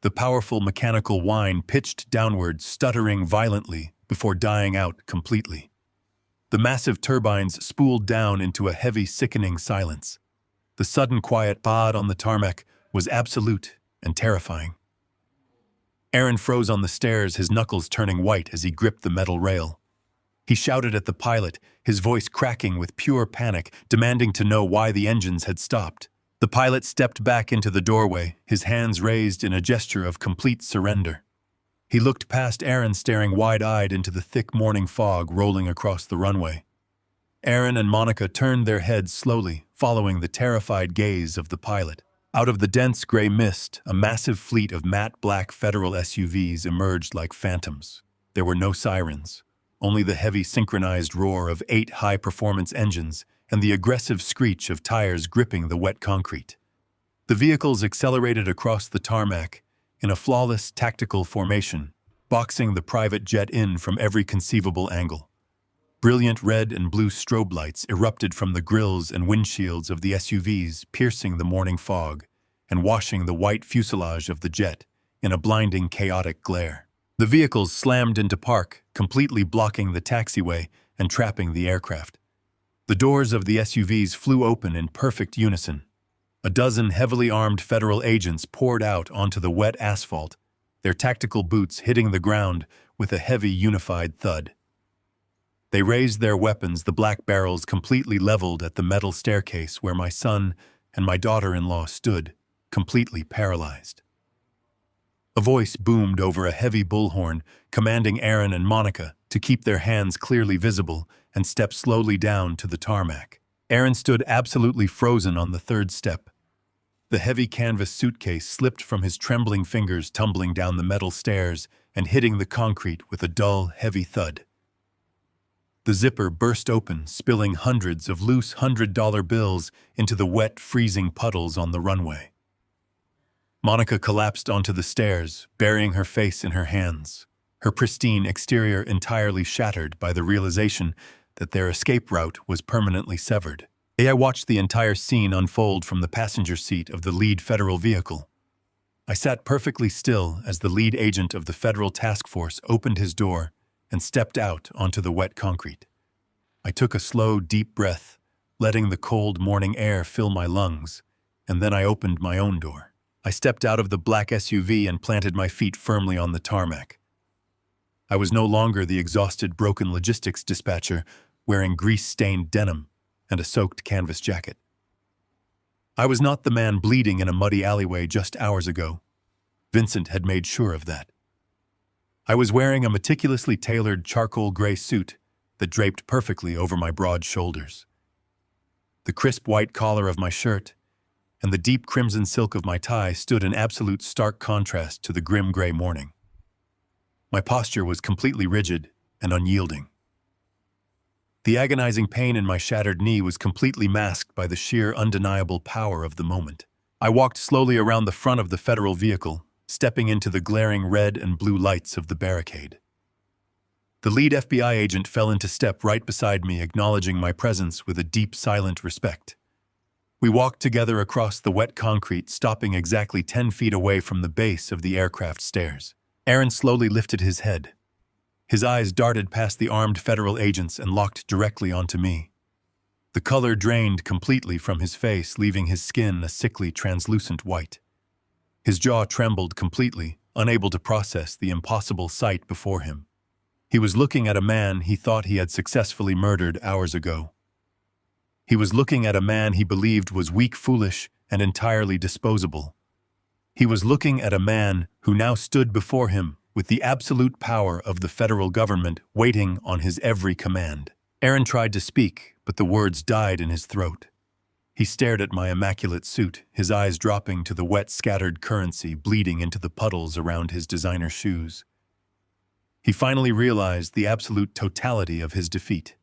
The powerful mechanical whine pitched downward, stuttering violently before dying out completely. The massive turbines spooled down into a heavy, sickening silence. The sudden quiet pod on the tarmac was absolute and terrifying. Aaron froze on the stairs, his knuckles turning white as he gripped the metal rail. He shouted at the pilot, his voice cracking with pure panic, demanding to know why the engines had stopped. The pilot stepped back into the doorway, his hands raised in a gesture of complete surrender. He looked past Aaron, staring wide-eyed into the thick morning fog rolling across the runway. Aaron and Monica turned their heads slowly, following the terrified gaze of the pilot. Out of the dense gray mist, a massive fleet of matte black federal SUVs emerged like phantoms. There were no sirens, only the heavy synchronized roar of 8 high-performance engines and the aggressive screech of tires gripping the wet concrete. The vehicles accelerated across the tarmac in a flawless tactical formation, boxing the private jet in from every conceivable angle. Brilliant red and blue strobe lights erupted from the grilles and windshields of the SUVs, piercing the morning fog and washing the white fuselage of the jet in a blinding, chaotic glare. The vehicles slammed into park, completely blocking the taxiway and trapping the aircraft. The doors of the SUVs flew open in perfect unison. A dozen heavily armed federal agents poured out onto the wet asphalt, their tactical boots hitting the ground with a heavy, unified thud. They raised their weapons, the black barrels completely leveled at the metal staircase where my son and my daughter-in-law stood, completely paralyzed. A voice boomed over a heavy bullhorn, commanding Aaron and Monica to keep their hands clearly visible and step slowly down to the tarmac. Aaron stood absolutely frozen on the third step. The heavy canvas suitcase slipped from his trembling fingers, tumbling down the metal stairs and hitting the concrete with a dull, heavy thud. The zipper burst open, spilling hundreds of loose $100 bills into the wet, freezing puddles on the runway. Monica collapsed onto the stairs, burying her face in her hands, her pristine exterior entirely shattered by the realization that their escape route was permanently severed. I watched the entire scene unfold from the passenger seat of the lead federal vehicle. I sat perfectly still as the lead agent of the federal task force opened his door and stepped out onto the wet concrete. I took a slow, deep breath, letting the cold morning air fill my lungs, and then I opened my own door. I stepped out of the black SUV and planted my feet firmly on the tarmac. I was no longer the exhausted, broken logistics dispatcher wearing grease-stained denim and a soaked canvas jacket. I was not the man bleeding in a muddy alleyway just hours ago. Vincent had made sure of that. I was wearing a meticulously tailored charcoal gray suit that draped perfectly over my broad shoulders. The crisp white collar of my shirt and the deep crimson silk of my tie stood in absolute stark contrast to the grim gray morning. My posture was completely rigid and unyielding. The agonizing pain in my shattered knee was completely masked by the sheer, undeniable power of the moment. I walked slowly around the front of the federal vehicle, stepping into the glaring red and blue lights of the barricade. The lead FBI agent fell into step right beside me, acknowledging my presence with a deep, silent respect. We walked together across the wet concrete, stopping exactly 10 feet away from the base of the aircraft stairs. Aaron slowly lifted his head. His eyes darted past the armed federal agents and locked directly onto me. The color drained completely from his face, leaving his skin a sickly, translucent white. His jaw trembled completely, unable to process the impossible sight before him. He was looking at a man he thought he had successfully murdered hours ago. He was looking at a man he believed was weak, foolish, and entirely disposable. He was looking at a man who now stood before him with the absolute power of the federal government waiting on his every command. Aaron tried to speak, but the words died in his throat. He stared at my immaculate suit, his eyes dropping to the wet, scattered currency bleeding into the puddles around his designer shoes. He finally realized the absolute totality of his defeat.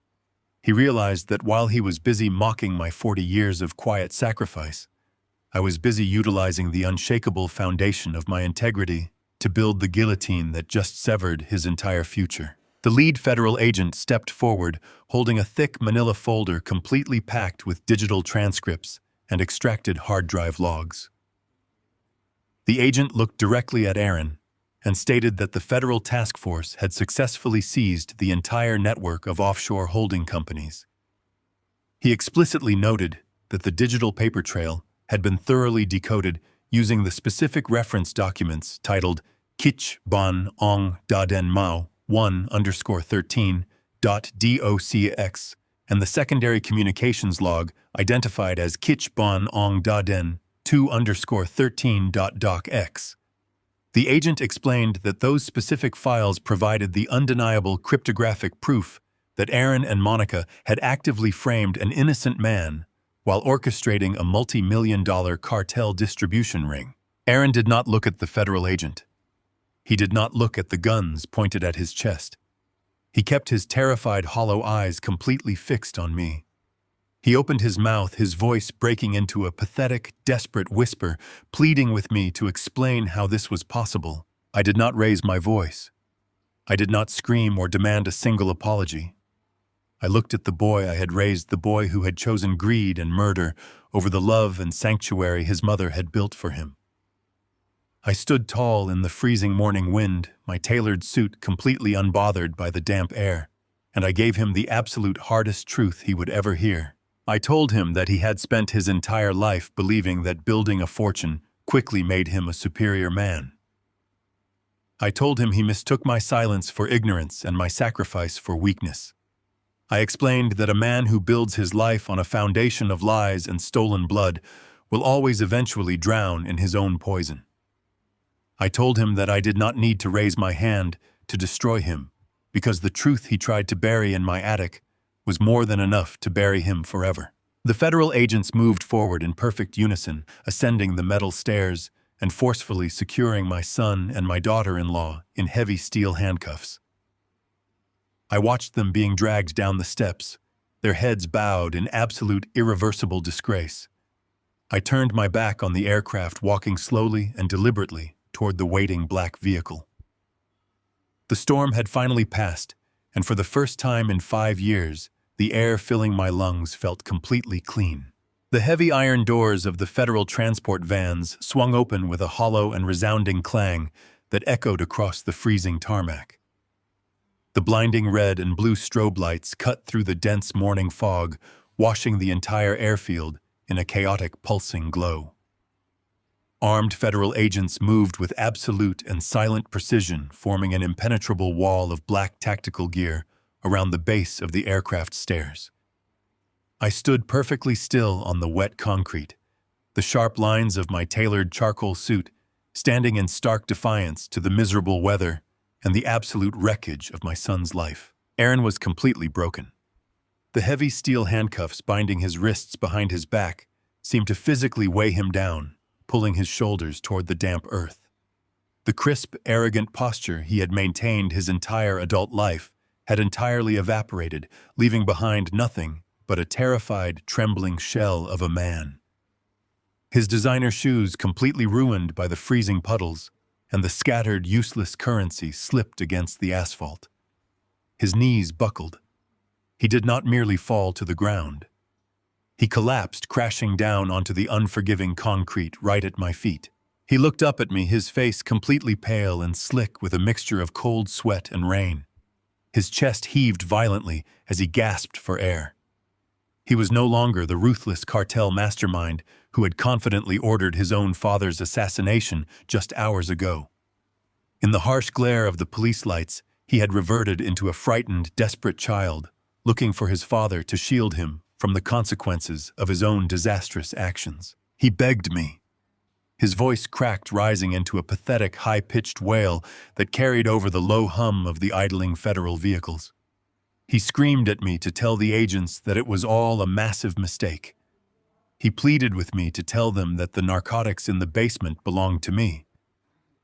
He realized that while he was busy mocking my 40 years of quiet sacrifice, I was busy utilizing the unshakable foundation of my integrity to build the guillotine that just severed his entire future. The lead federal agent stepped forward, holding a thick manila folder completely packed with digital transcripts and extracted hard drive logs. The agent looked directly at Aaron and stated that the federal task force had successfully seized the entire network of offshore holding companies. He explicitly noted that the digital paper trail had been thoroughly decoded using the specific reference documents titled Kich Bon Ong Da Den Mao 1_13.docx and the secondary communications log identified as Kich Bon Ong Da Den 2_13.docx. The agent explained that those specific files provided the undeniable cryptographic proof that Aaron and Monica had actively framed an innocent man while orchestrating a multi-million-dollar cartel distribution ring. Aaron did not look at the federal agent. He did not look at the guns pointed at his chest. He kept his terrified, hollow eyes completely fixed on me. He opened his mouth, his voice breaking into a pathetic, desperate whisper, pleading with me to explain how this was possible. I did not raise my voice. I did not scream or demand a single apology. I looked at the boy I had raised, the boy who had chosen greed and murder over the love and sanctuary his mother had built for him. I stood tall in the freezing morning wind, my tailored suit completely unbothered by the damp air, and I gave him the absolute hardest truth he would ever hear. I told him that he had spent his entire life believing that building a fortune quickly made him a superior man. I told him he mistook my silence for ignorance and my sacrifice for weakness. I explained that a man who builds his life on a foundation of lies and stolen blood will always eventually drown in his own poison. I told him that I did not need to raise my hand to destroy him, because the truth he tried to bury in my attic was more than enough to bury him forever. The federal agents moved forward in perfect unison, ascending the metal stairs and forcefully securing my son and my daughter-in-law in heavy steel handcuffs. I watched them being dragged down the steps, their heads bowed in absolute irreversible disgrace. I turned my back on the aircraft, walking slowly and deliberately toward the waiting black vehicle. The storm had finally passed, and for the first time in 5 years, the air filling my lungs felt completely clean. The heavy iron doors of the federal transport vans swung open with a hollow and resounding clang that echoed across the freezing tarmac. The blinding red and blue strobe lights cut through the dense morning fog, washing the entire airfield in a chaotic, pulsing glow. Armed federal agents moved with absolute and silent precision, forming an impenetrable wall of black tactical gear around the base of the aircraft stairs. I stood perfectly still on the wet concrete, the sharp lines of my tailored charcoal suit standing in stark defiance to the miserable weather and the absolute wreckage of my son's life. Aaron was completely broken. The heavy steel handcuffs binding his wrists behind his back seemed to physically weigh him down, pulling his shoulders toward the damp earth. The crisp, arrogant posture he had maintained his entire adult life had entirely evaporated, leaving behind nothing but a terrified, trembling shell of a man. His designer shoes completely ruined by the freezing puddles, and the scattered, useless currency slipped against the asphalt. His knees buckled. He did not merely fall to the ground. He collapsed, crashing down onto the unforgiving concrete right at my feet. He looked up at me, his face completely pale and slick with a mixture of cold sweat and rain. His chest heaved violently as he gasped for air. He was no longer the ruthless cartel mastermind who had confidently ordered his own father's assassination just hours ago. In the harsh glare of the police lights, he had reverted into a frightened, desperate child, looking for his father to shield him from the consequences of his own disastrous actions. He begged me. His voice cracked, rising into a pathetic, high-pitched wail that carried over the low hum of the idling federal vehicles. He screamed at me to tell the agents that it was all a massive mistake. He pleaded with me to tell them that the narcotics in the basement belonged to me,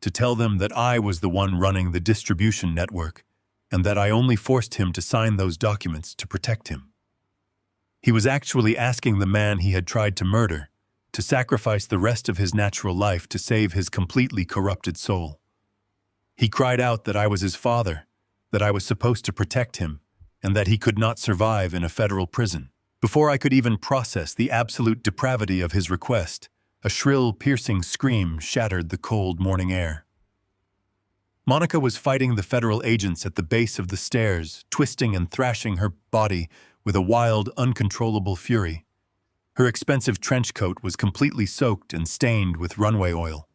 to tell them that I was the one running the distribution network, and that I only forced him to sign those documents to protect him. He was actually asking the man he had tried to murder to sacrifice the rest of his natural life to save his completely corrupted soul. He cried out that I was his father, that I was supposed to protect him, and that he could not survive in a federal prison. Before I could even process the absolute depravity of his request, a shrill, piercing scream shattered the cold morning air. Monica was fighting the federal agents at the base of the stairs, twisting and thrashing her body with a wild, uncontrollable fury. Her expensive trench coat was completely soaked and stained with runway oil.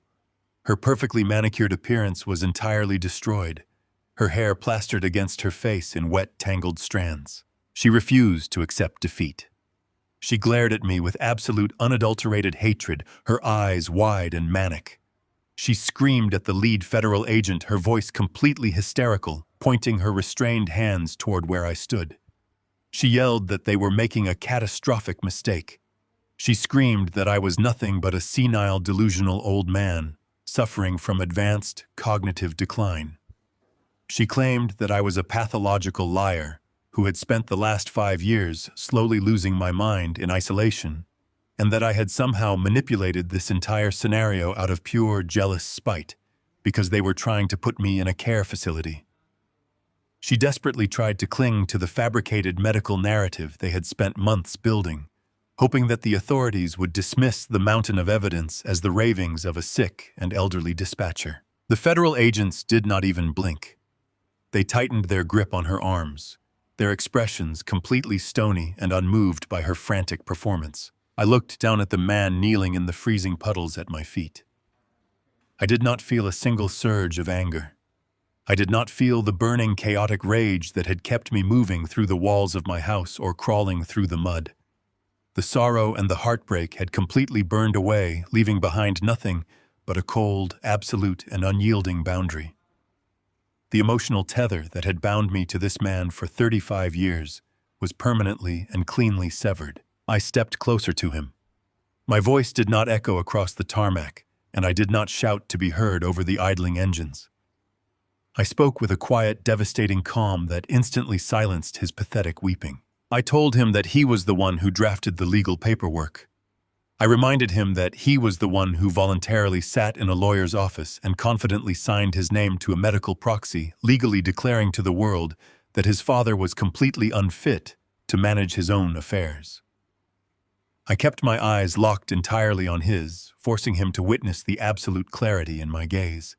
Her perfectly manicured appearance was entirely destroyed, her hair plastered against her face in wet, tangled strands. She refused to accept defeat. She glared at me with absolute, unadulterated hatred, her eyes wide and manic. She screamed at the lead federal agent, her voice completely hysterical, pointing her restrained hands toward where I stood. She yelled that they were making a catastrophic mistake. She screamed that I was nothing but a senile, delusional old man, suffering from advanced cognitive decline. She claimed that I was a pathological liar who had spent the last 5 years slowly losing my mind in isolation, and that I had somehow manipulated this entire scenario out of pure, jealous spite because they were trying to put me in a care facility. She desperately tried to cling to the fabricated medical narrative they had spent months building, hoping that the authorities would dismiss the mountain of evidence as the ravings of a sick and elderly dispatcher. The federal agents did not even blink. They tightened their grip on her arms, their expressions completely stony and unmoved by her frantic performance. I looked down at the man kneeling in the freezing puddles at my feet. I did not feel a single surge of anger. I did not feel the burning, chaotic rage that had kept me moving through the walls of my house or crawling through the mud. The sorrow and the heartbreak had completely burned away, leaving behind nothing but a cold, absolute, and unyielding boundary. The emotional tether that had bound me to this man for 35 years was permanently and cleanly severed. I stepped closer to him. My voice did not echo across the tarmac, and I did not shout to be heard over the idling engines. I spoke with a quiet, devastating calm that instantly silenced his pathetic weeping. I told him that he was the one who drafted the legal paperwork. I reminded him that he was the one who voluntarily sat in a lawyer's office and confidently signed his name to a medical proxy, legally declaring to the world that his father was completely unfit to manage his own affairs. I kept my eyes locked entirely on his, forcing him to witness the absolute clarity in my gaze.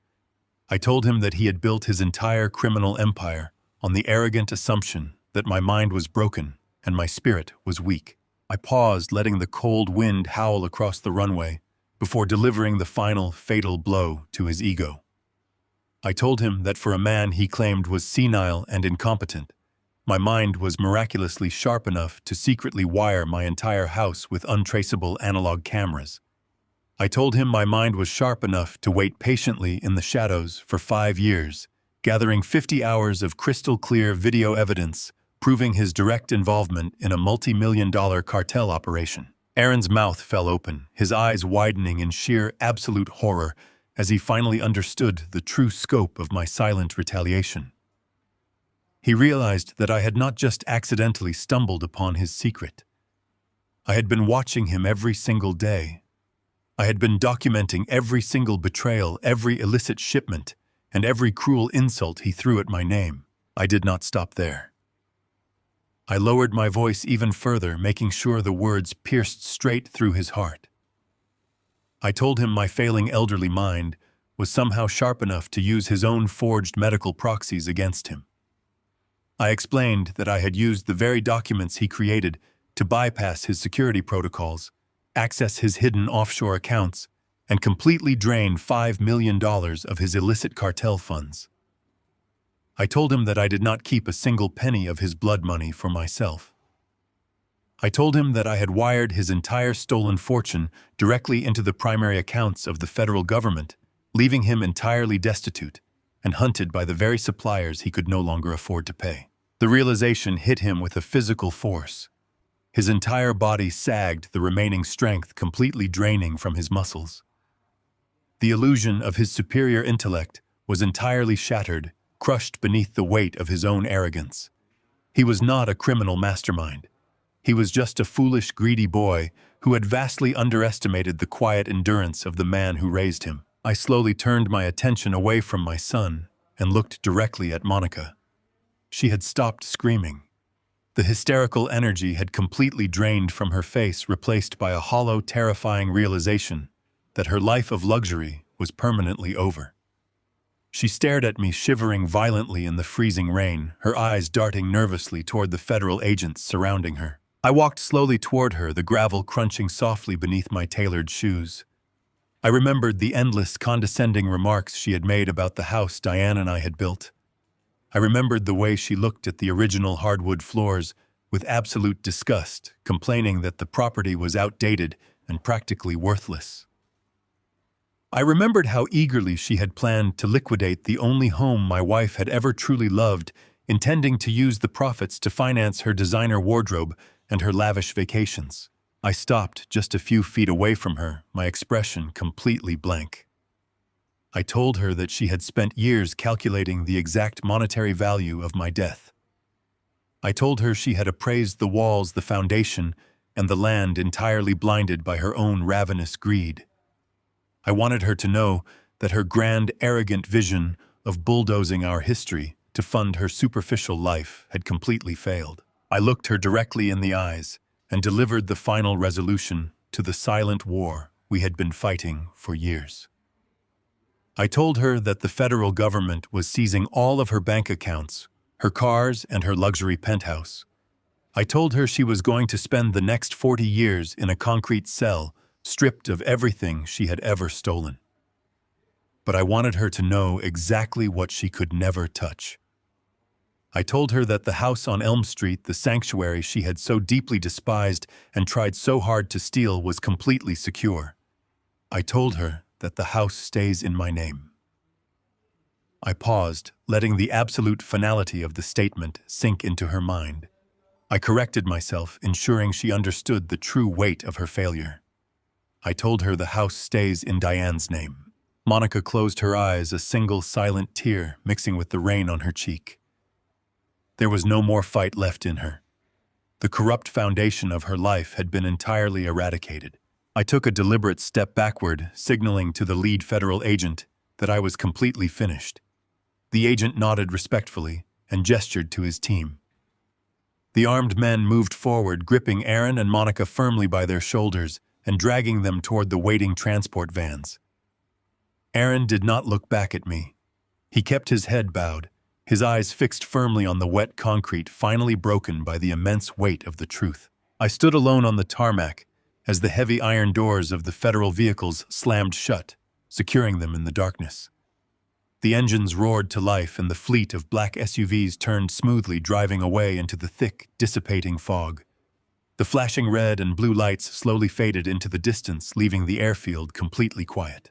I told him that he had built his entire criminal empire on the arrogant assumption that my mind was broken and my spirit was weak. I paused, letting the cold wind howl across the runway before delivering the final, fatal blow to his ego. I told him that for a man he claimed was senile and incompetent, my mind was miraculously sharp enough to secretly wire my entire house with untraceable analog cameras. I told him my mind was sharp enough to wait patiently in the shadows for 5 years, gathering 50 hours of crystal-clear video evidence proving his direct involvement in a multi-million-dollar cartel operation. Aaron's mouth fell open, his eyes widening in sheer, absolute horror as he finally understood the true scope of my silent retaliation. He realized that I had not just accidentally stumbled upon his secret. I had been watching him every single day. I had been documenting every single betrayal, every illicit shipment, and every cruel insult he threw at my name. I did not stop there. I lowered my voice even further, making sure the words pierced straight through his heart. I told him my failing elderly mind was somehow sharp enough to use his own forged medical proxies against him. I explained that I had used the very documents he created to bypass his security protocols, access his hidden offshore accounts, and completely drain $5 million of his illicit cartel funds. I told him that I did not keep a single penny of his blood money for myself. I told him that I had wired his entire stolen fortune directly into the primary accounts of the federal government, leaving him entirely destitute and hunted by the very suppliers he could no longer afford to pay. The realization hit him with a physical force. His entire body sagged, the remaining strength completely draining from his muscles. The illusion of his superior intellect was entirely shattered, crushed beneath the weight of his own arrogance. He was not a criminal mastermind. He was just a foolish, greedy boy who had vastly underestimated the quiet endurance of the man who raised him. I slowly turned my attention away from my son and looked directly at Monica. She had stopped screaming. The hysterical energy had completely drained from her face, replaced by a hollow, terrifying realization that her life of luxury was permanently over. She stared at me, shivering violently in the freezing rain, her eyes darting nervously toward the federal agents surrounding her. I walked slowly toward her, the gravel crunching softly beneath my tailored shoes. I remembered the endless, condescending remarks she had made about the house Diane and I had built. I remembered the way she looked at the original hardwood floors with absolute disgust, complaining that the property was outdated and practically worthless. I remembered how eagerly she had planned to liquidate the only home my wife had ever truly loved, intending to use the profits to finance her designer wardrobe and her lavish vacations. I stopped just a few feet away from her, my expression completely blank. I told her that she had spent years calculating the exact monetary value of my death. I told her she had appraised the walls, the foundation, and the land entirely blinded by her own ravenous greed. I wanted her to know that her grand, arrogant vision of bulldozing our history to fund her superficial life had completely failed. I looked her directly in the eyes and delivered the final resolution to the silent war we had been fighting for years. I told her that the federal government was seizing all of her bank accounts, her cars, and her luxury penthouse. I told her she was going to spend the next 40 years in a concrete cell, stripped of everything she had ever stolen. But I wanted her to know exactly what she could never touch. I told her that the house on Elm Street, the sanctuary she had so deeply despised and tried so hard to steal, was completely secure. I told her that the house stays in my name. I paused, letting the absolute finality of the statement sink into her mind. I corrected myself, ensuring she understood the true weight of her failure. I told her the house stays in Diane's name. Monica closed her eyes, a single silent tear mixing with the rain on her cheek. There was no more fight left in her. The corrupt foundation of her life had been entirely eradicated. I took a deliberate step backward, signaling to the lead federal agent that I was completely finished. The agent nodded respectfully and gestured to his team. The armed men moved forward, gripping Aaron and Monica firmly by their shoulders and dragging them toward the waiting transport vans. Aaron did not look back at me. He kept his head bowed, his eyes fixed firmly on the wet concrete, finally broken by the immense weight of the truth. I stood alone on the tarmac as the heavy iron doors of the federal vehicles slammed shut, securing them in the darkness. The engines roared to life and the fleet of black SUVs turned smoothly, driving away into the thick, dissipating fog. The flashing red and blue lights slowly faded into the distance, leaving the airfield completely quiet.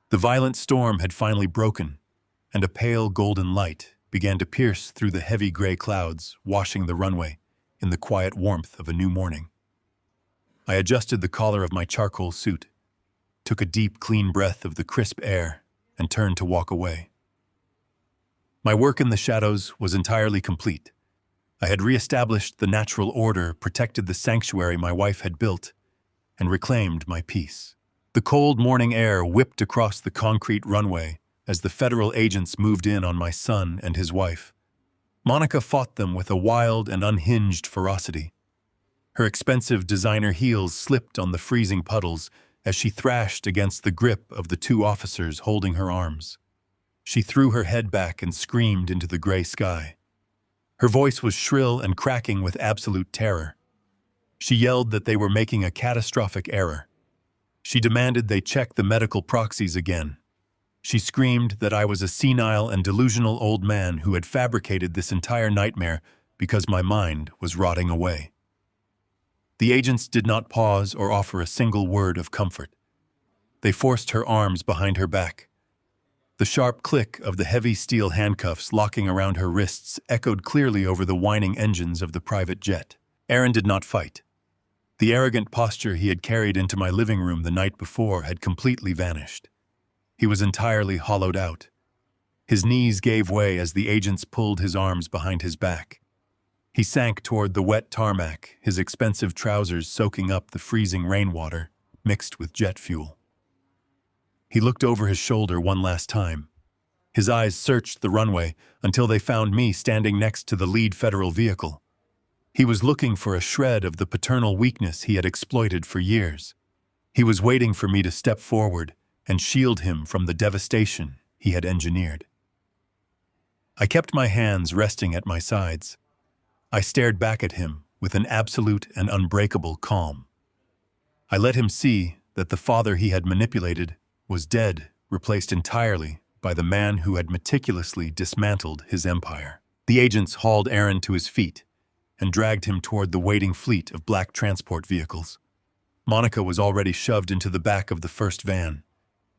The violent storm had finally broken, and a pale golden light began to pierce through the heavy gray clouds, washing the runway in the quiet warmth of a new morning. I adjusted the collar of my charcoal suit, took a deep, clean breath of the crisp air, and turned to walk away. My work in the shadows was entirely complete. I had reestablished the natural order, protected the sanctuary my wife had built, and reclaimed my peace. The cold morning air whipped across the concrete runway as the federal agents moved in on my son and his wife. Monica fought them with a wild and unhinged ferocity. Her expensive designer heels slipped on the freezing puddles as she thrashed against the grip of the two officers holding her arms. She threw her head back and screamed into the gray sky. Her voice was shrill and cracking with absolute terror. She yelled that they were making a catastrophic error. She demanded they check the medical proxies again. She screamed that I was a senile and delusional old man who had fabricated this entire nightmare because my mind was rotting away. The agents did not pause or offer a single word of comfort. They forced her arms behind her back. The sharp click of the heavy steel handcuffs locking around her wrists echoed clearly over the whining engines of the private jet. Aaron did not fight. The arrogant posture he had carried into my living room the night before had completely vanished. He was entirely hollowed out. His knees gave way as the agents pulled his arms behind his back. He sank toward the wet tarmac, his expensive trousers soaking up the freezing rainwater mixed with jet fuel. He looked over his shoulder one last time. His eyes searched the runway until they found me standing next to the lead federal vehicle. He was looking for a shred of the paternal weakness he had exploited for years. He was waiting for me to step forward and shield him from the devastation he had engineered. I kept my hands resting at my sides. I stared back at him with an absolute and unbreakable calm. I let him see that the father he had manipulated was dead, replaced entirely by the man who had meticulously dismantled his empire. The agents hauled Aaron to his feet and dragged him toward the waiting fleet of black transport vehicles. Monica was already shoved into the back of the first van.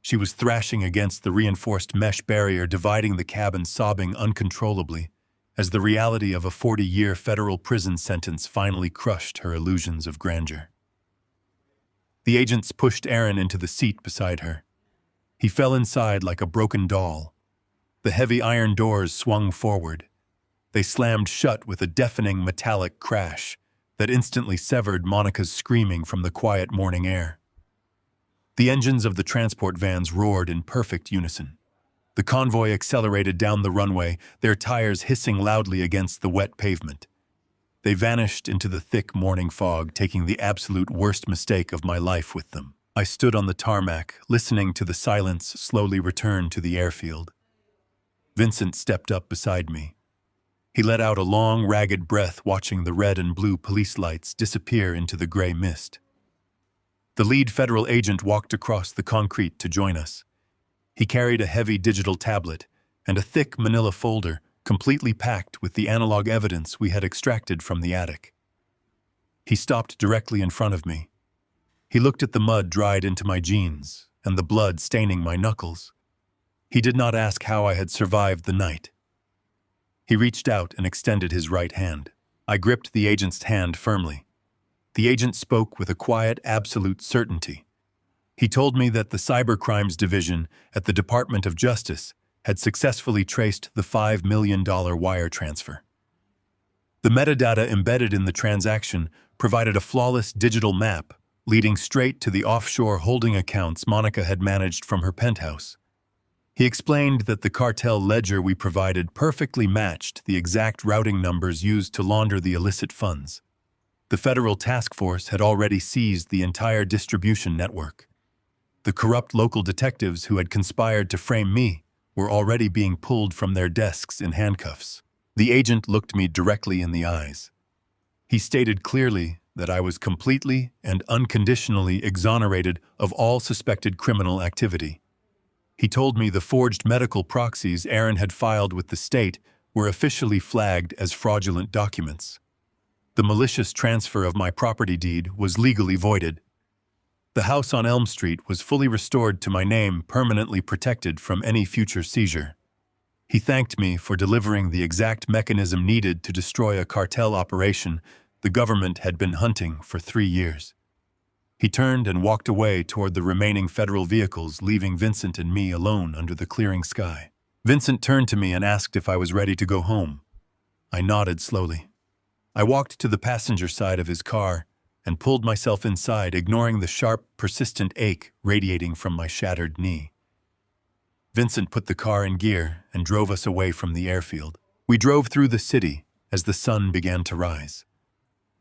She was thrashing against the reinforced mesh barrier dividing the cabin, sobbing uncontrollably, as the reality of a 40-year federal prison sentence finally crushed her illusions of grandeur. The agents pushed Aaron into the seat beside her. He fell inside like a broken doll. The heavy iron doors swung forward. They slammed shut with a deafening metallic crash that instantly severed Monica's screaming from the quiet morning air. The engines of the transport vans roared in perfect unison. The convoy accelerated down the runway, their tires hissing loudly against the wet pavement. They vanished into the thick morning fog, taking the absolute worst mistake of my life with them. I stood on the tarmac, listening to the silence slowly return to the airfield. Vincent stepped up beside me. He let out a long, ragged breath, watching the red and blue police lights disappear into the gray mist. The lead federal agent walked across the concrete to join us. He carried a heavy digital tablet and a thick manila folder completely packed with the analog evidence we had extracted from the attic. He stopped directly in front of me. He looked at the mud dried into my jeans and the blood staining my knuckles. He did not ask how I had survived the night. He reached out and extended his right hand. I gripped the agent's hand firmly. The agent spoke with a quiet, absolute certainty. He told me that the Cybercrimes Division at the Department of Justice had successfully traced the $5 million wire transfer. The metadata embedded in the transaction provided a flawless digital map leading straight to the offshore holding accounts Monica had managed from her penthouse. He explained that the cartel ledger we provided perfectly matched the exact routing numbers used to launder the illicit funds. The federal task force had already seized the entire distribution network. The corrupt local detectives who had conspired to frame me were already being pulled from their desks in handcuffs. The agent looked me directly in the eyes. He stated clearly that I was completely and unconditionally exonerated of all suspected criminal activity. He told me the forged medical proxies Aaron had filed with the state were officially flagged as fraudulent documents. The malicious transfer of my property deed was legally voided. The house on Elm Street was fully restored to my name, permanently protected from any future seizure. He thanked me for delivering the exact mechanism needed to destroy a cartel operation the government had been hunting for 3 years. He turned and walked away toward the remaining federal vehicles, leaving Vincent and me alone under the clearing sky. Vincent turned to me and asked if I was ready to go home. I nodded slowly. I walked to the passenger side of his car and pulled myself inside, ignoring the sharp, persistent ache radiating from my shattered knee. Vincent put the car in gear and drove us away from the airfield. We drove through the city as the sun began to rise.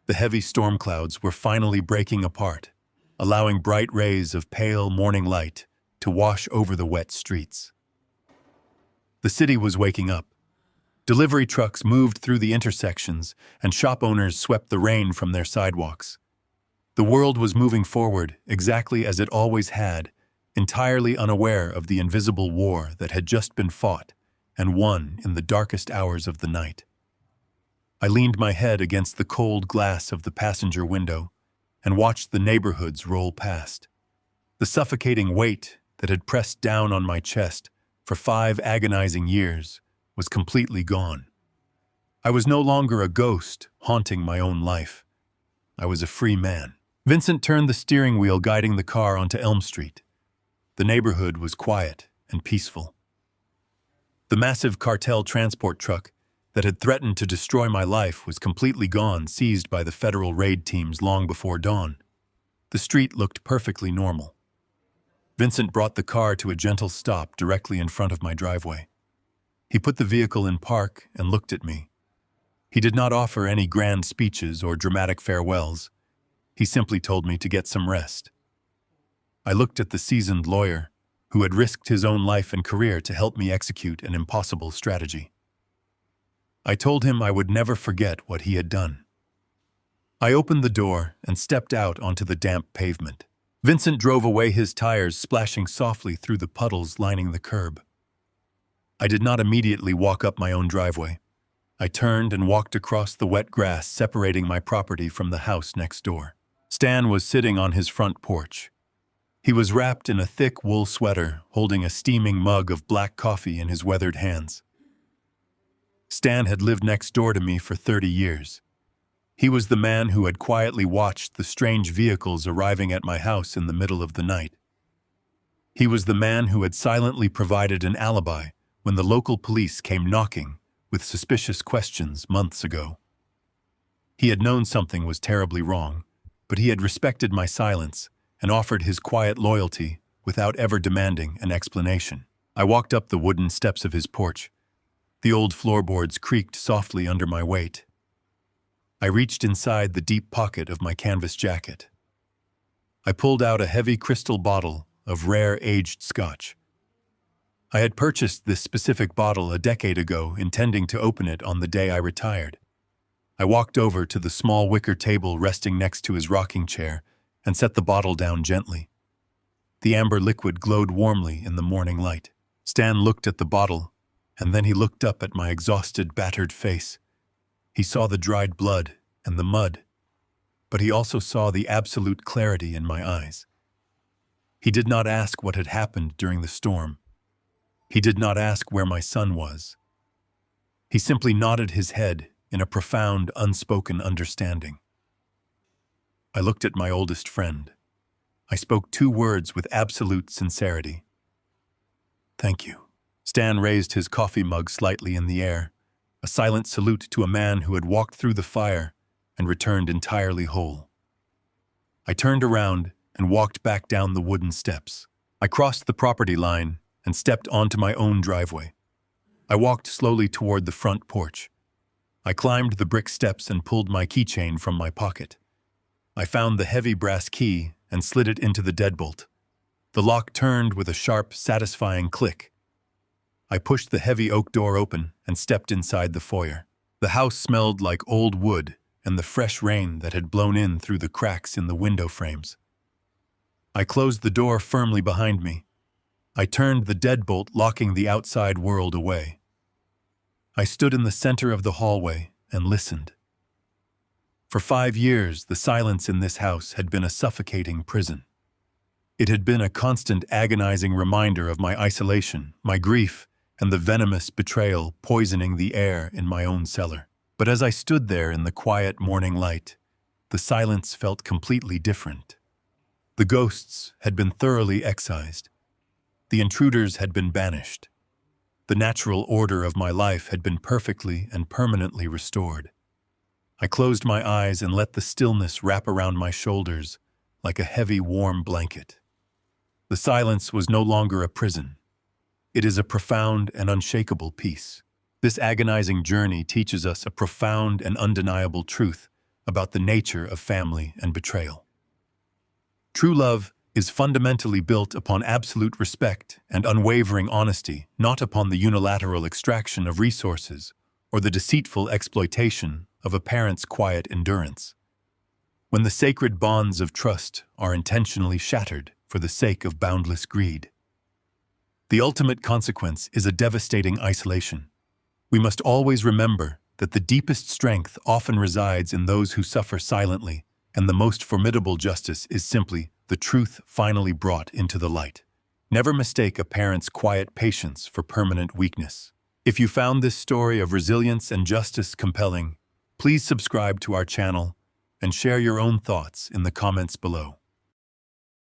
The heavy storm clouds were finally breaking apart, allowing bright rays of pale morning light to wash over the wet streets. The city was waking up. Delivery trucks moved through the intersections, and shop owners swept the rain from their sidewalks. The world was moving forward exactly as it always had, entirely unaware of the invisible war that had just been fought and won in the darkest hours of the night. I leaned my head against the cold glass of the passenger window and watched the neighborhoods roll past. The suffocating weight that had pressed down on my chest for 5 agonizing years was completely gone. I was no longer a ghost haunting my own life. I was a free man. Vincent turned the steering wheel, guiding the car onto Elm Street. The neighborhood was quiet and peaceful. The massive cartel transport truck that had threatened to destroy my life was completely gone, seized by the federal raid teams long before dawn. The street looked perfectly normal. Vincent brought the car to a gentle stop directly in front of my driveway. He put the vehicle in park and looked at me. He did not offer any grand speeches or dramatic farewells. He simply told me to get some rest. I looked at the seasoned lawyer, who had risked his own life and career to help me execute an impossible strategy. I told him I would never forget what he had done. I opened the door and stepped out onto the damp pavement. Vincent drove away, his tires splashing softly through the puddles lining the curb. I did not immediately walk up my own driveway. I turned and walked across the wet grass separating my property from the house next door. Stan was sitting on his front porch. He was wrapped in a thick wool sweater, holding a steaming mug of black coffee in his weathered hands. Stan had lived next door to me for 30 years. He was the man who had quietly watched the strange vehicles arriving at my house in the middle of the night. He was the man who had silently provided an alibi when the local police came knocking with suspicious questions months ago. He had known something was terribly wrong, but he had respected my silence and offered his quiet loyalty without ever demanding an explanation. I walked up the wooden steps of his porch. The old floorboards creaked softly under my weight. I reached inside the deep pocket of my canvas jacket. I pulled out a heavy crystal bottle of rare aged scotch. I had purchased this specific bottle a decade ago, intending to open it on the day I retired. I walked over to the small wicker table resting next to his rocking chair and set the bottle down gently. The amber liquid glowed warmly in the morning light. Stan looked at the bottle, and then he looked up at my exhausted, battered face. He saw the dried blood and the mud, but he also saw the absolute clarity in my eyes. He did not ask what had happened during the storm. He did not ask where my son was. He simply nodded his head in a profound, unspoken understanding. I looked at my oldest friend. I spoke 2 words with absolute sincerity. "Thank you." Stan raised his coffee mug slightly in the air, a silent salute to a man who had walked through the fire and returned entirely whole. I turned around and walked back down the wooden steps. I crossed the property line and stepped onto my own driveway. I walked slowly toward the front porch. I climbed the brick steps and pulled my keychain from my pocket. I found the heavy brass key and slid it into the deadbolt. The lock turned with a sharp, satisfying click. I pushed the heavy oak door open and stepped inside the foyer. The house smelled like old wood and the fresh rain that had blown in through the cracks in the window frames. I closed the door firmly behind me. I turned the deadbolt, locking the outside world away. I stood in the center of the hallway and listened. For 5 years, the silence in this house had been a suffocating prison. It had been a constant, agonizing reminder of my isolation, my grief, and the venomous betrayal poisoning the air in my own cellar. But as I stood there in the quiet morning light, the silence felt completely different. The ghosts had been thoroughly excised. The intruders had been banished. The natural order of my life had been perfectly and permanently restored. I closed my eyes and let the stillness wrap around my shoulders like a heavy, warm blanket. The silence was no longer a prison. It is a profound and unshakable peace. This agonizing journey teaches us a profound and undeniable truth about the nature of family and betrayal. True love is fundamentally built upon absolute respect and unwavering honesty, not upon the unilateral extraction of resources or the deceitful exploitation of a parent's quiet endurance. When the sacred bonds of trust are intentionally shattered for the sake of boundless greed, the ultimate consequence is a devastating isolation. We must always remember that the deepest strength often resides in those who suffer silently, and the most formidable justice is simply the truth finally brought into the light. Never mistake a parent's quiet patience for permanent weakness. If you found this story of resilience and justice compelling, please subscribe to our channel and share your own thoughts in the comments below.